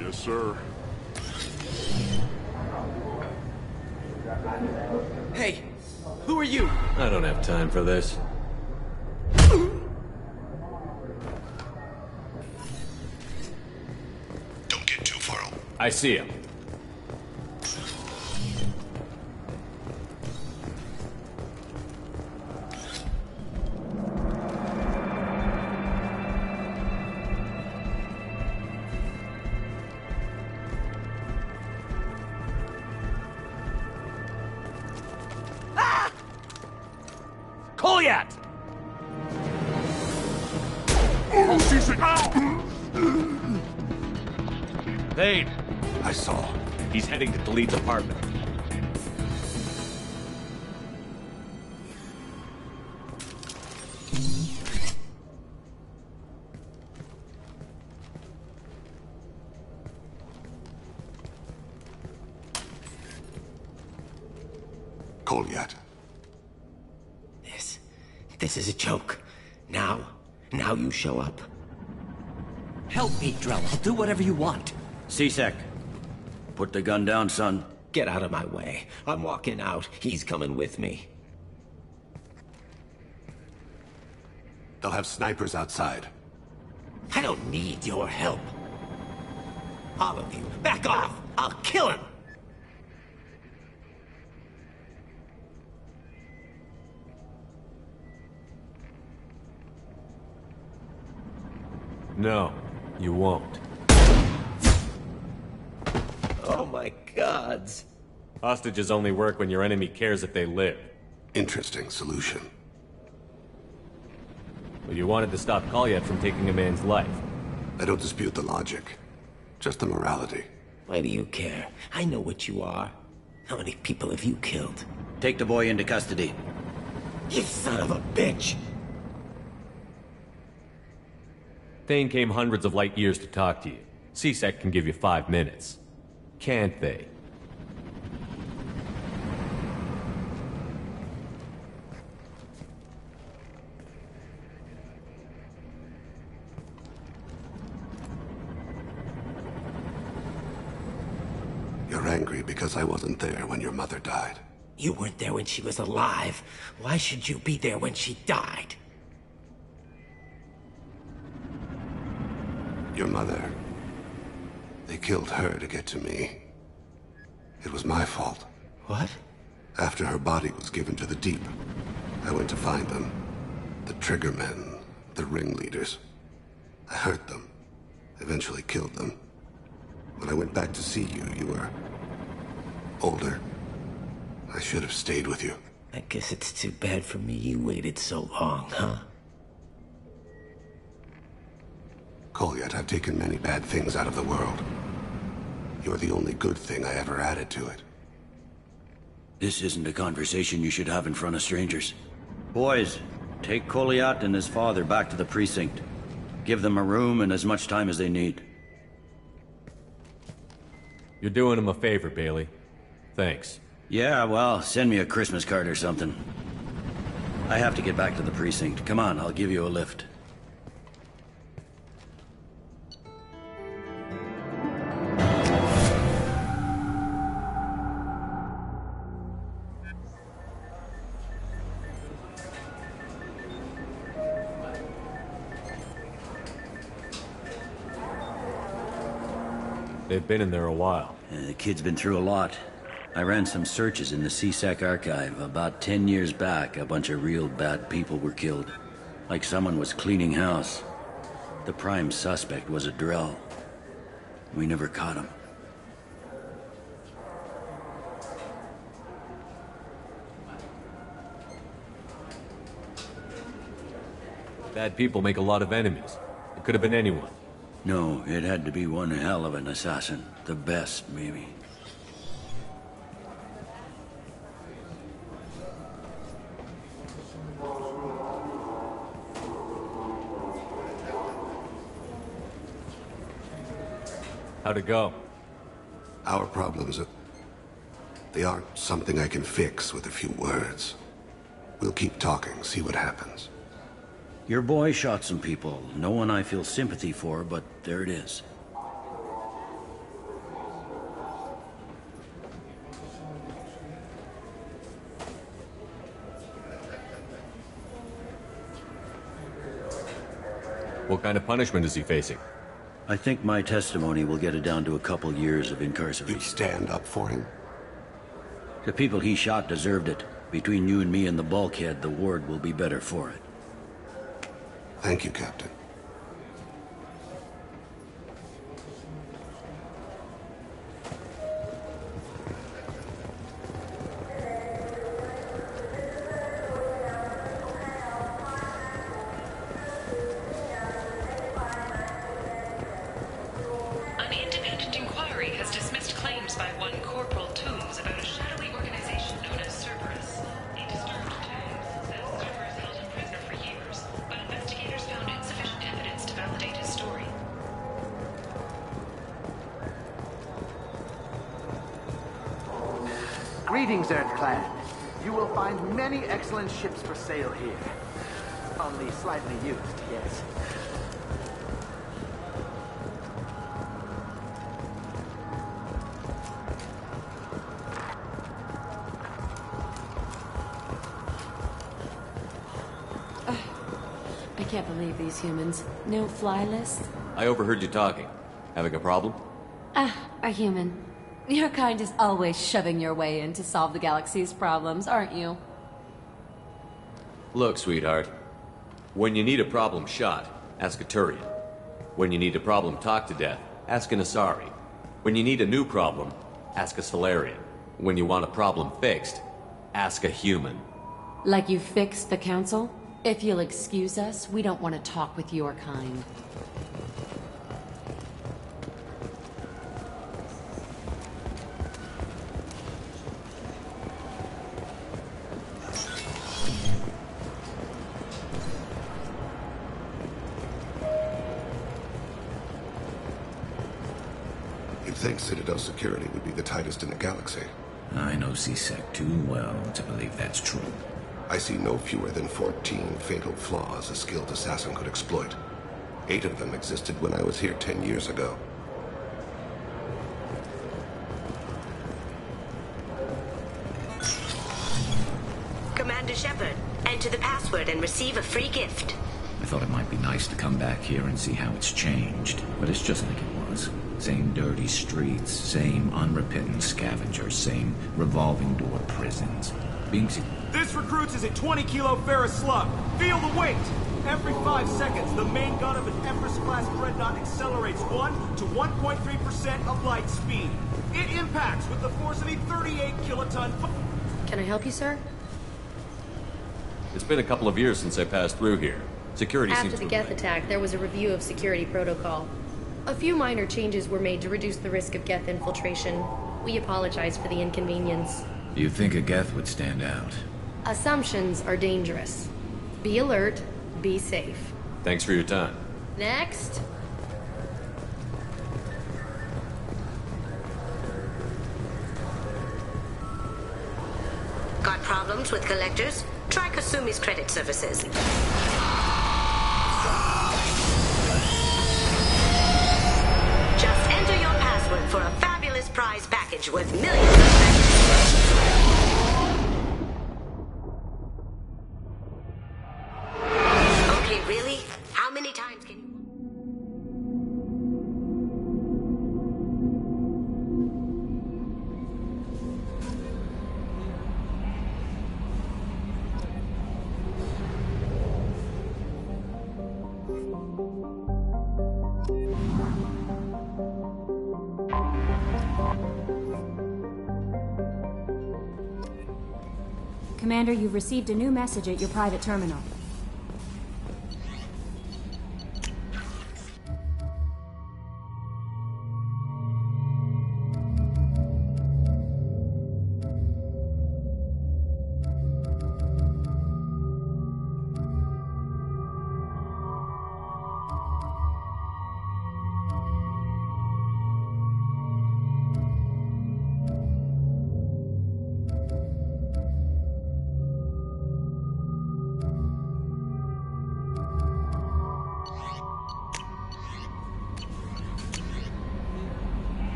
Yes, sir. Hey, who are you? I don't have time for this. Don't get too far. I see him. Kolyat! Thane! I saw. He's heading to Khalid's apartment. Kolyat. This is a joke. Now you show up. Help me, Drell. I'll do whatever you want. C-Sec, put the gun down, son. Get out of my way. I'm walking out. He's coming with me. They'll have snipers outside. I don't need your help. All of you, back off! I'll kill him! No, you won't. Oh my gods. Hostages only work when your enemy cares if they live. Interesting solution. Well, you wanted to stop Kolyat from taking a man's life. I don't dispute the logic. Just the morality. Why do you care? I know what you are. How many people have you killed? Take the boy into custody. You son of a bitch! Thane came hundreds of light years to talk to you. CSEC can give you 5 minutes. Can't they? You're angry because I wasn't there when your mother died. You weren't there when she was alive. Why should you be there when she died? Your mother. They killed her to get to me. It was my fault. What? After her body was given to the Deep, I went to find them. The Triggermen, the ringleaders. I hurt them. Eventually killed them. When I went back to see you, you were older. I should have stayed with you. I guess it's too bad for me you waited so long, huh? Kolyat, I've taken many bad things out of the world. You're the only good thing I ever added to it. This isn't a conversation you should have in front of strangers. Boys, take Kolyat and his father back to the precinct. Give them a room and as much time as they need. You're doing them a favor, Bailey. Thanks. Yeah, well, send me a Christmas card or something. I have to get back to the precinct. Come on, I'll give you a lift. They've been in there a while. The kid's been through a lot. I ran some searches in the CSEC archive. About 10 years back, a bunch of real bad people were killed. Like someone was cleaning house. The prime suspect was a Drell. We never caught him. Bad people make a lot of enemies. It could have been anyone. No, it had to be one hell of an assassin. The best, maybe. How'd it go? Our problems they aren't something I can fix with a few words. We'll keep talking, see what happens. Your boy shot some people. No one I feel sympathy for, but there it is. What kind of punishment is he facing? I think my testimony will get it down to a couple years of incarceration. You'd stand up for him? The people he shot deserved it. Between you and me and the bulkhead, the ward will be better for it. Thank you, Captain. An independent inquiry has dismissed claims by one Corporal Toombs about a shadowy organization known as Cerberus. A disturbed Toombs says Cerberus held him prisoner for years, but investigators found insufficient evidence to validate his story. Greetings, Earth Clan. You will find many excellent ships for sale here. Only slightly used, yes. I can't believe these humans. No fly list? I overheard you talking. Having a problem? A human. Your kind is always shoving your way in to solve the galaxy's problems, aren't you? Look, sweetheart. When you need a problem shot, ask a Turian. When you need a problem, talk to Death. Ask an Asari. When you need a new problem, ask a Solarian. When you want a problem fixed, ask a human. Like you fixed the council? If you'll excuse us, we don't want to talk with your kind. You'd think Citadel security would be the tightest in the galaxy. I know C-Sec too well to believe that's true. I see no fewer than 14 fatal flaws a skilled assassin could exploit. 8 of them existed when I was here 10 years ago. Commander Shepard, enter the password and receive a free gift. I thought it might be nice to come back here and see how it's changed, but it's just like it was. Same dirty streets, same unrepentant scavengers, same revolving door prisons. This recruits is a 20-kilo Ferris slug. Feel the weight! Every 5 seconds, the main gun of an Empress-class dreadnought accelerates 1 to 1.3% of light speed. It impacts with the force of a 38-kiloton... Can I help you, sir? It's been a couple of years since I passed through here. Security After seems the to Geth attack, there was a review of security protocol. A few minor changes were made to reduce the risk of Geth infiltration. We apologize for the inconvenience. You'd think a Geth would stand out. Assumptions are dangerous. Be alert, be safe. Thanks for your time. Next. Got problems with collectors? Try Kasumi's credit services. Just enter your password for a fabulous prize package worth millions of credits. Okay, really? How many times can you... Commander, you've received a new message at your private terminal.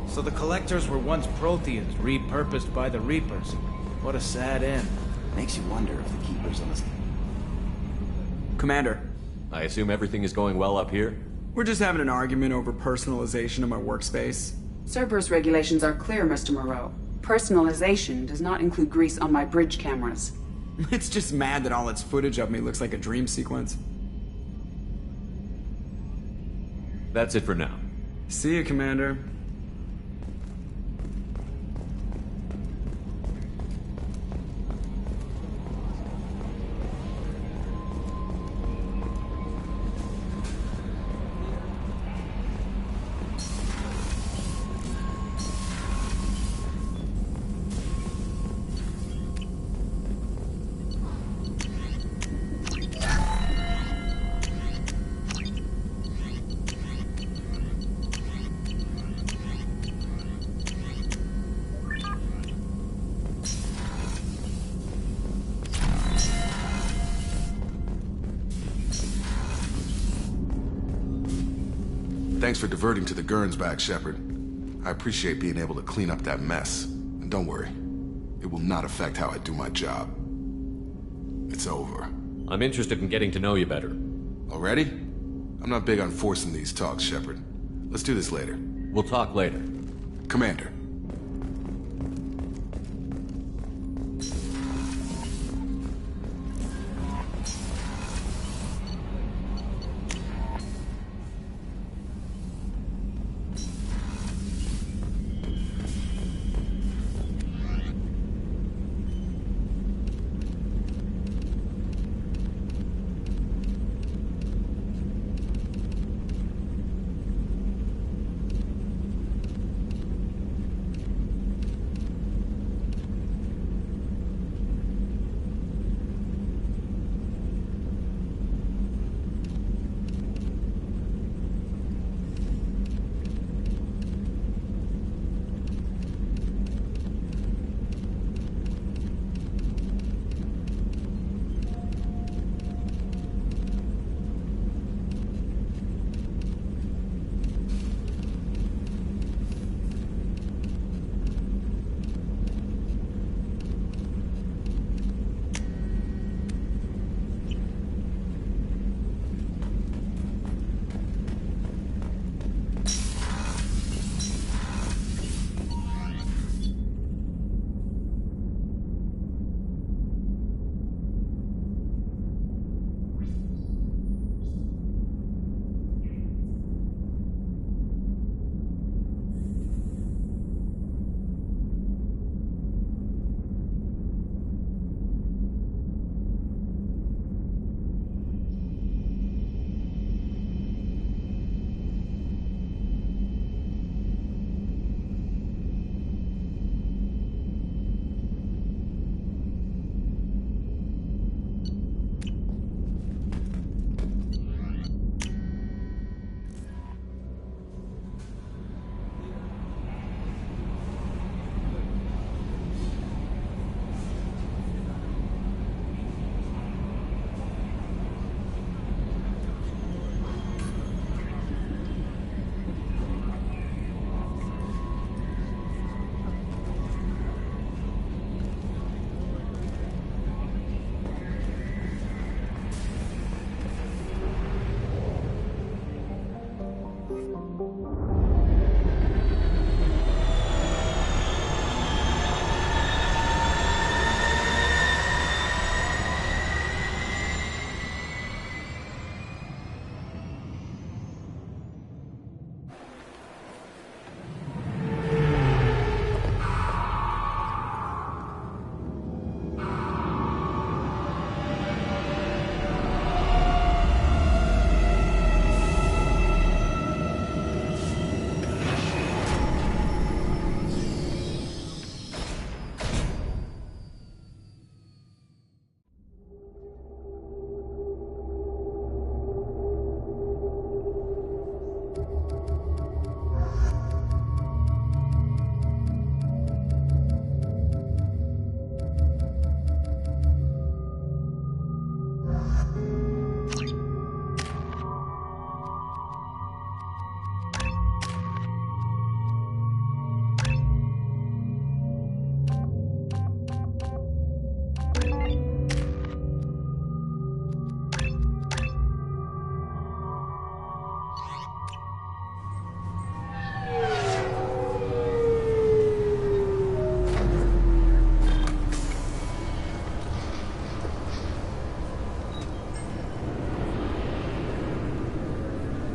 So the Collectors were once Protheans, repurposed by the Reapers. What a sad end. Makes you wonder if the Keepers on this... Commander. I assume everything is going well up here? We're just having an argument over personalization of my workspace. Cerberus regulations are clear, Mr. Moreau. Personalization does not include grease on my bridge cameras. It's just mad that all its footage of me looks like a dream sequence. That's it for now. See you, Commander. Thanks for diverting to the Gernsback, Shepard. I appreciate being able to clean up that mess. And don't worry, it will not affect how I do my job. It's over. I'm interested in getting to know you better. Already? I'm not big on forcing these talks, Shepard. Let's do this later. We'll talk later. Commander.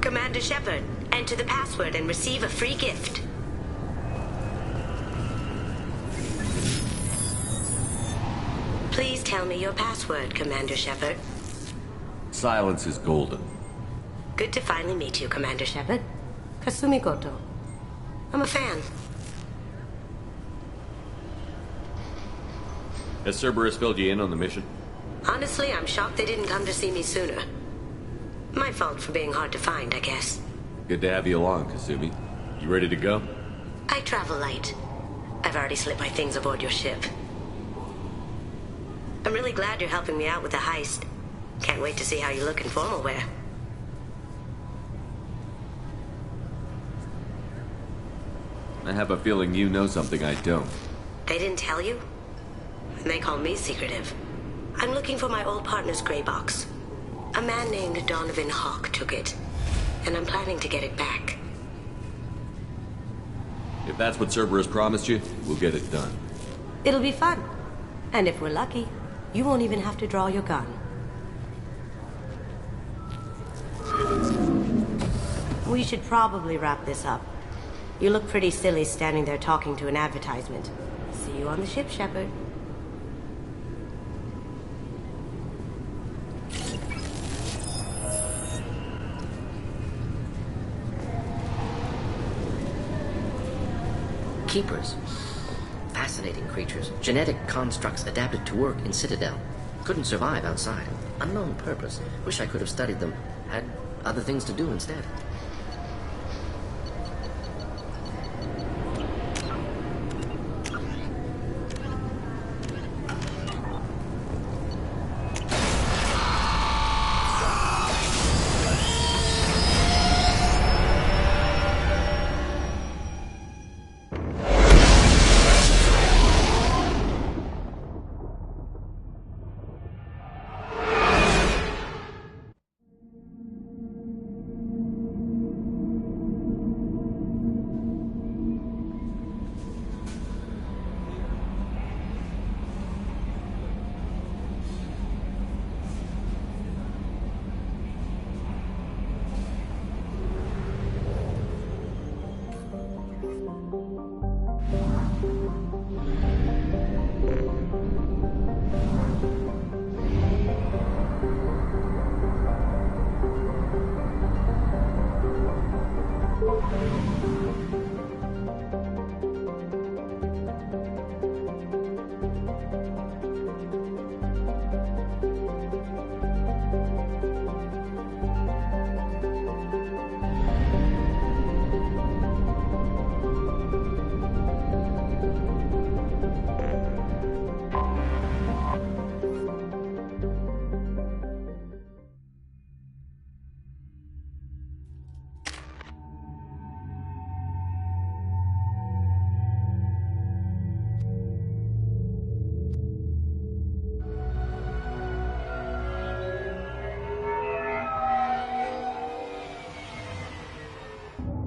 Commander Shepard, enter the password and receive a free gift. Please tell me your password, Commander Shepard. Silence is golden. Good to finally meet you, Commander Shepard. Kasumi Goto. I'm a fan. Has Cerberus filled you in on the mission? Honestly, I'm shocked they didn't come to see me sooner. My fault for being hard to find, I guess. Good to have you along, Kasumi. You ready to go? I travel light. I've already slipped my things aboard your ship. I'm really glad you're helping me out with the heist. Can't wait to see how you look in formal wear. I have a feeling you know something I don't. They didn't tell you? And they call me secretive. I'm looking for my old partner's gray box. A man named Donovan Hawk took it, and I'm planning to get it back. If that's what Cerberus promised you, we'll get it done. It'll be fun. And if we're lucky, you won't even have to draw your gun. We should probably wrap this up. You look pretty silly standing there talking to an advertisement. See you on the ship, Shepard. Keepers. Fascinating creatures. Genetic constructs adapted to work in Citadel. Couldn't survive outside. Unknown purpose. Wish I could have studied them. Had other things to do instead.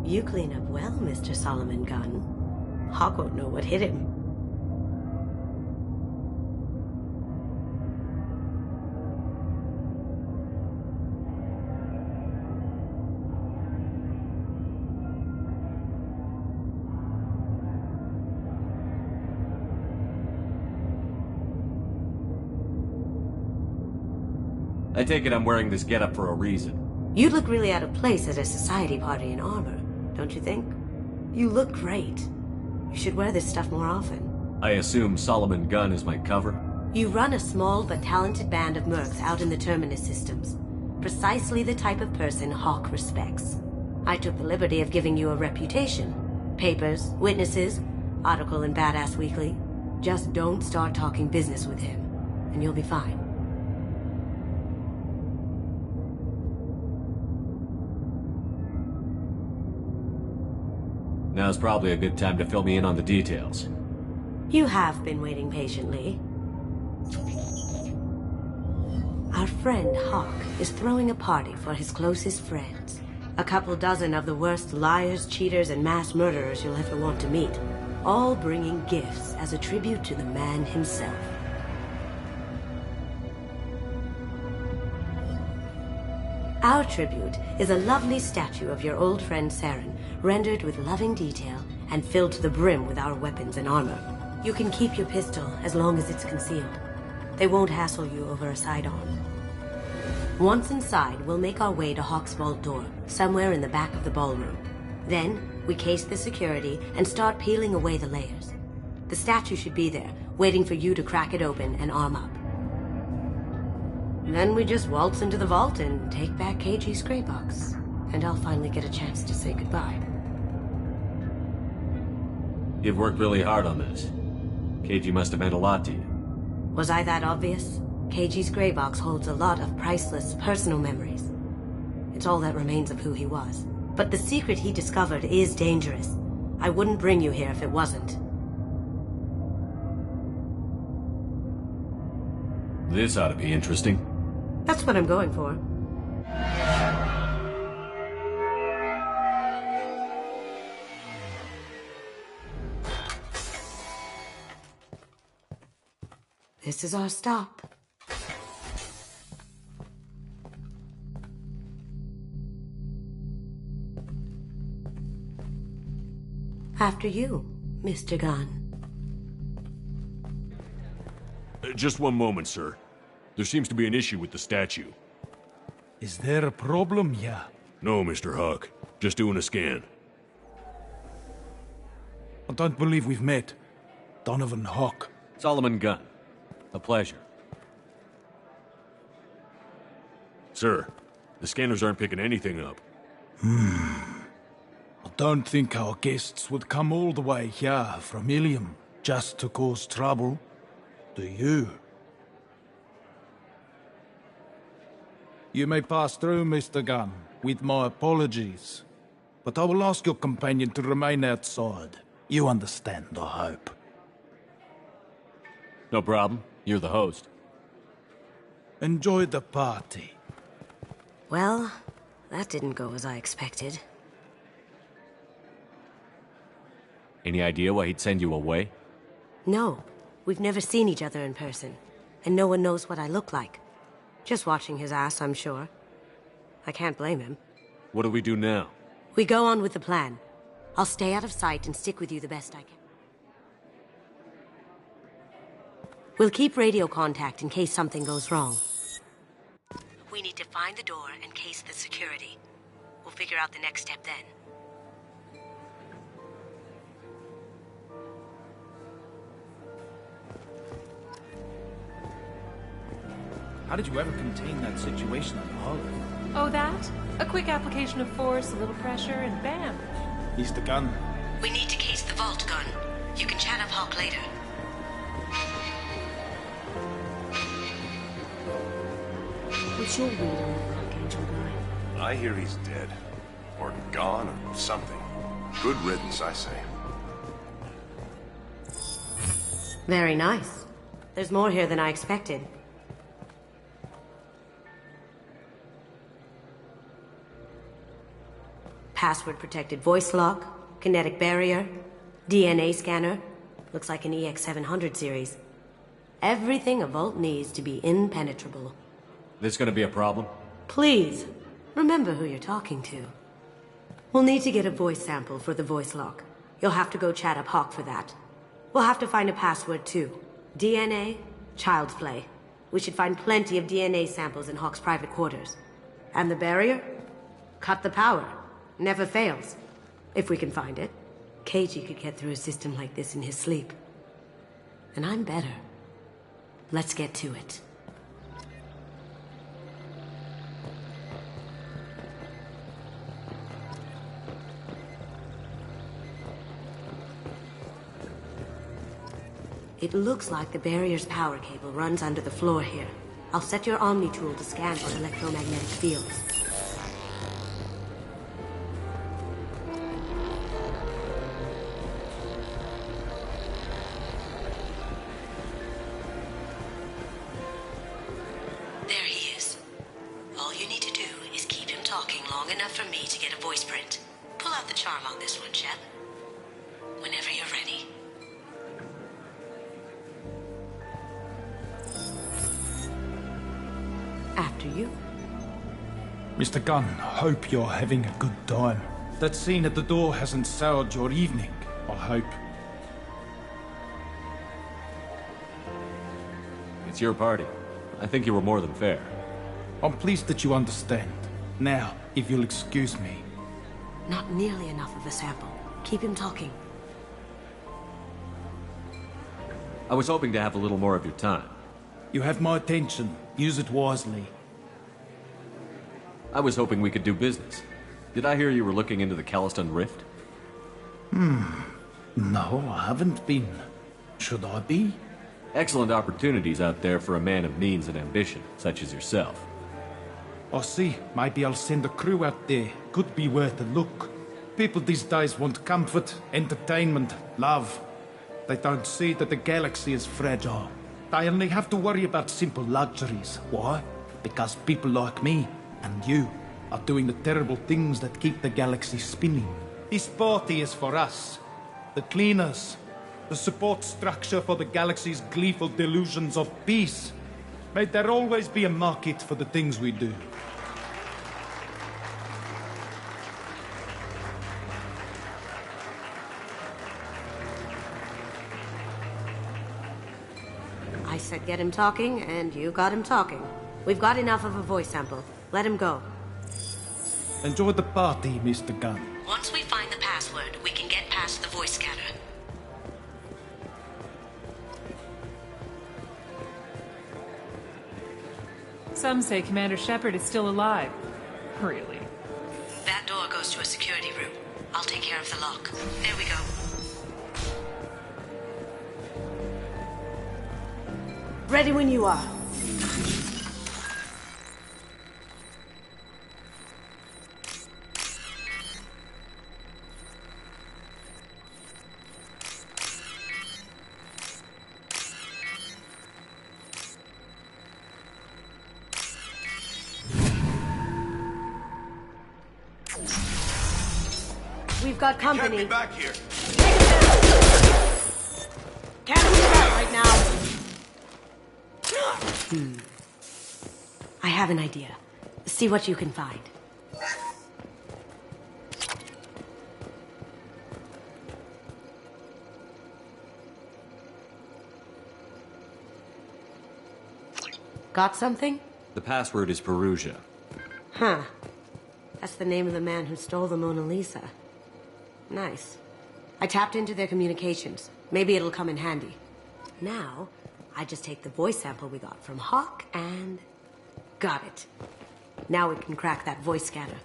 You clean up well, Mr. Solomon Gunn. Hawk won't know what hit him. I take it I'm wearing this getup for a reason. You look really out of place at a society party in armor, don't you think? You look great. You should wear this stuff more often. I assume Solomon Gunn is my cover? You run a small but talented band of mercs out in the Terminus systems. Precisely the type of person Hawk respects. I took the liberty of giving you a reputation. Papers, witnesses, article in Badass Weekly. Just don't start talking business with him, and you'll be fine. Now's probably a good time to fill me in on the details. You have been waiting patiently. Our friend Hawk is throwing a party for his closest friends. A couple dozen of the worst liars, cheaters, and mass murderers you'll ever want to meet. All bringing gifts as a tribute to the man himself. Our tribute is a lovely statue of your old friend Saren, rendered with loving detail and filled to the brim with our weapons and armor. You can keep your pistol as long as it's concealed. They won't hassle you over a sidearm. Once inside, we'll make our way to Hawk's vault door, somewhere in the back of the ballroom. Then, we case the security and start peeling away the layers. The statue should be there, waiting for you to crack it open and arm up. Then we just waltz into the vault and take back KG's gray box. And I'll finally get a chance to say goodbye. You've worked really hard on this. KG must have meant a lot to you. Was I that obvious? KG's gray box holds a lot of priceless personal memories. It's all that remains of who he was. But the secret he discovered is dangerous. I wouldn't bring you here if it wasn't. This ought to be interesting. That's what I'm going for. This is our stop. After you, Mr. Gunn. Just one moment, sir. There seems to be an issue with the statue. Is there a problem here? No, Mr. Huck. Just doing a scan. I don't believe we've met. Donovan Huck. Solomon Gunn. A pleasure. Sir, the scanners aren't picking anything up. I don't think our guests would come all the way here from Ilium just to cause trouble. Do you? You may pass through, Mr. Gunn, with my apologies. But I will ask your companion to remain outside. You understand, I hope. No problem. You're the host. Enjoy the party. Well, that didn't go as I expected. Any idea why he'd send you away? No, we've never seen each other in person, and no one knows what I look like. Just watching his ass, I'm sure. I can't blame him. What do we do now? We go on with the plan. I'll stay out of sight and stick with you the best I can. We'll keep radio contact in case something goes wrong. We need to find the door and case the security. We'll figure out the next step then. How did you ever contain that situation on the hull? Oh, that? A quick application of force, a little pressure, and bam. Mr. Gunn. We need to case the vault, Gunn. You can chat up Hawk later. What's your read on that Archangel guy? I hear he's dead. Or gone, or something. Good riddance, I say. Very nice. There's more here than I expected. Password-protected voice lock, kinetic barrier, DNA scanner. Looks like an EX-700 series. Everything a vault needs to be impenetrable. This gonna be a problem? Please, remember who you're talking to. We'll need to get a voice sample for the voice lock. You'll have to go chat up Hawk for that. We'll have to find a password too. DNA, child's play. We should find plenty of DNA samples in Hawk's private quarters. And the barrier? Cut the power. Never fails. If we can find it. KG could get through a system like this in his sleep. And I'm better. Let's get to it. It looks like the barrier's power cable runs under the floor here. I'll set your Omni tool to scan for electromagnetic fields. There he is. All you need to do is keep him talking long enough for me to get a voice print. Pull out the charm on this one, Shep. Whenever you're ready. After you. Mr. Gunn, hope you're having a good time. That scene at the door hasn't soured your evening, I hope. It's your party. I think you were more than fair. I'm pleased that you understand. Now, if you'll excuse me. Not nearly enough of a sample. Keep him talking. I was hoping to have a little more of your time. You have my attention. Use it wisely. I was hoping we could do business. Did I hear you were looking into the Calliston Rift? No, I haven't been. Should I be? Excellent opportunities out there for a man of means and ambition, such as yourself. I see. Maybe I'll send a crew out there. Could be worth a look. people these days want comfort, entertainment, love. They don't see that the galaxy is fragile. They only have to worry about simple luxuries. Why? Because people like me and you are doing the terrible things that keep the galaxy spinning. This party is for us, the cleaners, the support structure for the galaxy's gleeful delusions of peace. May there always be a market for the things we do. I said get him talking, and you got him talking. We've got enough of a voice sample. Let him go. Enjoy the party, Mr. Gunn. Once we find the password, we can get past the voice scanner. Some say Commander Shepard is still alive. Really? That door goes to a security room. I'll take care of the lock. There we go. Ready when you are. We've got company. Get me back here. Can't do that right now. I have an idea. See what you can find. Got something? The password is Perugia. Huh. That's the name of the man who stole the Mona Lisa. Nice. I tapped into their communications. Maybe it'll come in handy. Now, I just take the voice sample we got from Hawk and... got it. Now we can crack that voice scanner.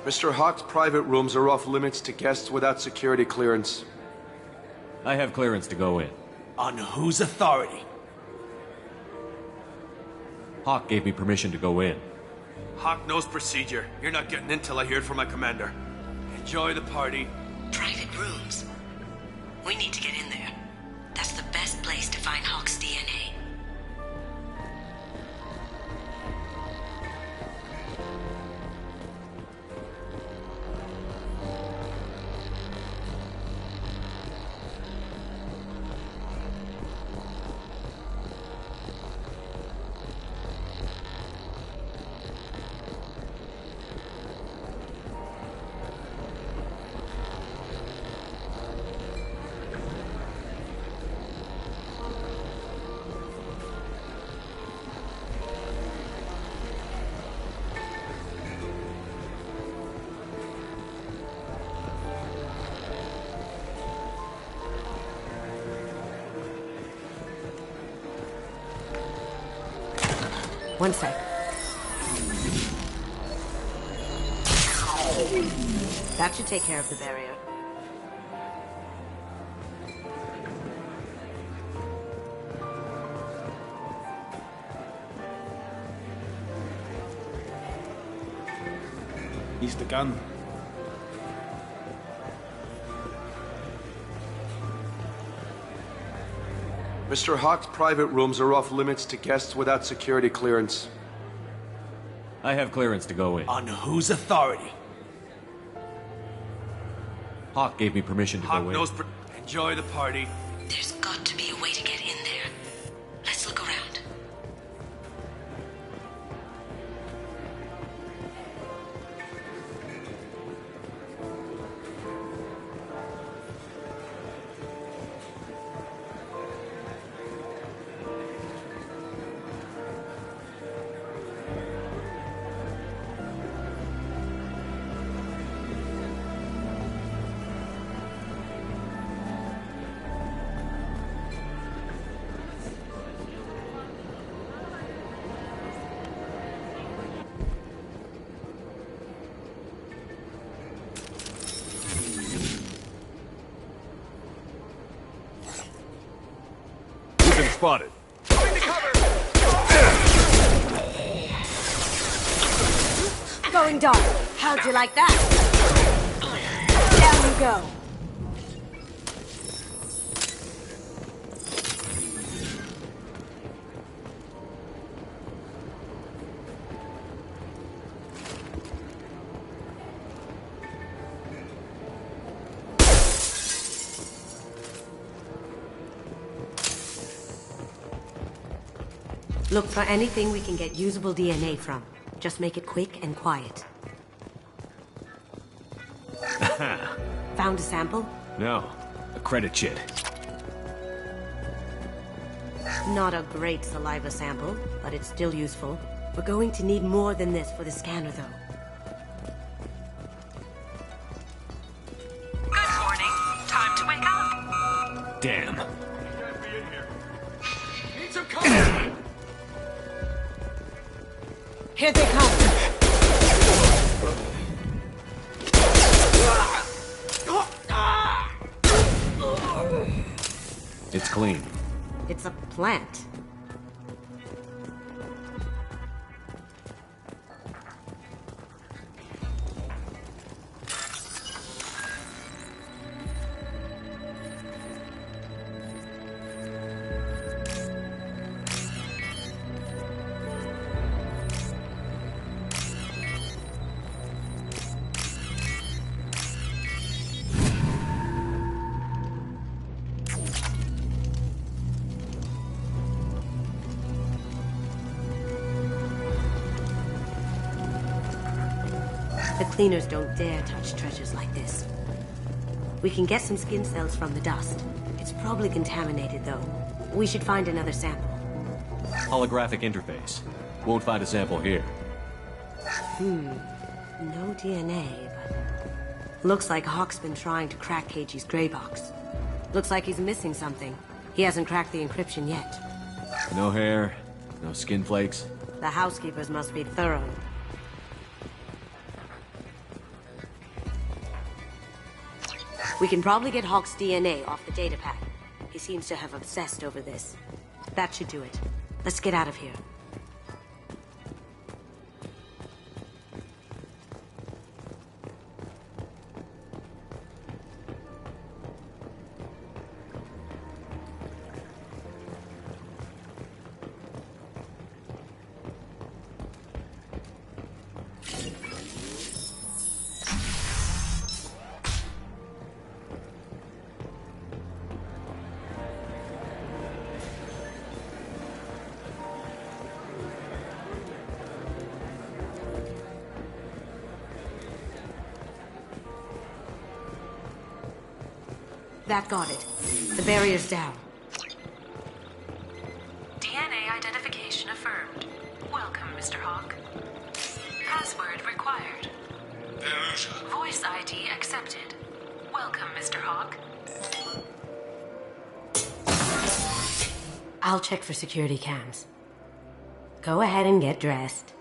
Mr. Hawk's private rooms are off limits to guests without security clearance. I have clearance to go in. On whose authority? Hawk gave me permission to go in. Hawk knows procedure. You're not getting in till I hear it from my commander. Enjoy the party. Private rooms. We need to get in there. That's the best place to find Hawk's DNA. One sec. That should take care of the barrier. Mr. Gunn. Mr. Hawk's private rooms are off limits to guests without security clearance. I have clearance to go in. On whose authority? Hawk gave me permission to Hawk go in. knows. Enjoy the party. There's got to be a way to get in there. Let's look around. spotted. Going dark. How'd you like that? Down you go. Look for anything we can get usable DNA from. Just make it quick and quiet. Found a sample? No, a credit chit. Not a great saliva sample, but it's still useful. We're going to need more than this for the scanner, though. Good morning. Time to wake up. Damn. Need some cover. Here they come! It's clean. It's a plant. The cleaners don't dare touch treasures like this. We can get some skin cells from the dust. It's probably contaminated, though. We should find another sample. Holographic interface. Won't find a sample here. No DNA, but... Looks like Hawk's been trying to crack KG's gray box. Looks like he's missing something. He hasn't cracked the encryption yet. No hair, no skin flakes. The housekeepers must be thorough. We can probably get Hawk's DNA off the datapad. He seems to have obsessed over this. That should do it. Let's get out of here. That got it. The barrier's down. DNA identification affirmed. Welcome, Mr. Hawk. Password required. Voice ID accepted. Welcome, Mr. Hawk. I'll check for security cams. Go ahead and get dressed.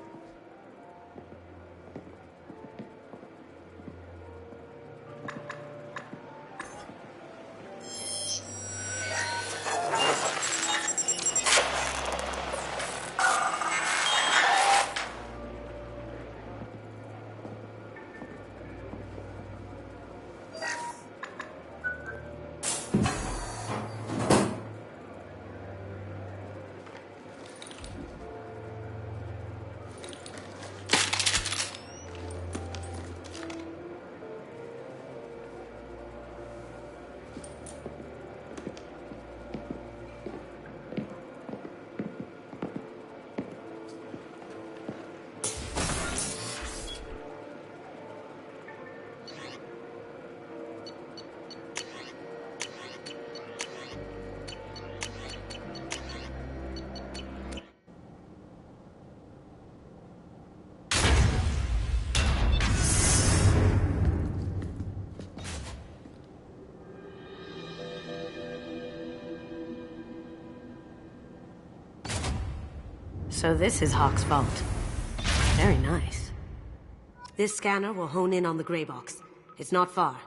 So this is Hawk's vault. Very nice. This scanner will hone in on the gray box. It's not far.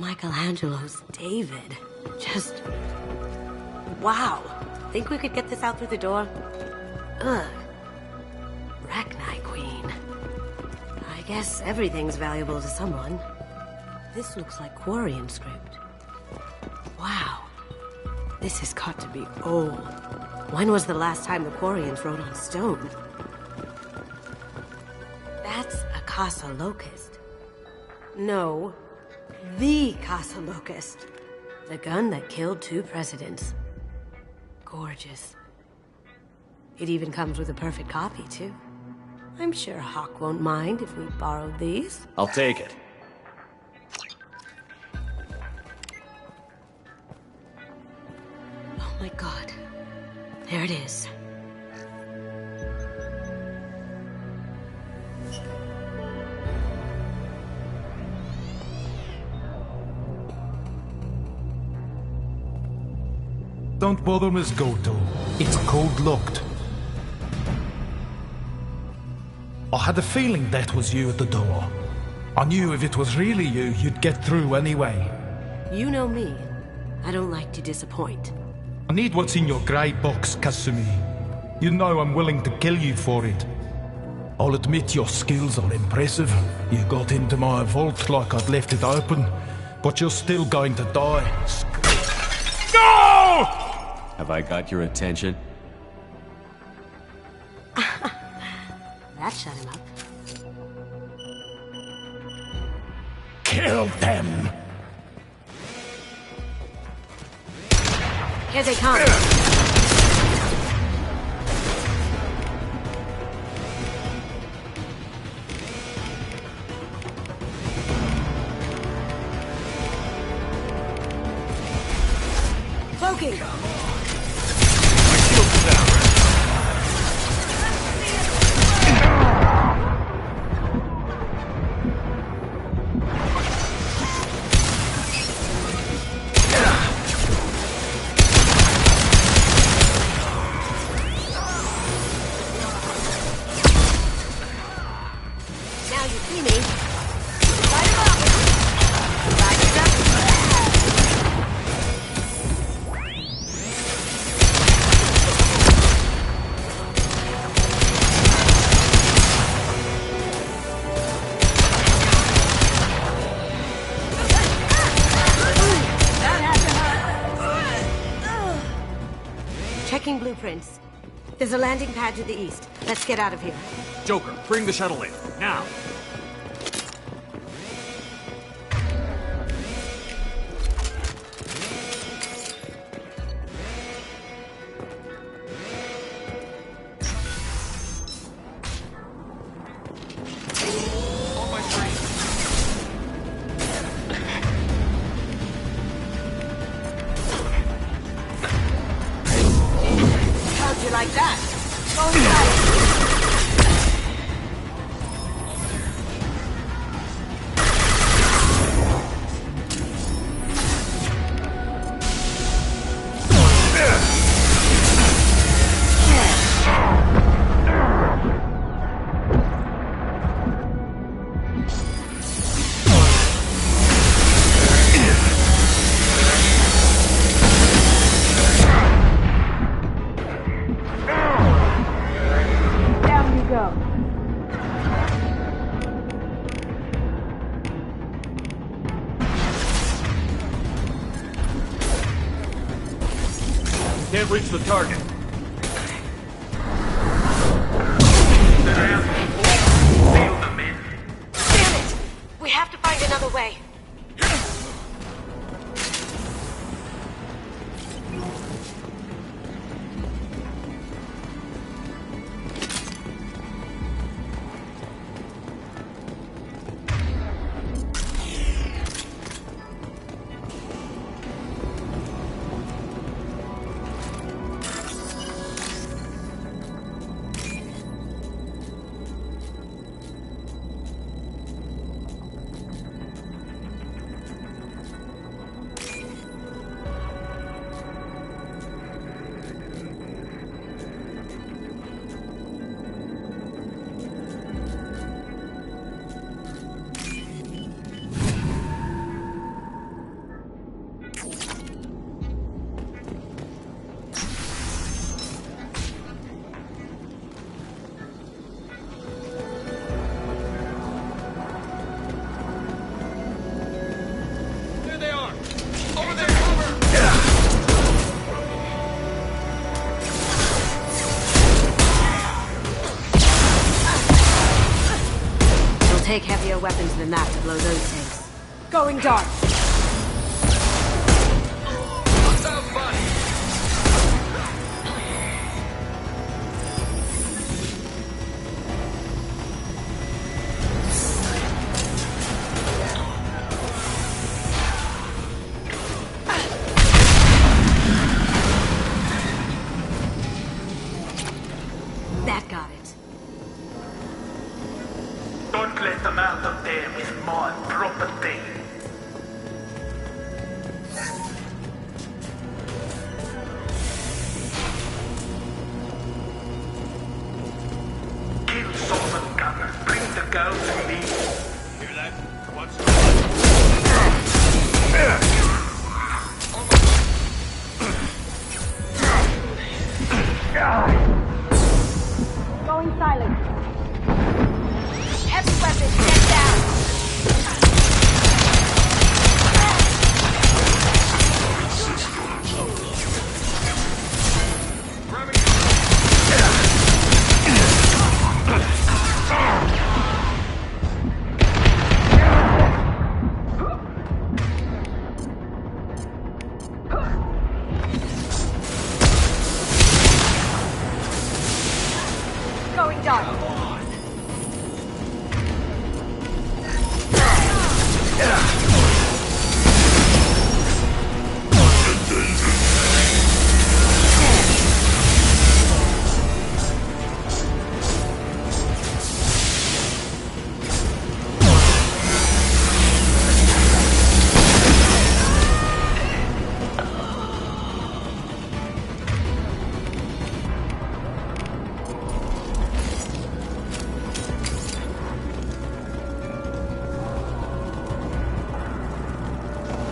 Michelangelo's David. Just... wow. Think we could get this out through the door? Ugh. Rachni Queen. I guess everything's valuable to someone. This looks like Quarian script. Wow. This has got to be old. When was the last time the Quarians wrote on stone? That's a Casa Locust. No. The Casa Locust. The gun that killed 2 presidents. Gorgeous. It even comes with a perfect copy, too. I'm sure Hawk won't mind if we borrowed these. I'll take it. Oh my god. There it is. Don't bother, Miss Goto. It's code-locked. I had a feeling that was you at the door. I knew if it was really you, you'd get through anyway. You know me. I don't like to disappoint. I need what's in your grey box, Kasumi. You know I'm willing to kill you for it. I'll admit your skills are impressive. You got into my vault like I'd left it open, but you're still going to die. No! Have I got your attention? That shut him up. Kill them! Here they come! Cloaking! Checking blueprints. There's a landing pad to the east. Let's get out of here. Joker, bring the shuttle in, now! Like that. Go inside. Can't reach the target. Damn it! We have to find another way. take heavier weapons than that to blow those tanks. Going dark. What's up, buddy? That got it. Don't let them out of there with my property. Kill Solomon Gunner. Bring the girl to me. Hear that? What's Going silent. Heavy weapons, get down. Going dark.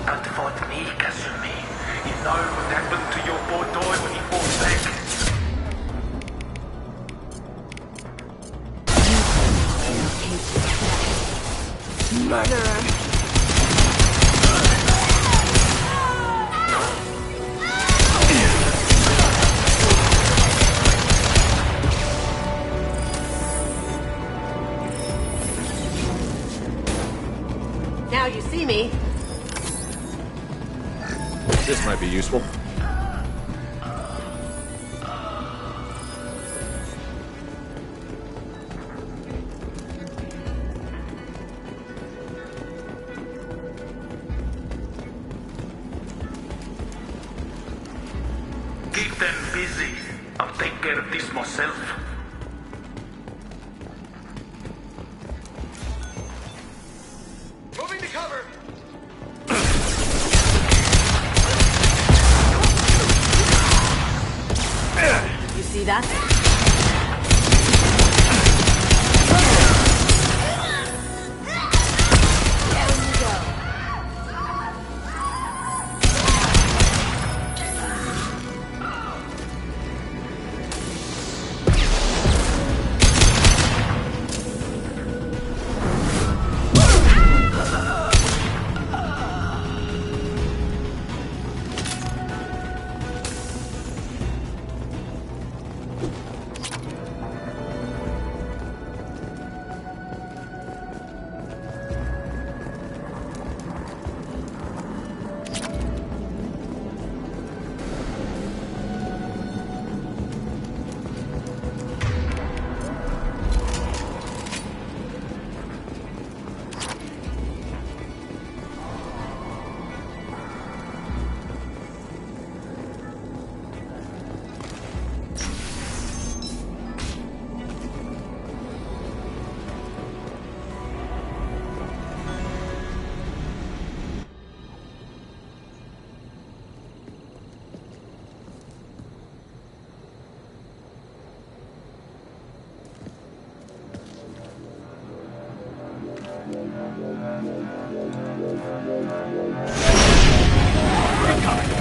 Don't fight me, Kasumi. You know what happened to your boy Doi when he fought back. Murderer. Now you see me. This might be useful. Keep them busy. I'll take care of this myself. Moving to cover. You see that?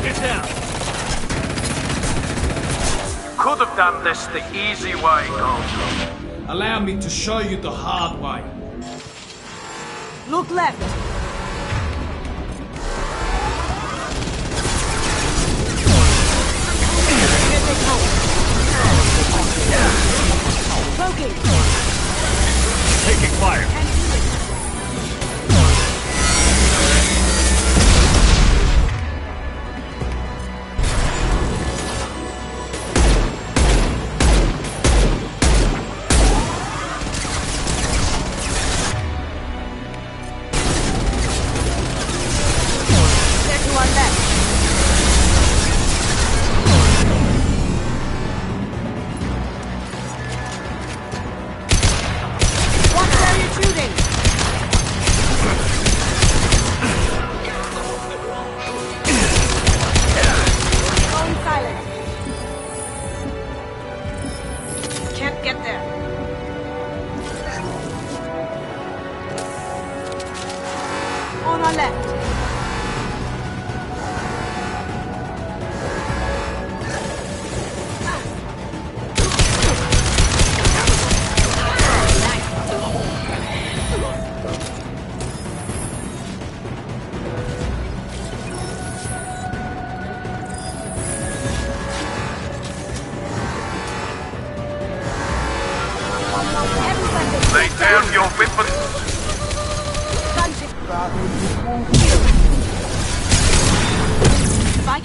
Get down. Could have done this the easy way, Gojo. Allow me to show you the hard way. Look left. Here they come. Broken. Taking fire.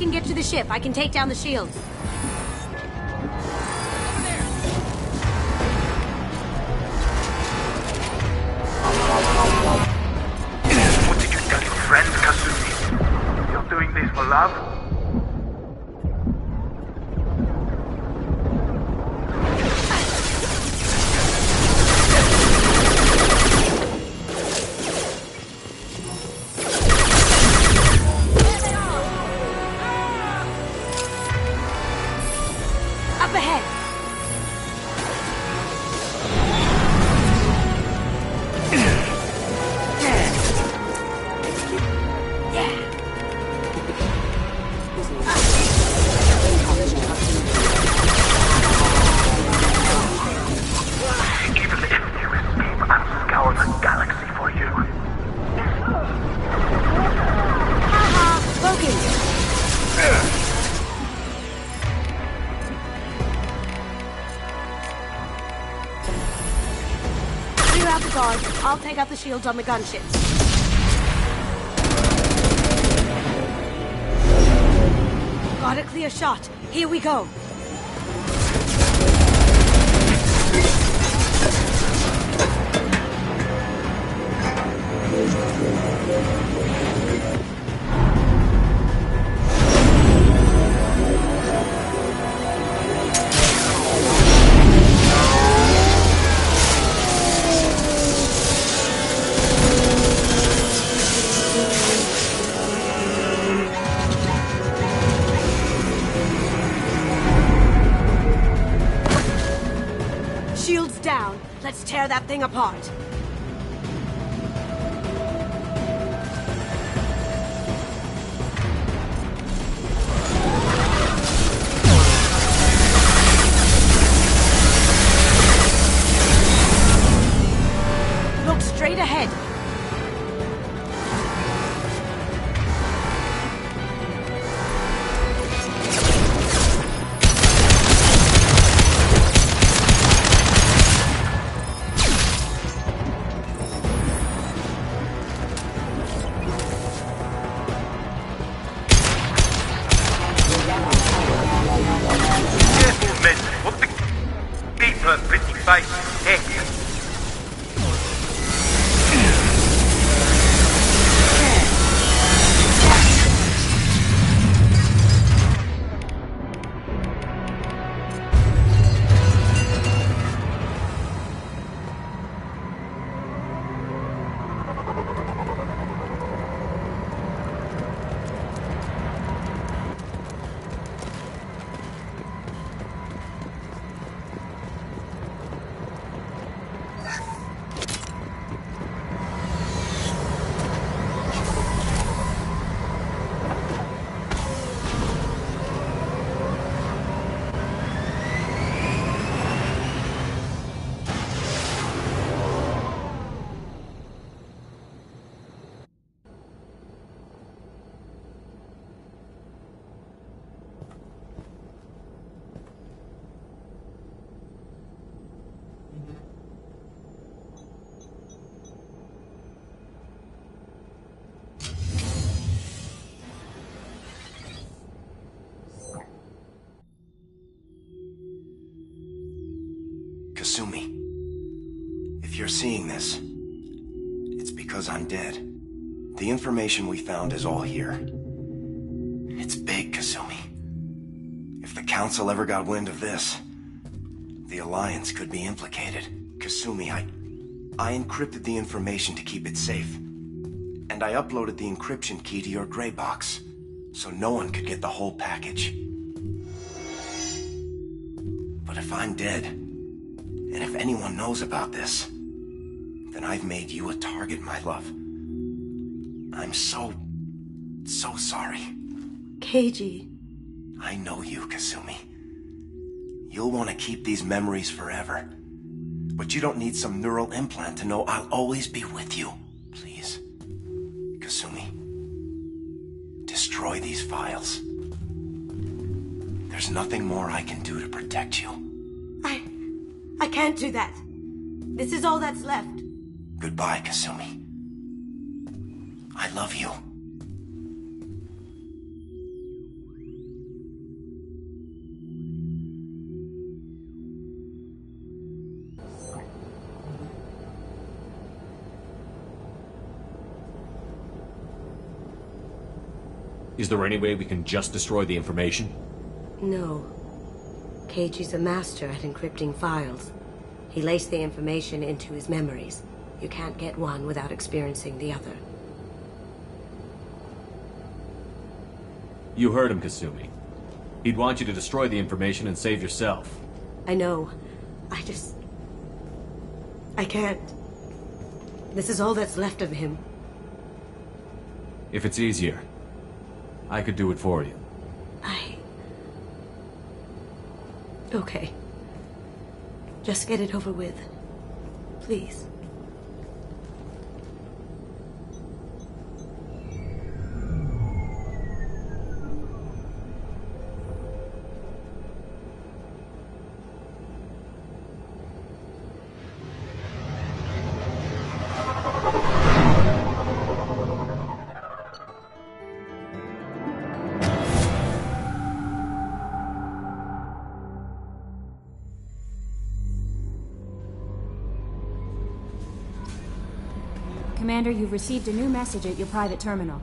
can get to the ship. I can take down the shields. What did you tell your friend, Kasumi? You're doing this for love? Up ahead! Even if you escape, I'll scour the galaxy for you. Logan! Clear out the guards. I'll take out the shields on the gunships. Got a clear shot. Here we go. Shields down. Let's tear that thing apart. Look straight ahead. Careful, men. What the... Deeper, pretty face. Heck. Kasumi, if you're seeing this, it's because I'm dead. The information we found is all here. It's big, Kasumi. If the Council ever got wind of this, the Alliance could be implicated. Kasumi, I encrypted the information to keep it safe. And I uploaded the encryption key to your gray box, so no one could get the whole package. But if I'm dead, and if anyone knows about this, then I've made you a target, my love. I'm so sorry. Keiji. I know you, Kasumi. You'll want to keep these memories forever. But you don't need some neural implant to know I'll always be with you. Please. Kasumi. Destroy these files. There's nothing more I can do to protect you. I can't do that. This is all that's left. Goodbye, Kasumi. I love you. Is there any way we can just destroy the information? No. Keiji's a master at encrypting files. He laced the information into his memories. You can't get one without experiencing the other. You heard him, Kasumi. He'd want you to destroy the information and save yourself. I know. I can't. This is all that's left of him. If it's easier, I could do it for you. Okay. Just get it over with. Please. Commander, you've received a new message at your private terminal.